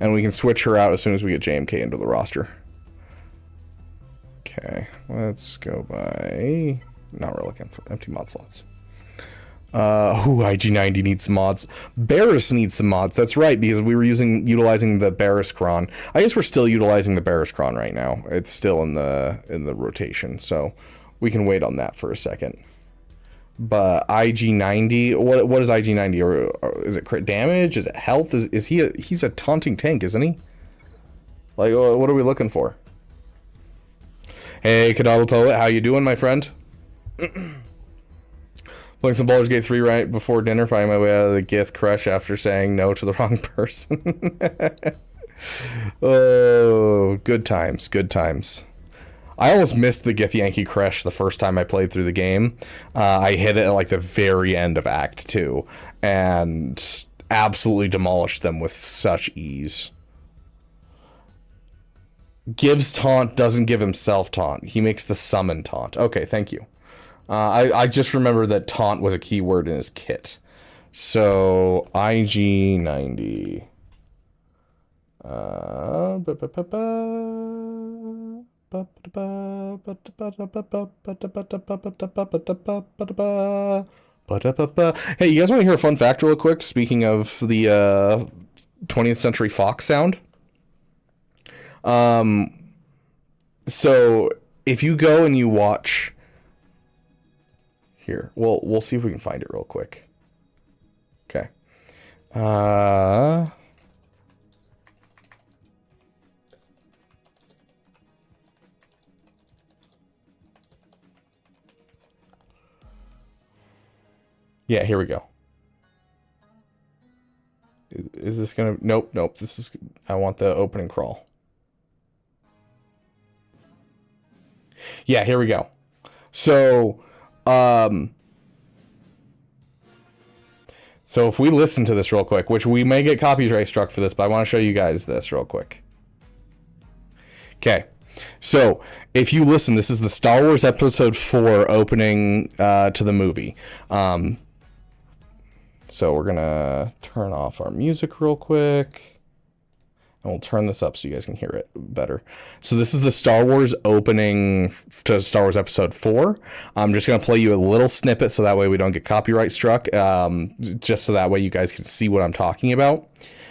And we can switch her out as soon as we get JMK into the roster. Okay, let's go by... Now we're looking for empty mod slots. IG90 needs some mods. Barris needs some mods. That's right, because we were utilizing the Barris Cron. I guess we're still utilizing the Barris Cron right now. It's still in the rotation, so we can wait on that for a second. But IG90, what is IG90? Or is it crit damage? Is it health? Is he's a taunting tank, isn't he? Like, what are we looking for? Hey, Kadala Poet, how you doing, my friend? Playing some Baldur's Gate 3 right before dinner, finding my way out of the Gith crush after saying no to the wrong person. Oh, good times, good times. I almost missed the Gith Yankee crush the first time I played through the game. I hit it at like the very end of Act 2 and absolutely demolished them with such ease. Gives taunt, doesn't give himself taunt. He makes the summon taunt. Okay, thank you. I just remember that taunt was a keyword in his kit. So, IG90. Hey, you guys want to hear a fun fact real quick? Speaking of the 20th Century Fox sound. So, if you go and you watch... Here, we'll see if we can find it real quick. Okay. Yeah, here we go. Is this gonna... Nope. This is... I want the opening crawl. Yeah, here we go. So... So if we listen to this real quick, which we may get copyright struck for this, but I want to show you guys this real quick. Okay, so if you listen, this is the Star Wars Episode 4 opening to the movie. So we're gonna turn off our music real quick, And we'll turn this up so you guys can hear it better. So this is the Star Wars opening to Star Wars Episode 4. I'm just going to play you a little snippet so that way we don't get copyright struck, just so that way you guys can see what I'm talking about.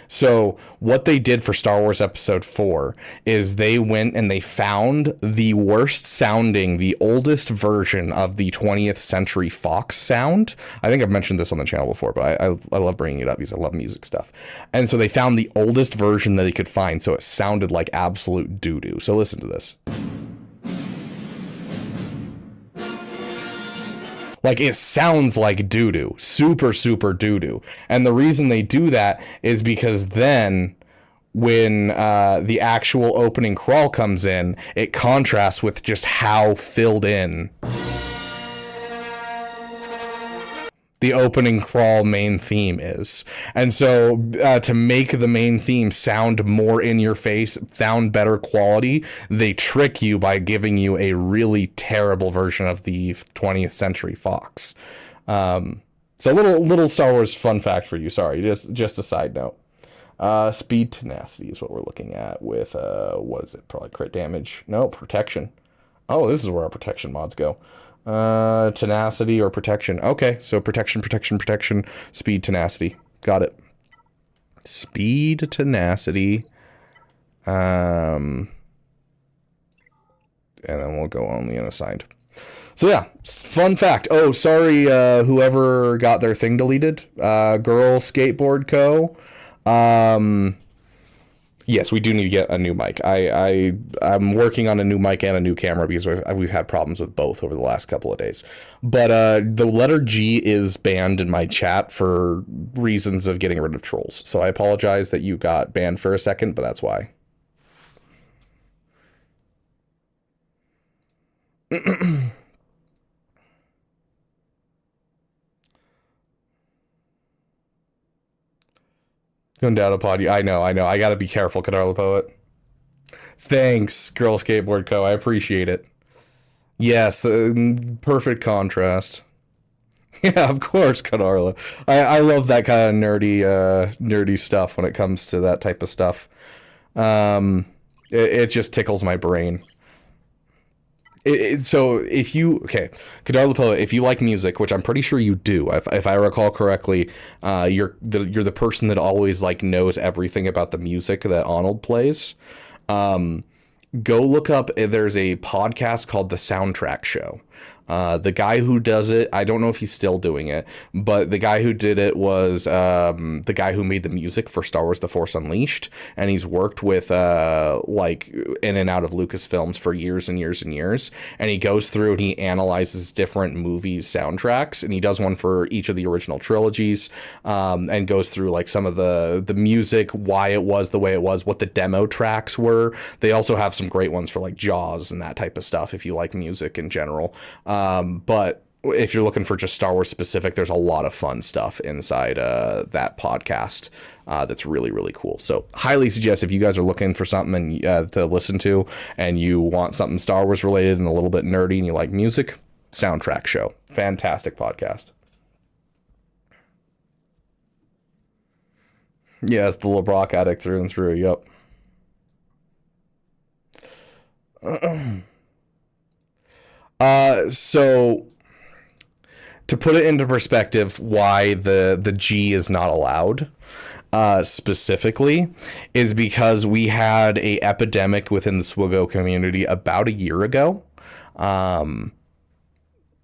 So what they did for Star Wars Episode 4 is they went and they found the worst sounding, the oldest version of the 20th Century Fox sound. I think I've mentioned this on the channel before, but I love bringing it up because I love music stuff. And so they found the oldest version that they could find, so it sounded like absolute doo-doo. So listen to this. Like, it sounds like doo-doo. Super, super doo-doo. And the reason they do that is because then when the actual opening crawl comes in, it contrasts with just how filled in the opening crawl main theme is. And so to make the main theme sound more in your face, sound better quality, they trick you by giving you a really terrible version of the 20th Century Fox. So little Star Wars fun fact for you. Sorry, just a side note. Speed tenacity is what we're looking at with what is it? Probably crit damage. No, protection. Oh, this is where our protection mods go. Tenacity or protection. Okay, so protection, speed, tenacity. Got it. Speed, tenacity. And then we'll go on the unassigned. So yeah, fun fact. Oh, sorry, whoever got their thing deleted. Girl Skateboard Co. Yes, we do need to get a new mic. I'm working on a new mic and a new camera because we've had problems with both over the last couple of days. But the letter G is banned in my chat for reasons of getting rid of trolls. So I apologize that you got banned for a second, but that's why. Going down a pod. I know. I gotta be careful, Kadarla Poet. Thanks, Girl Skateboard Co. I appreciate it. Yes, perfect contrast. Yeah, of course, Kadarla. I love that kind of nerdy stuff when it comes to that type of stuff. It just tickles my brain. So if you, okay, Kadarla Poet, if you like music, which I'm pretty sure you do, if I recall correctly, you're the person that always like knows everything about the music that Arnold plays. Go look up, there's a podcast called The Soundtrack Show. The guy who does it, I don't know if he's still doing it, but the guy who did it was the guy who made the music for Star Wars The Force Unleashed, and he's worked with like in and out of Lucasfilms for years and years and years, and he goes through and he analyzes different movies soundtracks, and he does one for each of the original trilogies, and goes through like some of the music, why it was the way it was, what the demo tracks were. They also have some great ones for like Jaws and that type of stuff if you like music in general. But if you're looking for just Star Wars specific, there's a lot of fun stuff inside that podcast that's really, really cool. So highly suggest if you guys are looking for something to listen to and you want something Star Wars related and a little bit nerdy and you like music, Soundtrack Show. Fantastic podcast. Yeah, it's the LeBrock addict through and through. Yep. So to put it into perspective, why the G is not allowed specifically is because we had a epidemic within the Swiggo community about a year ago.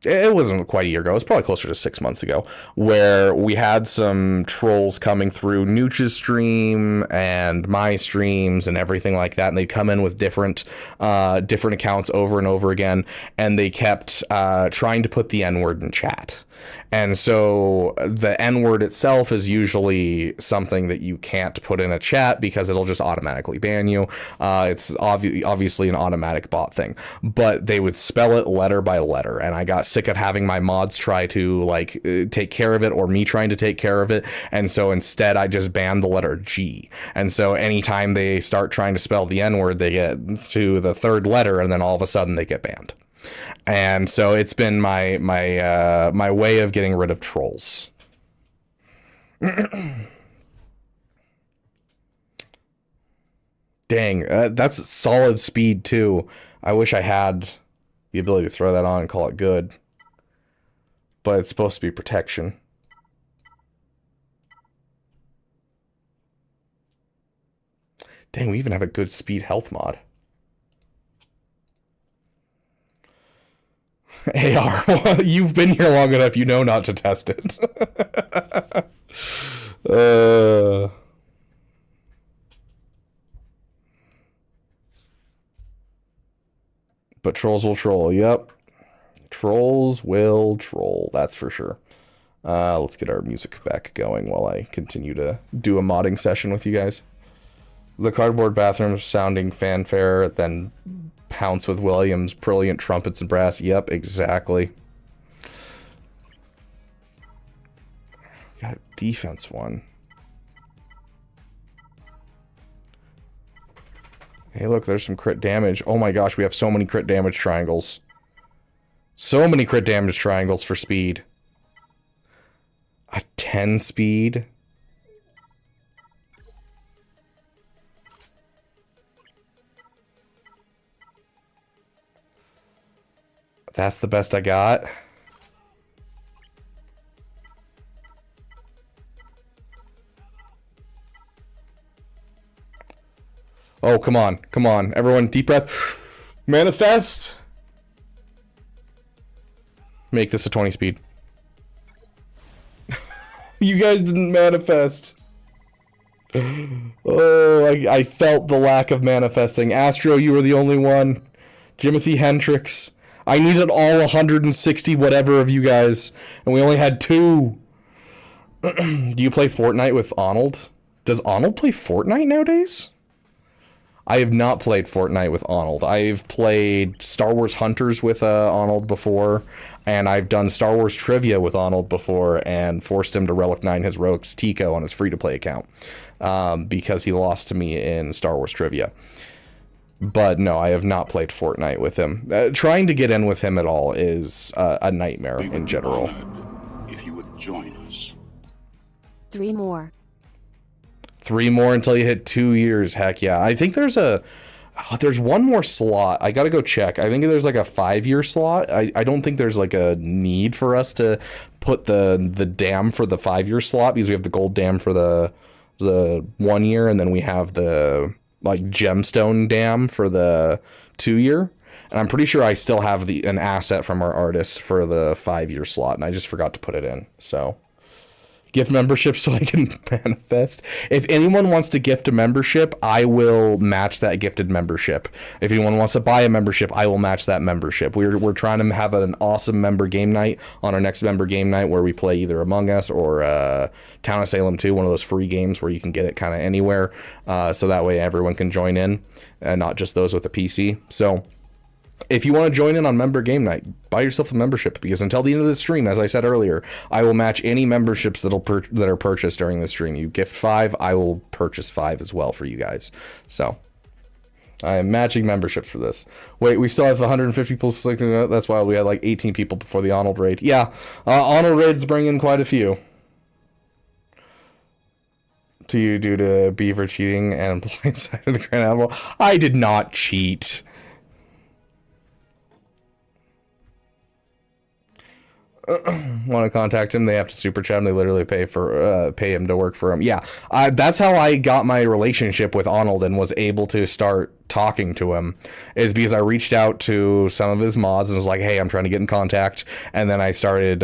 It wasn't quite a year ago. It was probably closer to 6 months ago, where we had some trolls coming through Nooch's stream and my streams and everything like that. And they'd come in with different accounts over and over again. And they kept trying to put the N-word in chat. And so the N-word itself is usually something that you can't put in a chat because it'll just automatically ban you. It's obviously an automatic bot thing, but they would spell it letter by letter. And I got sick of having my mods try to like take care of it or me trying to take care of it. And so instead I just banned the letter G. And so anytime they start trying to spell the N-word, they get to the third letter and then all of a sudden they get banned. And so it's been my way of getting rid of trolls. Dang, that's solid speed too. I wish I had the ability to throw that on and call it good. But it's supposed to be protection. Dang, we even have a good speed health mod. AR, well, you've been here long enough, you know not to test it. But trolls will troll, yep. Trolls will troll, that's for sure. Let's get our music back going while I continue to do a modding session with you guys. The cardboard bathroom sounding fanfare, then pounce with Williams, brilliant trumpets and brass. Yep, exactly. Got defense one. Hey, look, there's some crit damage. Oh my gosh, we have so many crit damage triangles. So many crit damage triangles for speed. A 10 speed. That's the best I got. Oh, come on. Come on. Everyone, deep breath. Manifest. Make this a 20 speed. You guys didn't manifest. Oh, I felt the lack of manifesting. Astro, you were the only one. Jimothy Hendricks. I needed all 160 whatever of you guys, and we only had 2. Do you play Fortnite with Arnold? Does Arnold play Fortnite nowadays? I have not played Fortnite with Arnold. I've played Star Wars Hunters with Arnold before, and I've done Star Wars Trivia with Arnold before, and forced him to Relic 9 his Rogues Tico on his free-to-play account, because he lost to me in Star Wars Trivia. But no, I have not played Fortnite with him. Trying to get in with him at all is a nightmare in general. If you would join us. 3 more. 3 more until you hit 2 years. Heck yeah. I think there's there's one more slot. I gotta go check. I think there's like a 5-year slot. I don't think there's like a need for us to put the dam for the 5-year slot, because we have the gold dam for the 1 year, and then we have the like gemstone dam for the 2-year. And I'm pretty sure I still have an asset from our artist for the 5-year slot, and I just forgot to put it in. So gift membership so I can manifest. If anyone wants to gift a membership, I will match that gifted membership. If anyone wants to buy a membership, I will match that membership. We're trying to have an awesome member game night on our next member game night, where we play either Among Us or Town of Salem 2, one of those free games where you can get it kind of anywhere, so that way everyone can join in, and not just those with a PC. So if you want to join in on member game night, buy yourself a membership, because until the end of the stream, as I said earlier, I will match any memberships that are purchased during the stream. You gift 5, I will purchase 5 as well for you guys. So I am matching memberships for this. Wait, we still have 150 people selecting that? That's wild. We had like 18 people before the Arnold raid. Yeah, Arnold raids bring in quite a few. To you due to Beaver cheating and blindsided the Grand Admiral. I did not cheat. Want to contact him, they have to super chat him. They literally pay him to work for him. Yeah, that's how I got my relationship with Arnold and was able to start talking to him, is because I reached out to some of his mods and was like, hey, I'm trying to get in contact. And then I started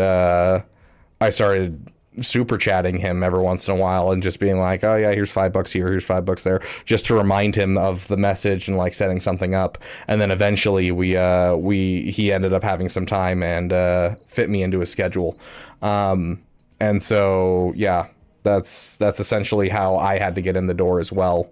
super chatting him every once in a while and just being like, oh yeah, here's $5 here, here's $5 there, just to remind him of the message and like setting something up. And then eventually he ended up having some time and fit me into his schedule. And so yeah, that's essentially how I had to get in the door as well.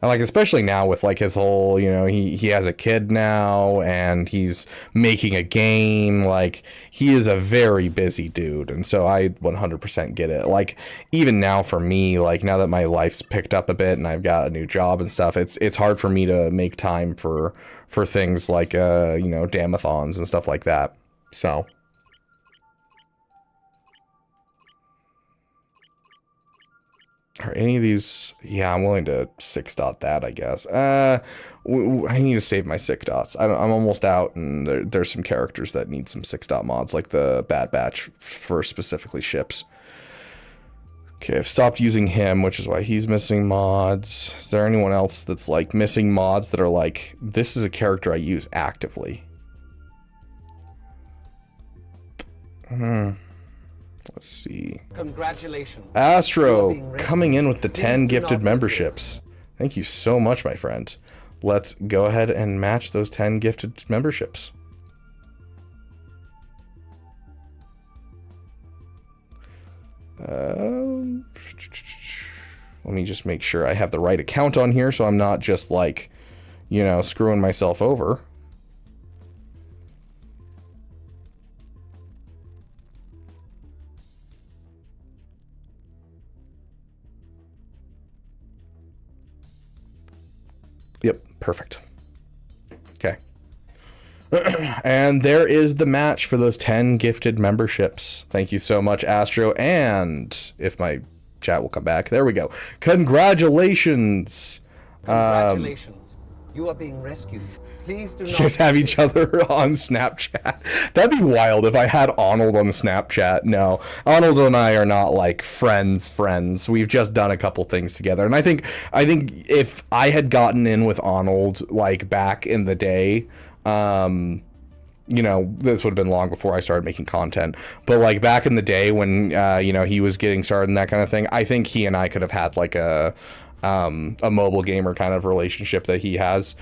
And like, especially now with like his whole, you know, he has a kid now and he's making a game. Like, he is a very busy dude. And so I 100% get it. Like, even now for me, like now that my life's picked up a bit and I've got a new job and stuff, it's hard for me to make time for things like, you know, damathons and stuff like that. So Are any of these? Yeah, I'm willing to 6-dot that, I guess. I need to save my 6-dots. I'm almost out, and there's some characters that need some 6-dot mods, like the Bad Batch for specifically ships. Okay, I've stopped using him, which is why he's missing mods. Is there anyone else that's like missing mods that are like, this is a character I use actively? Let's see. Congratulations. Astro coming in with the 10 gifted memberships. Thank you so much, my friend. Let's go ahead and match those 10 gifted memberships. Let me just make sure I have the right account on here so I'm not just like, you know, screwing myself over. Yep, perfect. Okay. And there is the match for those 10 gifted memberships. Thank you so much, Astro. And if my chat will come back, there we go. Congratulations. Congratulations. You are being rescued. Please do not. You guys have each other on Snapchat. That'd be wild if I had Arnold on Snapchat. No, Arnold and I are not like friends. We've just done a couple things together. And I think if I had gotten in with Arnold like back in the day, you know, this would have been long before I started making content, but like back in the day when, you know, he was getting started and that kind of thing, I think he and I could have had like a mobile gamer kind of relationship that he has,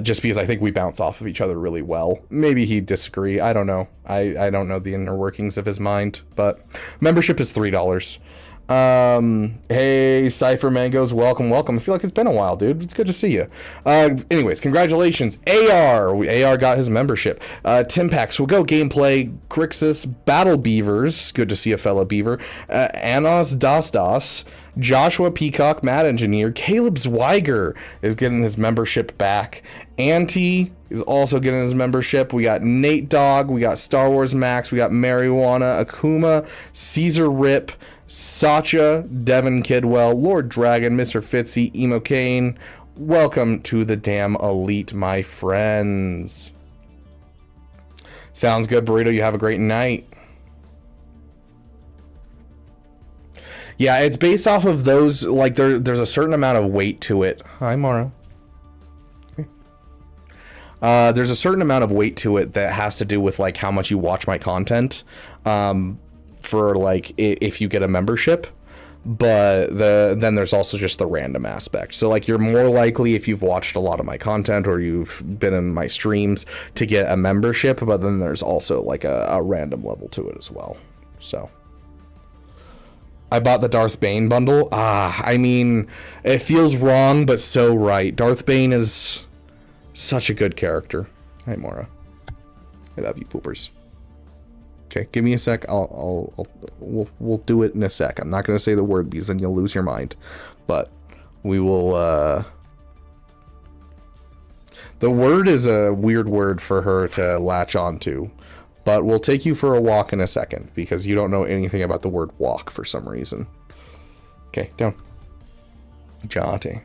just because I think we bounce off of each other really well. Maybe he'd disagree. I don't know. I don't know the inner workings of his mind, but membership is $3. Hey, Cypher Mangoes, welcome. I feel like it's been a while, dude. It's good to see you. Anyways, congratulations. AR got his membership. Timpax will go gameplay. Crixus, Battle Beavers, good to see a fellow Beaver. Anos Das, Joshua Peacock, Mad Engineer, Caleb Zweiger is getting his membership back. Auntie is also getting his membership. We got Nate Dogg, we got Star Wars Max, we got Marijuana, Akuma, Caesar Rip, Sacha, Devin Kidwell, Lord Dragon, Mr. Fitzy, Emo Kane. Welcome to the damn elite, my friends. Sounds good, Burrito. You have a great night. Yeah, it's based off of those, like, there's a certain amount of weight to it. Hi, Mara. There's a certain amount of weight to it that has to do with, like, how much you watch my content, for, like, if you get a membership. But then there's also just the random aspect. So, like, you're more likely, if you've watched a lot of my content or you've been in my streams, to get a membership, but then there's also, like, a random level to it as well. So I bought the Darth Bane bundle. I mean, it feels wrong, but so right. Darth Bane is such a good character. Hi, Mora. I love you, poopers. Okay, give me a sec. We'll do it in a sec. I'm not gonna say the word because then you'll lose your mind. But we will. The word is a weird word for her to latch onto. But we'll take you for a walk in a second, because you don't know anything about the word walk for some reason. Okay, down. Jate.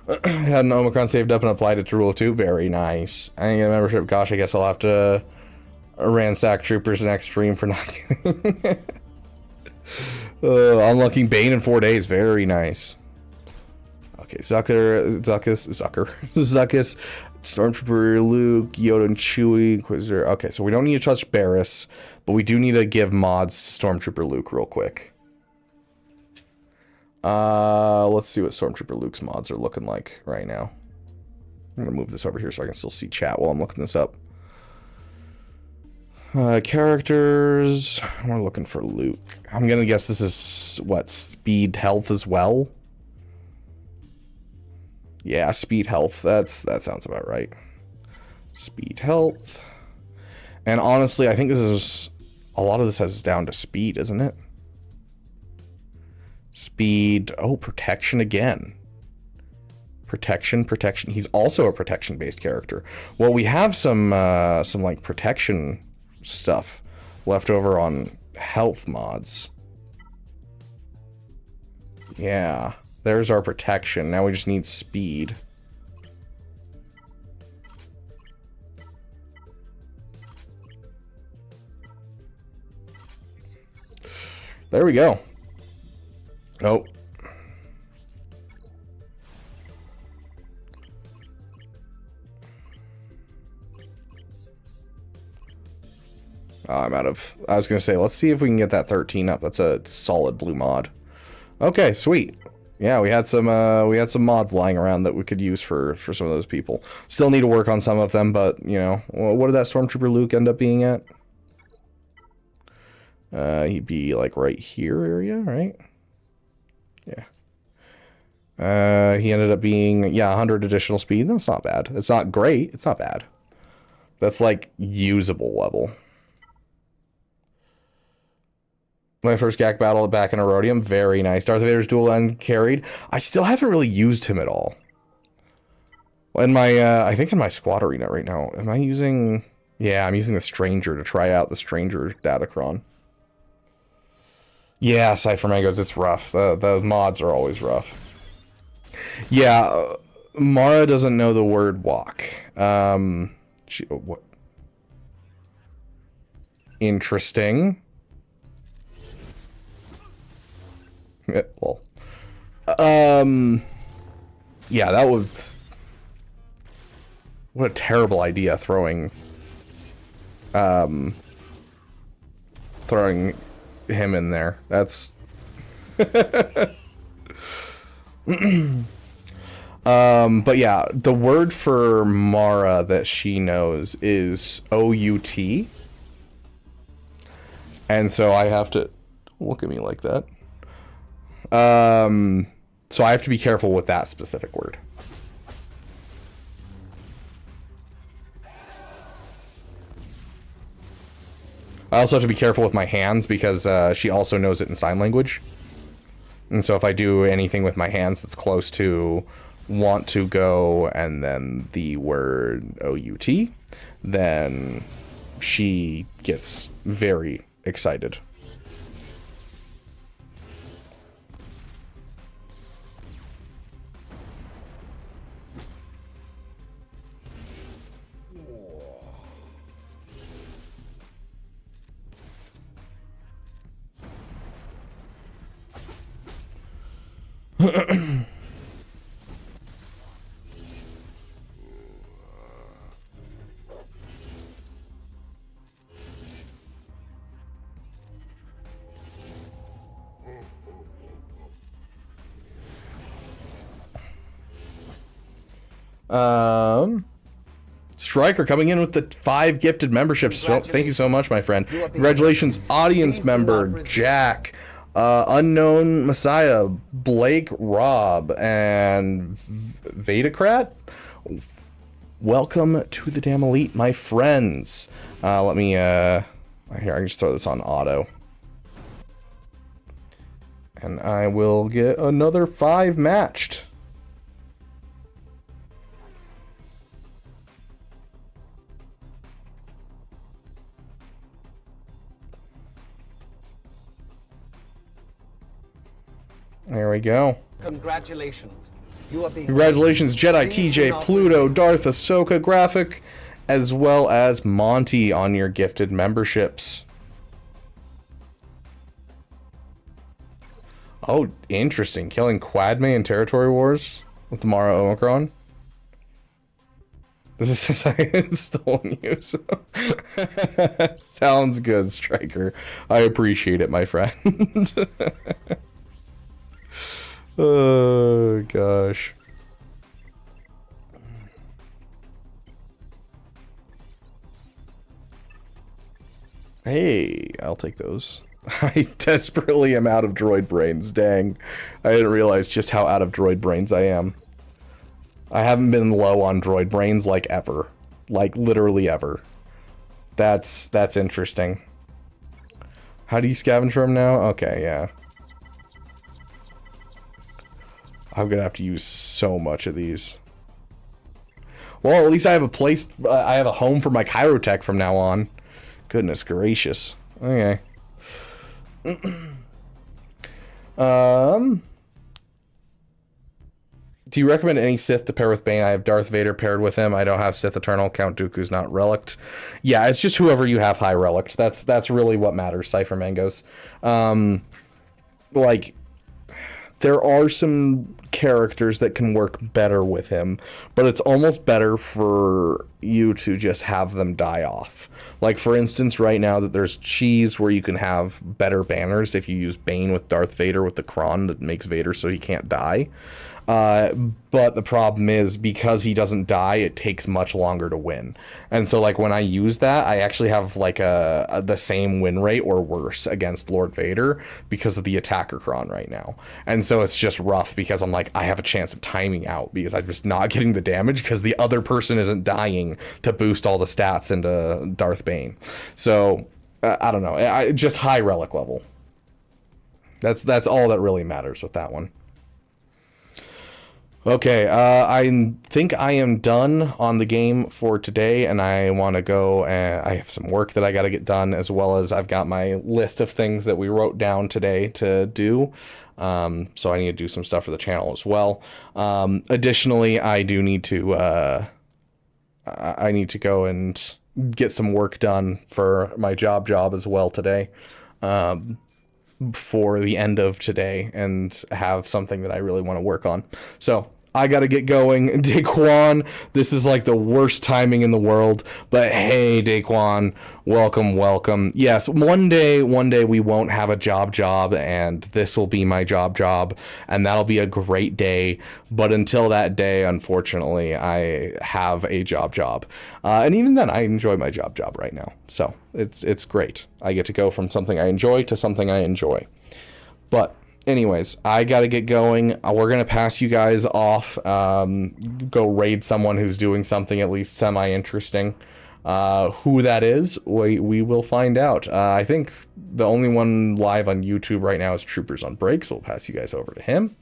Had an Omicron saved up and applied it to Rule 2. Very nice. I didn't get a membership. Gosh, I guess I'll have to ransack Troopers next stream for not getting unlocking Bane in 4 days. Very nice. Okay, Zuckus, Stormtrooper, Luke, Yoda, and Chewie, Inquisitor. Okay, so we don't need to touch Barriss, but we do need to give mods to Stormtrooper Luke real quick. Let's see what Stormtrooper Luke's mods are looking like right now. I'm gonna move this over here so I can still see chat while I'm looking this up. Characters. We're looking for Luke. I'm gonna guess this is what, speed health as well. Yeah, speed health. That sounds about right. Speed health. And honestly, I think this is a lot of this has down to speed, isn't it? Speed. Oh, protection again. Protection. He's also a protection-based character. Well, we have some like protection stuff left over on health mods. Yeah. There's our protection. Now we just need speed. There we go. Oh. I'm out of... I was going to say, let's see if we can get that 13 up. That's a solid blue mod. Okay, sweet. Yeah, we had some mods lying around that we could use for some of those people. Still need to work on some of them, but, you know, what did that Stormtrooper Luke end up being at? He'd be, like, right here area, right? Yeah. He ended up being, yeah, 100 additional speed. That's not bad. It's not great. It's not bad. That's, like, usable level. My first GAC battle back in Erodium. Very nice. Darth Vader's dual end carried. I still haven't really used him at all. In my, I think in my squad arena right now. Am I using... Yeah, I'm using the Stranger to try out the Stranger Datacron. Yeah, Cypher Mangoes, it's rough. The mods are always rough. Yeah, Mara doesn't know the word walk. What? Interesting. Well, yeah, that was... What a terrible idea, throwing him in there. That's... but yeah, the word for Mara that she knows is O-U-T. And so I have to... Look at me like that. So I have to be careful with that specific word. I also have to be careful with my hands because she also knows it in sign language. And so if I do anything with my hands that's close to want to go and then the word O-U-T, then she gets very excited. Striker coming in with the 5 gifted memberships. So, thank you so much, my friend. Congratulations, audience member Jack, Unknown Messiah, Blake, Rob, and Vedacrat. Welcome to the damn elite, my friends. Let me here, I can just throw this on auto. And I will get another 5 matched. There we go. Congratulations. You are being... Congratulations, Jedi TJ, Pluto, Darth, Ahsoka, Graphic, as well as Monty on your gifted memberships. Oh, interesting. Killing Quadme in Territory Wars with the Mara Omicron. This is a stolen use. Sounds good, Striker. I appreciate it, my friend. Oh, gosh. Hey, I'll take those. I desperately am out of droid brains. Dang. I didn't realize just how out of droid brains I am. I haven't been low on droid brains like ever. Like literally ever. That's interesting. How do you scavenge for them now? Okay, yeah. I'm gonna have to use so much of these. Well, at least I have a place, I have a home for my Chirotech from now on. Goodness gracious. Okay. Do you recommend any Sith to pair with Bane? I have Darth Vader paired with him. I don't have Sith Eternal. Count Dooku's not relicked. Yeah, it's just whoever you have high relicked. That's really what matters, Cypher Mangoes. Like, there are some characters that can work better with him, but it's almost better for you to just have them die off. Like, for instance, right now that there's cheese where you can have better banners if you use Bane with Darth Vader with the Kron that makes Vader so he can't die. But the problem is, because he doesn't die, it takes much longer to win. And so, like, when I use that, I actually have, like, the same win rate or worse against Lord Vader because of the attacker Kron right now. And so it's just rough because I'm like, I have a chance of timing out because I'm just not getting the damage because the other person isn't dying to boost all the stats into Darth Bane. So, I don't know. Just high relic level. That's all that really matters with that one. Okay, I think I am done on the game for today, and I want to go, and I have some work that I got to get done, as well as I've got my list of things that we wrote down today to do, so I need to do some stuff for the channel as well. Additionally, I do need to, I need to go and get some work done for my job as well today. For the end of today, and have something that I really want to work on. So I gotta get going. Daquan, this is like the worst timing in the world, but hey, Daquan, welcome. Yes, one day we won't have a job, and this will be my job, and that'll be a great day. But until that day, unfortunately, I have a job. And even then, I enjoy my job right now. So it's great. I get to go from something I enjoy to something I enjoy. But anyways, I gotta get going. We're gonna pass you guys off. Go raid someone who's doing something at least semi-interesting. Who that is, we will find out. I think the only one live on YouTube right now is Troopers on Break, so we'll pass you guys over to him.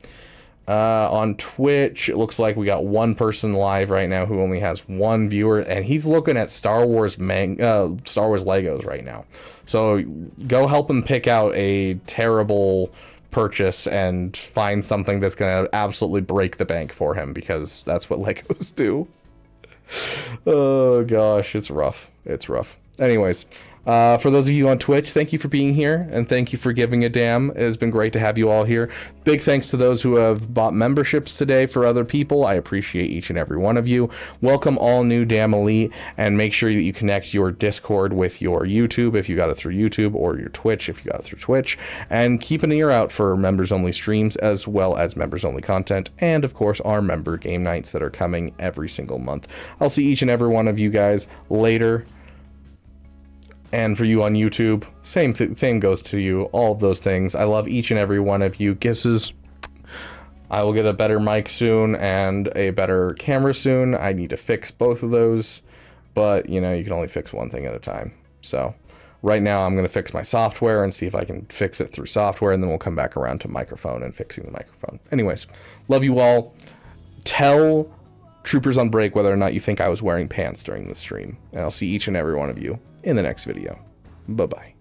On Twitch, it looks like we got one person live right now who only has one viewer, and he's looking at Star Wars Legos right now. So go help him pick out a terrible purchase and find something that's gonna absolutely break the bank for him, because that's what Legos do. Oh gosh, it's rough. Anyways, for those of you on Twitch, thank you for being here, and thank you for giving a damn. It has been great to have you all here. Big thanks to those who have bought memberships today for other people. I appreciate each and every one of you. Welcome all new Damn Elite, and make sure that you connect your Discord with your YouTube if you got it through YouTube, or your Twitch if you got it through Twitch, and keep an ear out for members-only streams as well as members-only content, and of course our member game nights that are coming every single month. I'll see each and every one of you guys later. And for you on YouTube, same goes to you. All of those things. I love each and every one of you. Kisses. I will get a better mic soon and a better camera soon. I need to fix both of those, but you know, you can only fix one thing at a time. So right now I'm going to fix my software and see if I can fix it through software, and then we'll come back around to microphone and fixing the microphone. Anyways, love you all. Tell Troopers on Break whether or not you think I was wearing pants during the stream, and I'll see each and every one of you in the next video. Bye-bye.